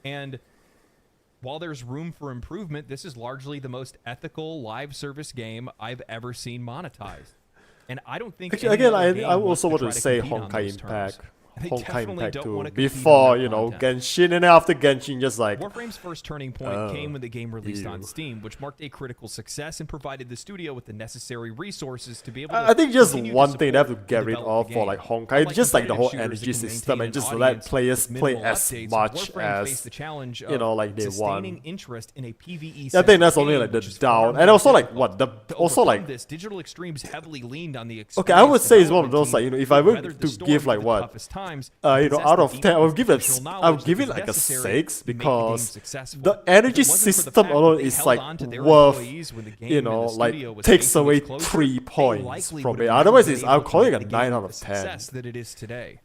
And while there's room for improvement, this is largely the most ethical live service game I've ever seen monetized. And I don't think Actually, any again, other game I wants also want try to say compete on Honkai those Impact. terms. They Honkai definitely Impact don't too. wanna compete on Before, their you know, content. Genshin, and then after Genshin, just like, Warframe's first turning point Oh, came when the game released on ew. Steam, which marked a critical success and provided the studio with the necessary resources to be able to I think just continue to one thing they have to support get and rid develop of the for game. like Honkai, Unlike just like the whole competitive shooters energy that can system maintain and just an let audience players with play minimal as updates, much Warframe faced as, the challenge you of know, like they sustaining want. interest in a PvE. Yeah, I think that's only game, like the which is far down, more and also like difficult. what the To also overcome like. this, Digital Extremes heavily leaned on the Okay, I would say it's one of development those team like, you know, if I who were weathered the to storm give through like the what, toughest times, you know, possessed out the of deep 10, I would give it, institutional I would knowledge give that it was like a necessary 6 to make the game because successful. the If it energy wasn't for the system fact that alone they is held like on to their worth, employees when the game you and the know, studio like was takes facing away its closure, 3 they points likely from would it. have never Otherwise, been it's able I'm to calling make it a the game 9 out the of 10. success that it is today.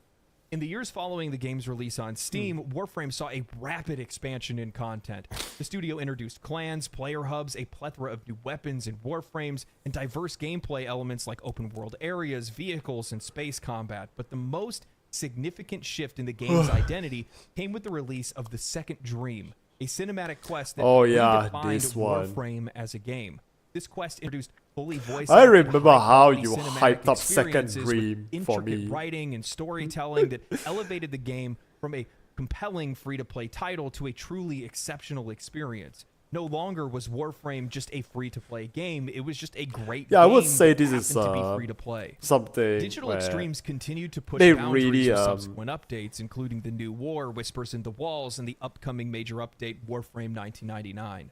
In the years following the game's release on Steam, Warframe saw a rapid expansion in content. The studio introduced clans, player hubs, a plethora of new weapons and warframes, and diverse gameplay elements like open-world areas, vehicles, and space combat. But the most significant shift in the game's identity came with the release of The Second Dream, a cinematic quest that Oh, yeah, redefined this one. Warframe as a game. This quest introduced fully voiced. I remember how you hyped up Second Dream for intricate me. writing and storytelling that elevated the game from a compelling free-to-play title to a truly exceptional experience. No longer was Warframe just a free-to-play game; it was just a great Yeah, I would game say that this is happened to be free-to-play. something Digital where Extremes continued to push they boundaries really, with subsequent updates, including the new war, Whispers in the Walls, and the upcoming major update, Warframe 1999.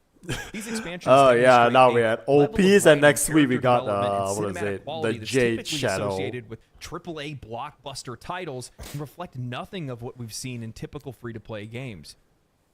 These expansions Oh yeah, demonstrate now a we had level of OPs, and writing, next week we character got development, and what is cinematic it? quality The that's Jade typically Shadow. associated with AAA blockbuster titles and reflect nothing of what we've seen in typical free-to-play games.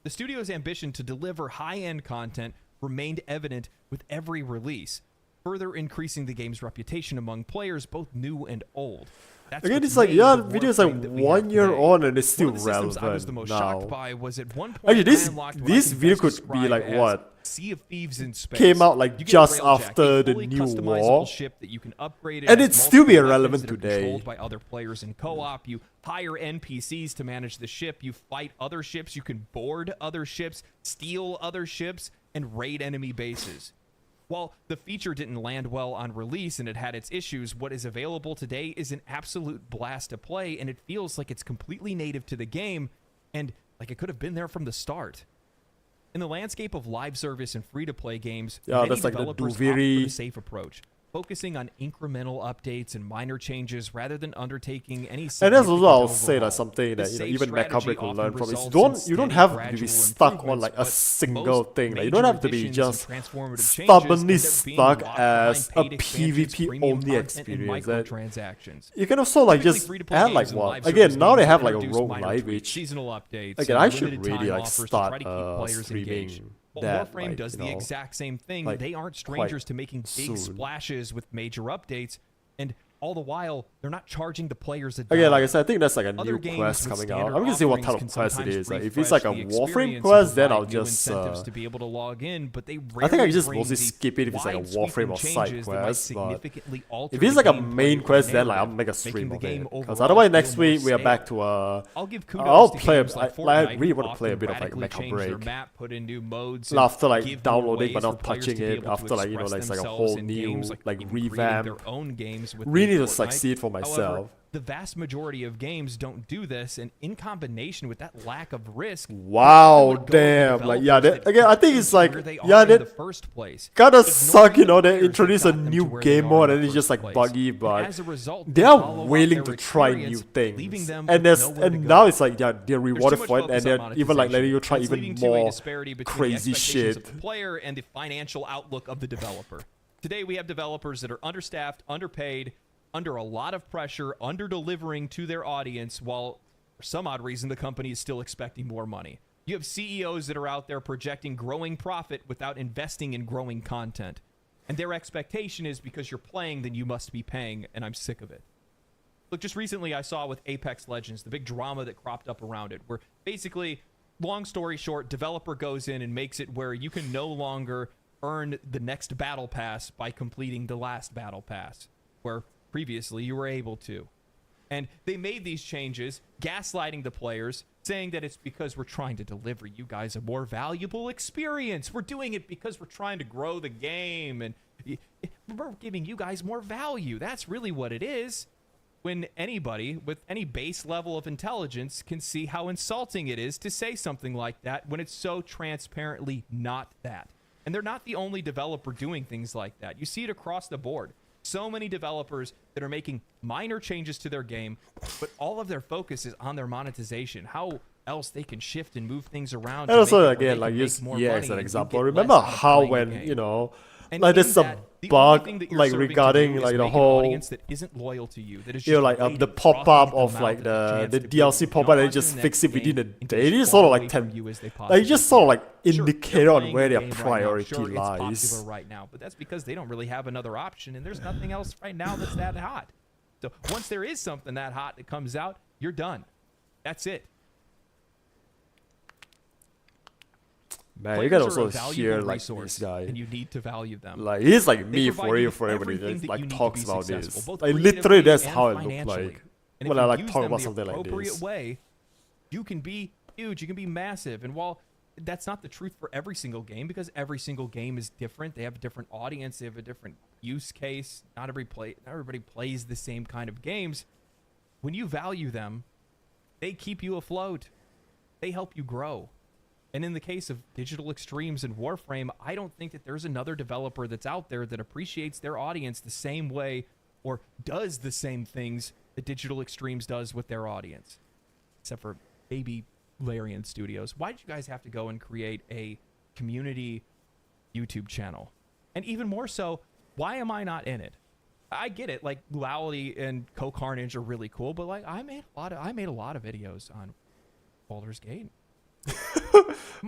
The studio's ambition to deliver high-end content remained evident with every release, further increasing the game's reputation among players both new and old. That's Again, what's it's like, made yeah, the video is like Warframe that we have 1 year today. on and it's still One of the systems I was the relevant most now. shocked by was at one point Actually, I unlocked what I this can video best could be describe like as what? Sea of Thieves in space. Came out like You get a just railjack, after a the fully new customizable war. ship that you can upgrade, And has it'd still be multiple irrelevant weapons that are today. controlled by other players in co-op. You hire NPCs to manage the ship. You fight other ships. You can board other ships, steal other ships, and raid enemy bases. While the feature didn't land well on release and it had its issues, what is available today is an absolute blast to play, and it feels like it's completely native to the game and like it could have been there from the start. In the landscape of live service and free-to-play games, Yeah, many that's like the developers opt for Duviri- the safe approach, focusing on incremental updates and minor changes rather than undertaking any And that's also significant I'll say overhaul. that's something This that safe even Mac strategy can learn often from. Is results in you don't steady, have to be gradual stuck on improvements, like a but single most thing. Like, you major don't have to be additions just and transformative changes stubbornly end up being stuck locked as a behind paid expansions, PvP premium only content, and experience. That microtransactions. you can also like Typically, just free-to-play add games like and what? live Again, service now they games have like a introduce rogue minor live, tweaks, which seasonal updates, again and I should limited really time like offers to start try to keep players engaged. streaming While that Warframe like, does you the know, exact same thing, like, they aren't quite strangers to making big soon. splashes with major updates, and all the while they're not charging the players a Again, dime. like I said, I think that's like a Other new games quest with coming out. standard I'm gonna see what type offerings of quest it can is. Like, if it's refresh like a the Warframe experience and quest, then provide I'll new just incentives to be able to log in, but they I think I rarely can just bring mostly the skip it if it's like a wide-sweeping Warframe or side changes that might quest. But significantly alter if it's the like a gameplay main or quest, then like I'll narrative, make a making stream the of game it. Because overall otherwise feel next more week we are stale. back to I'll give kudos I'll to play. games like I Fortnite, really who want to play a often bit of like radically make a change their break. map, put in new modes, After and like give more downloading but ways not for players touching to be it, able to after like express it's like a themselves whole in new games, like even creating revamp. their own games with Really to Fortnite. succeed for However, myself. the vast majority of games don't do this, and in combination with that lack of risk, Wow, let go of the damn! Like yeah, developers that, again I think got it's them like to where they yeah are in the that first place. kind of Ignoring suck, you the know. They players that introduce a got them to new where they game are mode in and the it's just first like place. buggy, And but as a result, they they are follow up willing their to try new experience, leaving things, them and with there's nowhere to and go. now it's like yeah they're There's rewarded too much for it, and focus on they're even like letting you try monetization, even that's leading to a more disparity between crazy the expectations shit. of the player and the financial outlook of the developer. Today we have developers that are understaffed, underpaid, under a lot of pressure, under-delivering to their audience, while for some odd reason the company is still expecting more money. You have CEOs that are out there projecting growing profit without investing in growing content. And their expectation is because you're playing, then you must be paying, and I'm sick of it. Look, just recently I saw with Apex Legends, the big drama that cropped up around it, where basically, long story short, developer goes in and makes it where you can no longer earn the next battle pass by completing the last battle pass, where previously you were able to. And they made these changes, gaslighting the players, saying that it's because we're trying to deliver you guys a more valuable experience. We're doing it because we're trying to grow the game, and we're giving you guys more value. That's really what it is. When anybody with any base level of intelligence can see how insulting it is to say something like that when it's so transparently not that. And they're not the only developer doing things like that. You see it across the board. So many developers that are making minor changes to their game, but all of their focus is on their monetization. How else they can shift and move things around. And also to make it where again they like can use make more yeah money as an and you example. get Remember less out of how playing the when game. you know And like in there's some that, the only bug thing that you're like serving to regarding do is like the make an whole audience that isn't loyal to you, that is you know just like ready the to pop froth up you at of the like mouth at the chance to DLC jump pop up and onto just the fix next it within a game and day. It get is as sort of far like away 10 from you as they like possibly just sort of like can. Sure, indicator they're on playing where the their game right now. priority Sure, it's lies. popular right now, but that's because they don't really have another option, and there's nothing else right now that's that hot. So once there is something that hot that comes out, you're done. That's it. Man, you Players can are also a valuable hear like resource, this guy. and you need to value them. Like he's like They me provide for you you with for everybody everything that that like you need to talks be about successful, this. both Like literally that's creatively how I and look financially. like And when if I you like use talk them about the something like appropriate this. way, you can be huge, you can be massive. And while that's not the truth for every single game, because every single game is different, they have a different audience, they have a different use case. Not everybody plays the same kind of games. When you value them, they keep you afloat. They help you grow. And in the case of Digital Extremes and Warframe, I don't think that there's another developer that's out there that appreciates their audience the same way or does the same things that Digital Extremes does with their audience. Except for maybe Larian Studios. Why did you guys have to go and create a community YouTube channel? And even more so, why am I not in it? I get it, like Luality and Co-Carnage are really cool, but like I made a lot of videos on Baldur's Gate.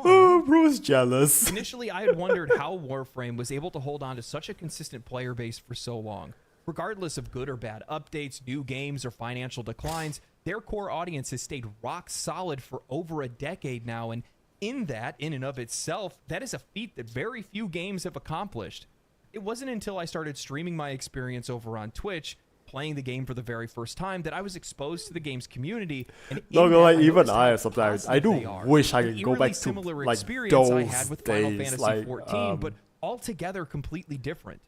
Oh, bro's jealous. Initially, I had wondered how Warframe was able to hold on to such a consistent player base for so long. Regardless of good or bad updates, new games, or financial declines, their core audience has stayed rock solid for over a decade now, and in and of itself, that is a feat that very few games have accomplished. It wasn't until I started streaming my experience over on Twitch, playing the game for the very first time, that I was exposed to the game's community. And Not gonna lie, even noticed I how sometimes I positive do they are. wish I An could go eerily back to similar like experience those I had with Final days, Fantasy like 14, but altogether completely different.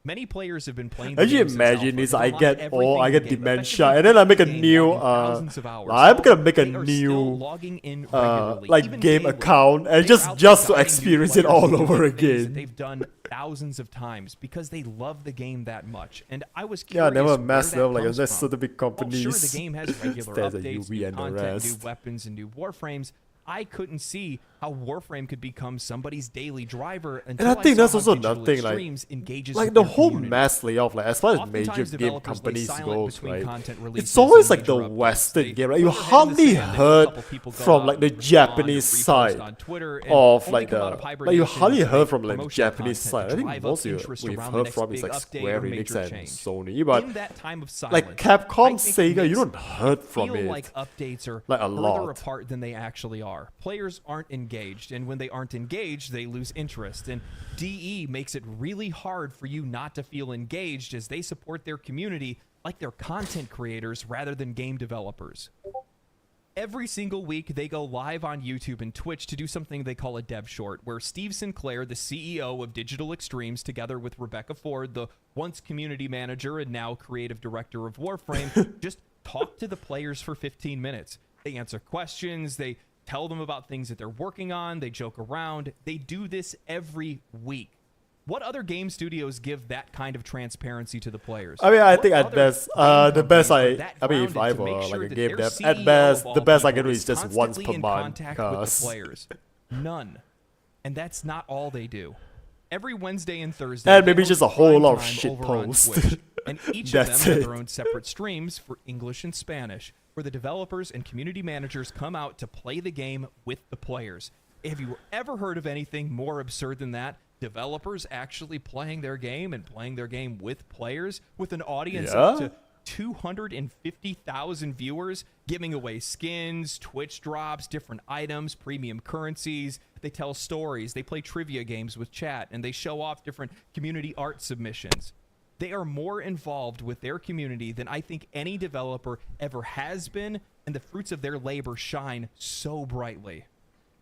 Many players have been playing. Actually, the game since imagine alpha this: and I unlocked get everything I in get the game, dementia, effectively and then I make a beat the game, new logging thousands of hours. I'm gonna make a They are still new logging in regularly, like even game daily. account, and They are out just to guiding new experience it players all to do over things that again. They've done thousands of times because they love the game that much. And I was Yeah, I curious never where messed that up like comes there's from. certain big companies. Well, sure, the game has regular There's a updates, UV new and the content, rest. new weapons, and new warframes. I couldn't see how Warframe could become somebody's daily driver until And I think saw that's how also Digital another thing, like Extremes engages like with the their whole community. mass layoff, like as far as major Oftentimes, game developers lay companies silent goes, between right? content releases It's always and like the major updates. Western They game, right? put You their head in the hardly sand, and a heard couple people go from out like the and respond Japanese or repost side on Twitter and of only like come out the of like you hibernation hardly to heard make from like the promotional Japanese content side. to I think drive most up of interest we've around the heard next from is big like update Square or Enix major and change. Sony, but In that time of silence, like I Capcom, think Sega, it you don't makes heard from feel it. like updates are Like a further lot. apart than they actually are. Players aren't engaged, and when they aren't engaged, they lose interest. And DE makes it really hard for you not to feel engaged as they support their community like they're content creators rather than game developers. Every single week, they go live on YouTube and Twitch to do something they call a dev short, where Steve Sinclair, the CEO of Digital Extremes, together with Rebecca Ford, the once community manager and now creative director of Warframe, just talk to the players for 15 minutes. They answer questions, they tell them about things that they're working on, they joke around. They do this every week. What other game studios give that kind of transparency to the players? I mean, I What think at other best, game the best companies are that I mean, if I grounded to make were sure like a that game their dev, CEO at best, of the all best I people can do is just once constantly per in month, contact with the cause players. None. And that's not all they do. Every Wednesday and Thursday, and they maybe host just a whole lot of Prime shit Time over on post. Twitch, and each of them That's have it. their own separate streams for English and Spanish, where the developers and community managers come out to play the game with the players. Have you ever heard of anything more absurd than that? Developers actually playing their game and playing their game with players with an audience up Yeah. to 250,000 viewers, giving away skins, Twitch drops, different items, premium currencies. They tell stories, they play trivia games with chat, and they show off different community art submissions. They are more involved with their community than I think any developer ever has been, and the fruits of their labor shine so brightly.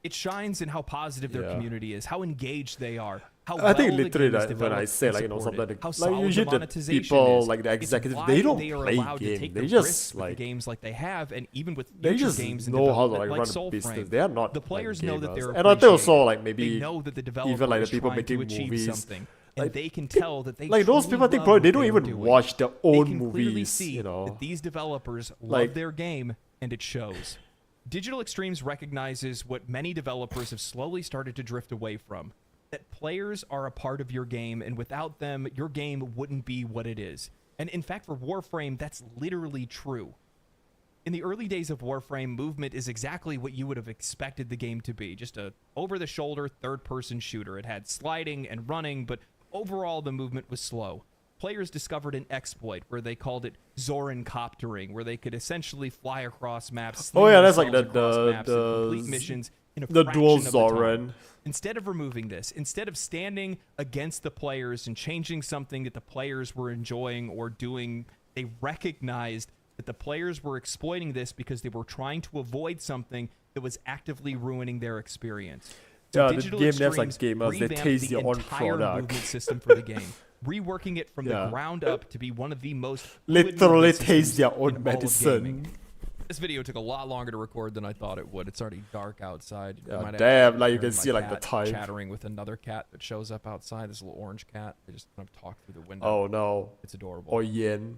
It shines in how positive their Yeah. community is, how engaged they are, how I think well the literally game is that when developed I say and like something supported, how like solid the usually the monetization people is. like the It's executives why they don't they are play allowed to games. take They the just risks with like the games like they have, and even with they future just games in know how to development like like run a Soulframe. business. They are not The players like know that gamers. they're And I think also appreciated. like maybe They know that the developer even like the is people trying to making achieve movies, something, and like, they can tell that they like those truly people I think love probably they what don't they're even doing. watch their They own can clearly movies, see you know. that these developers Like- love their game, and it shows. Digital Extremes recognizes what many developers have slowly started to drift away from, that players are a part of your game, and without them, your game wouldn't be what it is. And in fact, for Warframe, that's literally true. In the early days of Warframe, movement is exactly what you would have expected the game to be. Just a over-the-shoulder, third-person shooter. It had sliding and running, but overall the movement was slow. Players discovered an exploit where they called it Zoran coptering, where they could essentially fly across maps. Oh yeah, that's like themselves across maps and the complete missions in a the dual fraction of the time. Zoran. Instead of removing this, instead of standing against the players and changing something that the players were enjoying or doing, they recognized that the players were exploiting this because they were trying to avoid something that was actively ruining their experience. So Yeah, the Digital game devs like Extremes gamers, they revamped taste the their own entire product. movement system for the game, reworking it from Yeah. the ground up to be one of the most fluid Literally movement taste systems their in own all of medicine. gaming. This video took a lot longer to record than I thought it would. It's already dark outside. You Yeah, might damn, actually like you hear can my see, like, the cat type. chattering with another cat that shows up outside. This little orange cat. They just kind of talk through the window. Oh no. It's adorable. Or yen.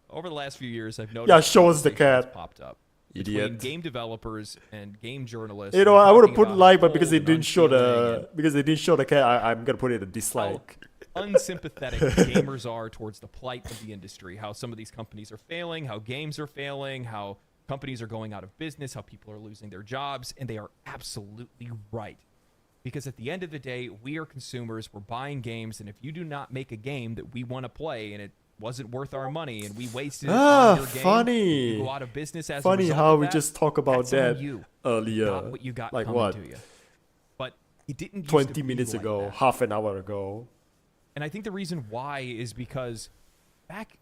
Over the last few years, I've noticed Yeah, show us the conversations cat. popped up. between Idiot. game developers and game journalists. You know, and I would have talking put about like, but because cold they and didn't show unfeeling the cat, I'm gonna put it a and dislike. how unsympathetic gamers are towards the plight of the industry, how some of these companies are failing, how games are failing, how companies are going out of business, how people are losing their jobs, and they are absolutely right. Because at the end of the day, we are consumers, we're buying games, and if you do not make a game that we want to play and it wasn't worth our money and we wasted it on your game, Funny. you go out of business as a Funny result how of we that, just talk about that's on that you. earlier. You got what you got like coming what? to you. But it didn't used 20 to be minutes like ago, that. half an hour ago. And I think the reason why is because back,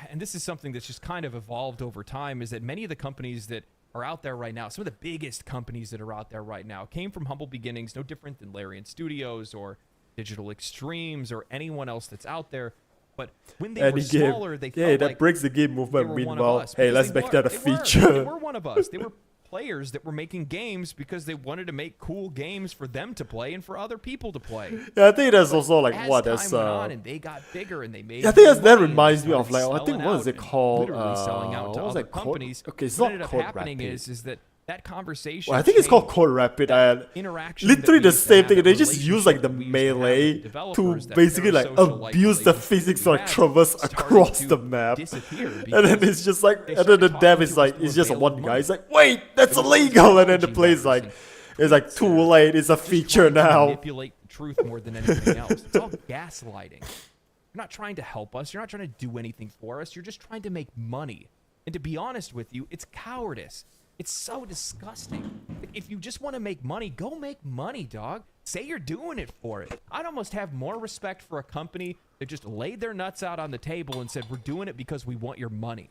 and this is something that's just kind of evolved over time, is that many of the companies that are out there right now, some of the biggest companies that are out there right now, came from humble beginnings, no different than Larian Studios or Digital Extremes or anyone else that's out there. But when they were Any game. smaller, they Yeah, felt that like breaks the game they movement. were one of Meanwhile, us, hey, because let's they make were- that a they were. feature. They were one of us. They were players that were making games because they wanted to make cool games for them to play and for other people to play. Yeah, I think that's also like As what time that's went on and they got bigger and they made I think more that money and they reminds me of started like I think selling what is out it and called? literally selling out to what was other that called? companies. Okay, it's what not ended up Code happening Rapid. is that conversation. Well, I think it's called changed. Code Rapid and Interaction literally that we the used to same have, thing. that They just use like the relationship we used to have with melee to developers, that basically like parasocial-like abuse the relationship physics we to like had traverse started across to the map. disappear And then because it's just like they and then the started dev talking is to like us it's through just a veil one of guy. money. It's like wait, that's It was illegal, and then the technology play's like letters it's like too late. It's a feature trying to now. manipulate the truth more than anything else. It's all gaslighting. You're not trying to help us. You're not trying to do anything for us. You're just trying to make money. And to be honest with you, it's cowardice. It's so disgusting. Like, if you just want to make money, go make money, dog. Say you're doing it for it. I'd almost have more respect for a company that just laid their nuts out on the table and said, we're doing it because we want your money.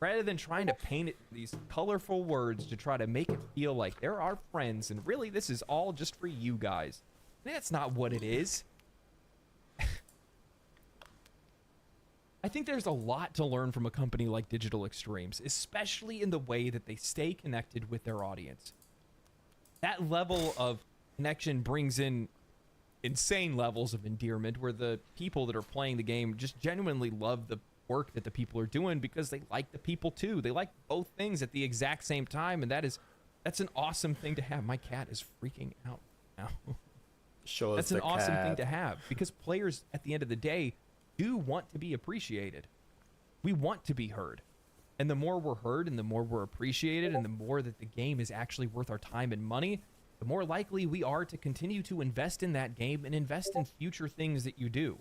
Rather than trying to paint it these colorful words to try to make it feel like they're our friends and really this is all just for you guys. That's not what it is. I think there's a lot to learn from a company like Digital Extremes, especially in the way that they stay connected with their audience. That level of connection brings in insane levels of endearment where the people that are playing the game just genuinely love the work that the people are doing because they like the people too. They like both things at the exact same time, and that's an awesome thing to have. My cat is freaking out now. Show us That's an the awesome thing cat. to have because players at the end of the day do want to be appreciated. We want to be heard. And the more we're heard and the more we're appreciated and the more that the game is actually worth our time and money, the more likely we are to continue to invest in that game and invest in future things that you do.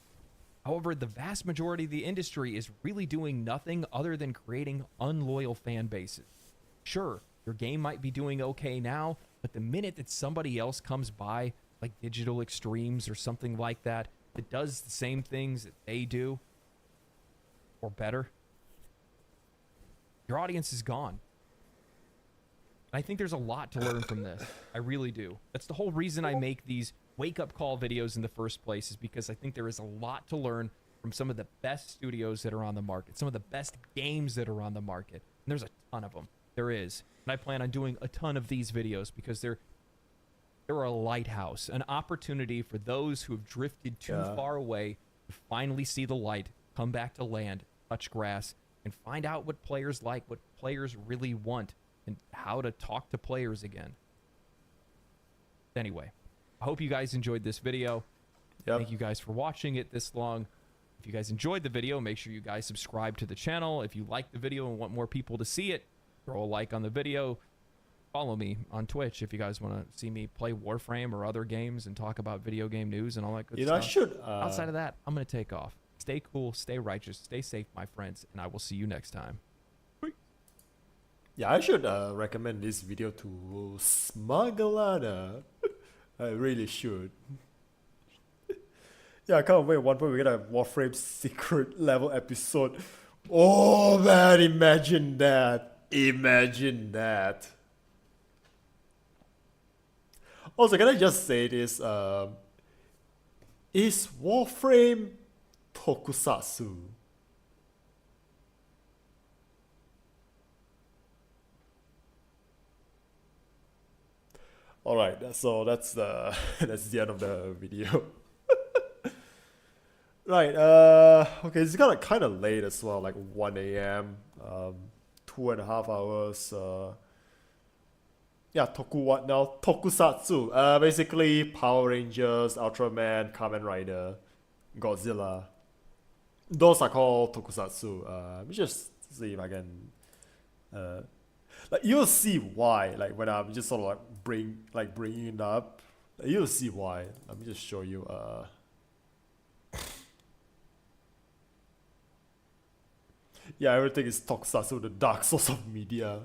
However, the vast majority of the industry is really doing nothing other than creating unloyal fan bases. Sure, your game might be doing okay now, but the minute that somebody else comes by, like Digital Extremes or something like that, that does the same things that they do, or better, your audience is gone. And I think there's a lot to learn from this. I really do. That's the whole reason I make these wake-up call videos in the first place, is because I think there is a lot to learn from some of the best studios that are on the market, some of the best games that are on the market. And there's a ton of them. There is. And I plan on doing a ton of these videos because they're a lighthouse, an opportunity for those who have drifted too far away to finally see the light, come back to land, touch grass, and find out what players like, what players really want, and how to talk to players again. Anyway, I hope you guys enjoyed this video. Yep. Thank you guys for watching it this long. If you guys enjoyed the video, make sure you guys subscribe to the channel. If you like the video and want more people to see it, throw a like on the video. Follow me on Twitch if you guys want to see me play Warframe or other games and talk about video game news and all that good You know, I stuff. should. Outside of that, I'm going to take off. Stay cool, stay righteous, stay safe, my friends, and I will see you next time. Yeah, I should recommend this video to Smuggler. I really should. Yeah, I can't wait. One point we get a Warframe secret level episode. Oh man, imagine that. Imagine that. Also, can I just say this? Is Warframe tokusatsu? Alright, so that's the that's the end of the video. Right, okay, it's kind of late as well, like 1 a.m. 2.5 hours. Yeah, what now? Tokusatsu. Basically Power Rangers, Ultraman, Kamen Rider, Godzilla. Those are called tokusatsu. Let me just see if I can. Like you'll see why. Like when I'm just sort of like bringing it up, you'll see why. Let me just show you. Yeah, everything is tokusatsu, the dark source of media.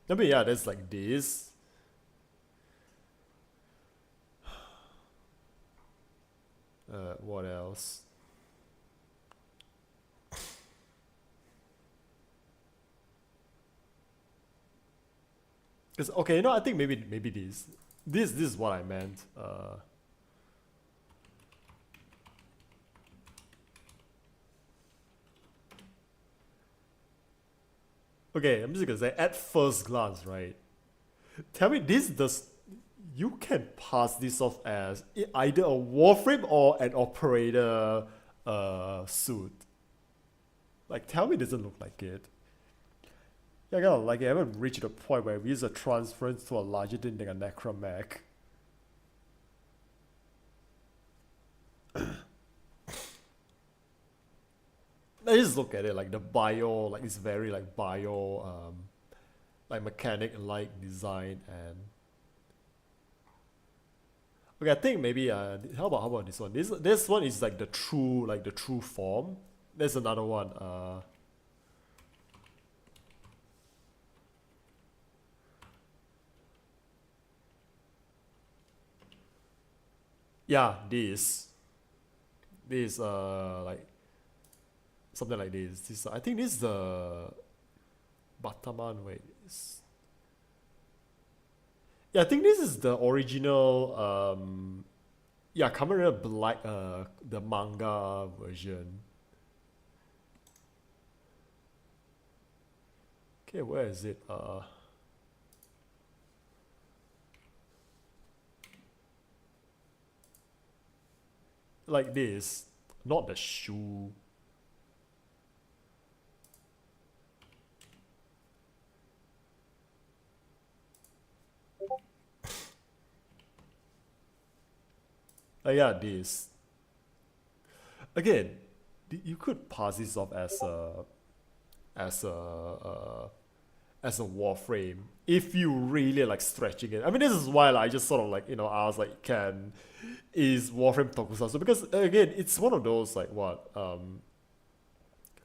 I mean, yeah, there's like this. What else? Okay, you know, I think maybe this. This is what I meant. Okay, I'm just gonna say at first glance, right? Tell me you can pass this off as either a Warframe or an operator suit. Like, tell me it doesn't look like it. Yeah, I gotta like I haven't reached the point where we use a transference to a larger thing than a necromech. I just look at it like the bio, like it's very like bio, like mechanic-like design and. Okay, I think maybe how about this one? This one is like the true form. There's another one. Yeah, this like something like this. I think this is the Bataman. Wait, yeah, I think this is the original. Yeah, Kamen Rider Black. The manga version. Okay, where is it? Like this, not the shoe. Yeah, this. Again, you could pass this off as a Warframe if you really like stretching it. I mean, this is why like, I just sort of like, you know, I was like, is Warframe tokusatsu? Because again, it's one of those like what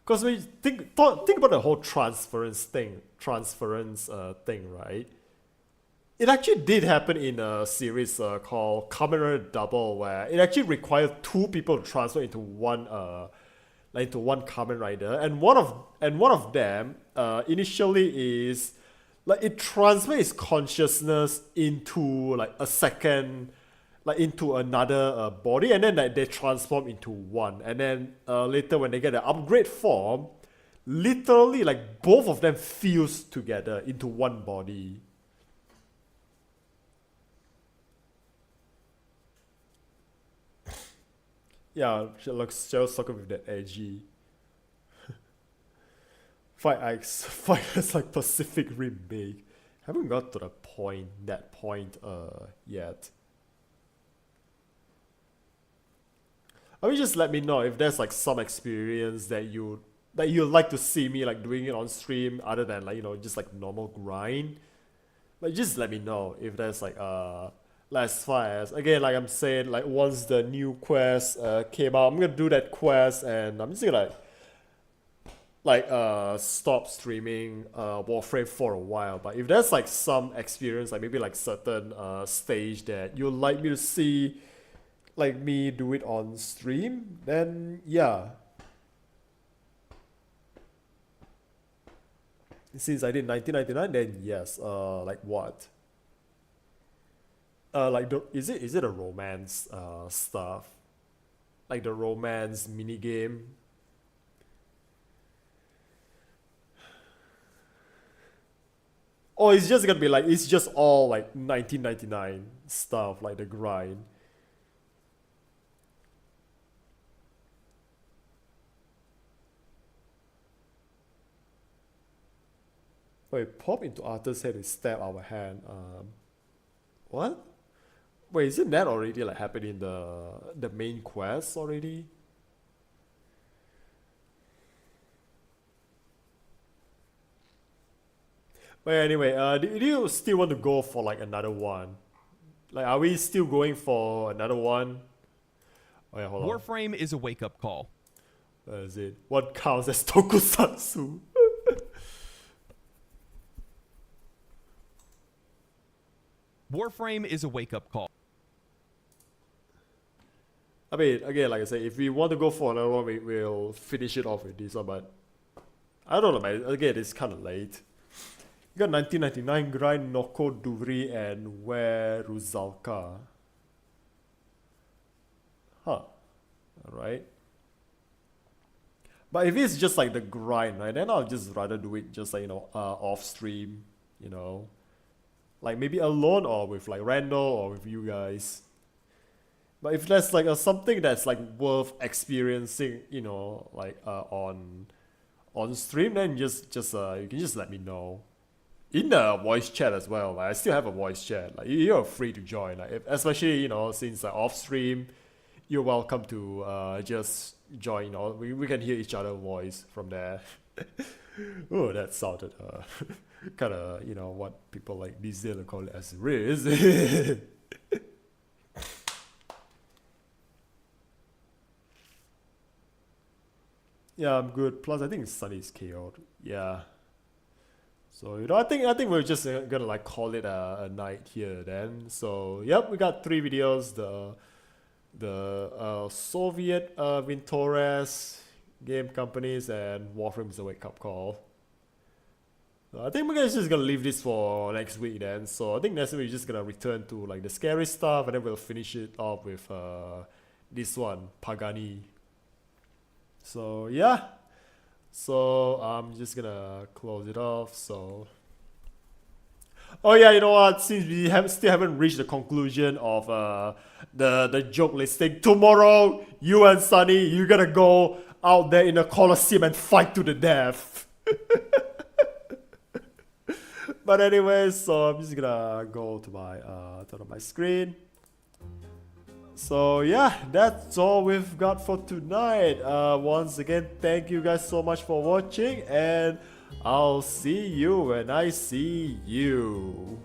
because when you think about the whole transference thing, right? It actually did happen in a series called Kamen Rider Double, where it actually required two people to transfer into one Kamen Rider, and one of them initially is like it transfers consciousness into like a second, like into another body, and then like they transform into one, and then later when they get the upgrade form, literally like both of them fuse together into one body. Yeah, she looks just talking with that edgy. Fight is like Pacific Rim big. Haven't got to that point yet. I mean, just let me know if there's like some experience that you'd like to see me like doing it on stream other than like, you know, just like normal grind. Like just let me know if there's like as far as, again, like I'm saying, like once the new quest came out, I'm gonna do that quest, and I'm just gonna stop streaming Warframe for a while. But if there's like some experience, like maybe like certain stage that you'd like me to see, like me do it on stream, then yeah. Since I did 1999, then yes. Like what? Like is it a romance stuff? Like the romance minigame? Or it's just gonna be like, it's just all like 1999 stuff, like the grind. Wait, pop into Arthur's head and stab our hand. What? Wait, isn't that already like happening in the main quest already? But anyway, do you still want to go for like another one? Like, are we still going for another one? Oh yeah, hold on. Warframe is a wake-up call. Where is it? What counts as tokusatsu? Warframe is a wake-up call. I mean, again, like I said, if we want to go for another one, we'll finish it off with this one, but I don't know, man. Again, it's kind of late. You got 1999 grind Noko Duri and Where Ruzalka. Huh. Alright. But if it's just like the grind, right, then I'll just rather do it just like, you know, off stream, you know. Like maybe alone or with like Randall or with you guys. But if there's like something that's like worth experiencing, you know, like on stream, then just you can just let me know. In the voice chat as well. Like, I still have a voice chat. Like you're free to join. Like especially, you know, since off stream, you're welcome to just join. You know, we can hear each other's voice from there. Oh, that sounded kind of, you know, what people like these days call it as riz. Yeah, I'm good. Plus, I think Sunny's KO'd. Yeah. So, you know, I think we're just gonna like call it a night here then. So, yep, we got 3 videos. The Soviet Vintores game companies and Warframe's a wake-up call. So I think we're just gonna leave this for next week then. So I think next week we're just gonna return to like the scary stuff, and then we'll finish it off with this one, Pagani. So yeah. So I'm just gonna close it off. So, oh yeah, you know what? Since we still haven't reached the conclusion of the joke listing, tomorrow you and Sunny, you're gonna go out there in the Colosseum and fight to the death. But anyway, so I'm just gonna go to my turn on my screen. So yeah, that's all we've got for tonight. Once again, thank you guys so much for watching, and I'll see you when I see you.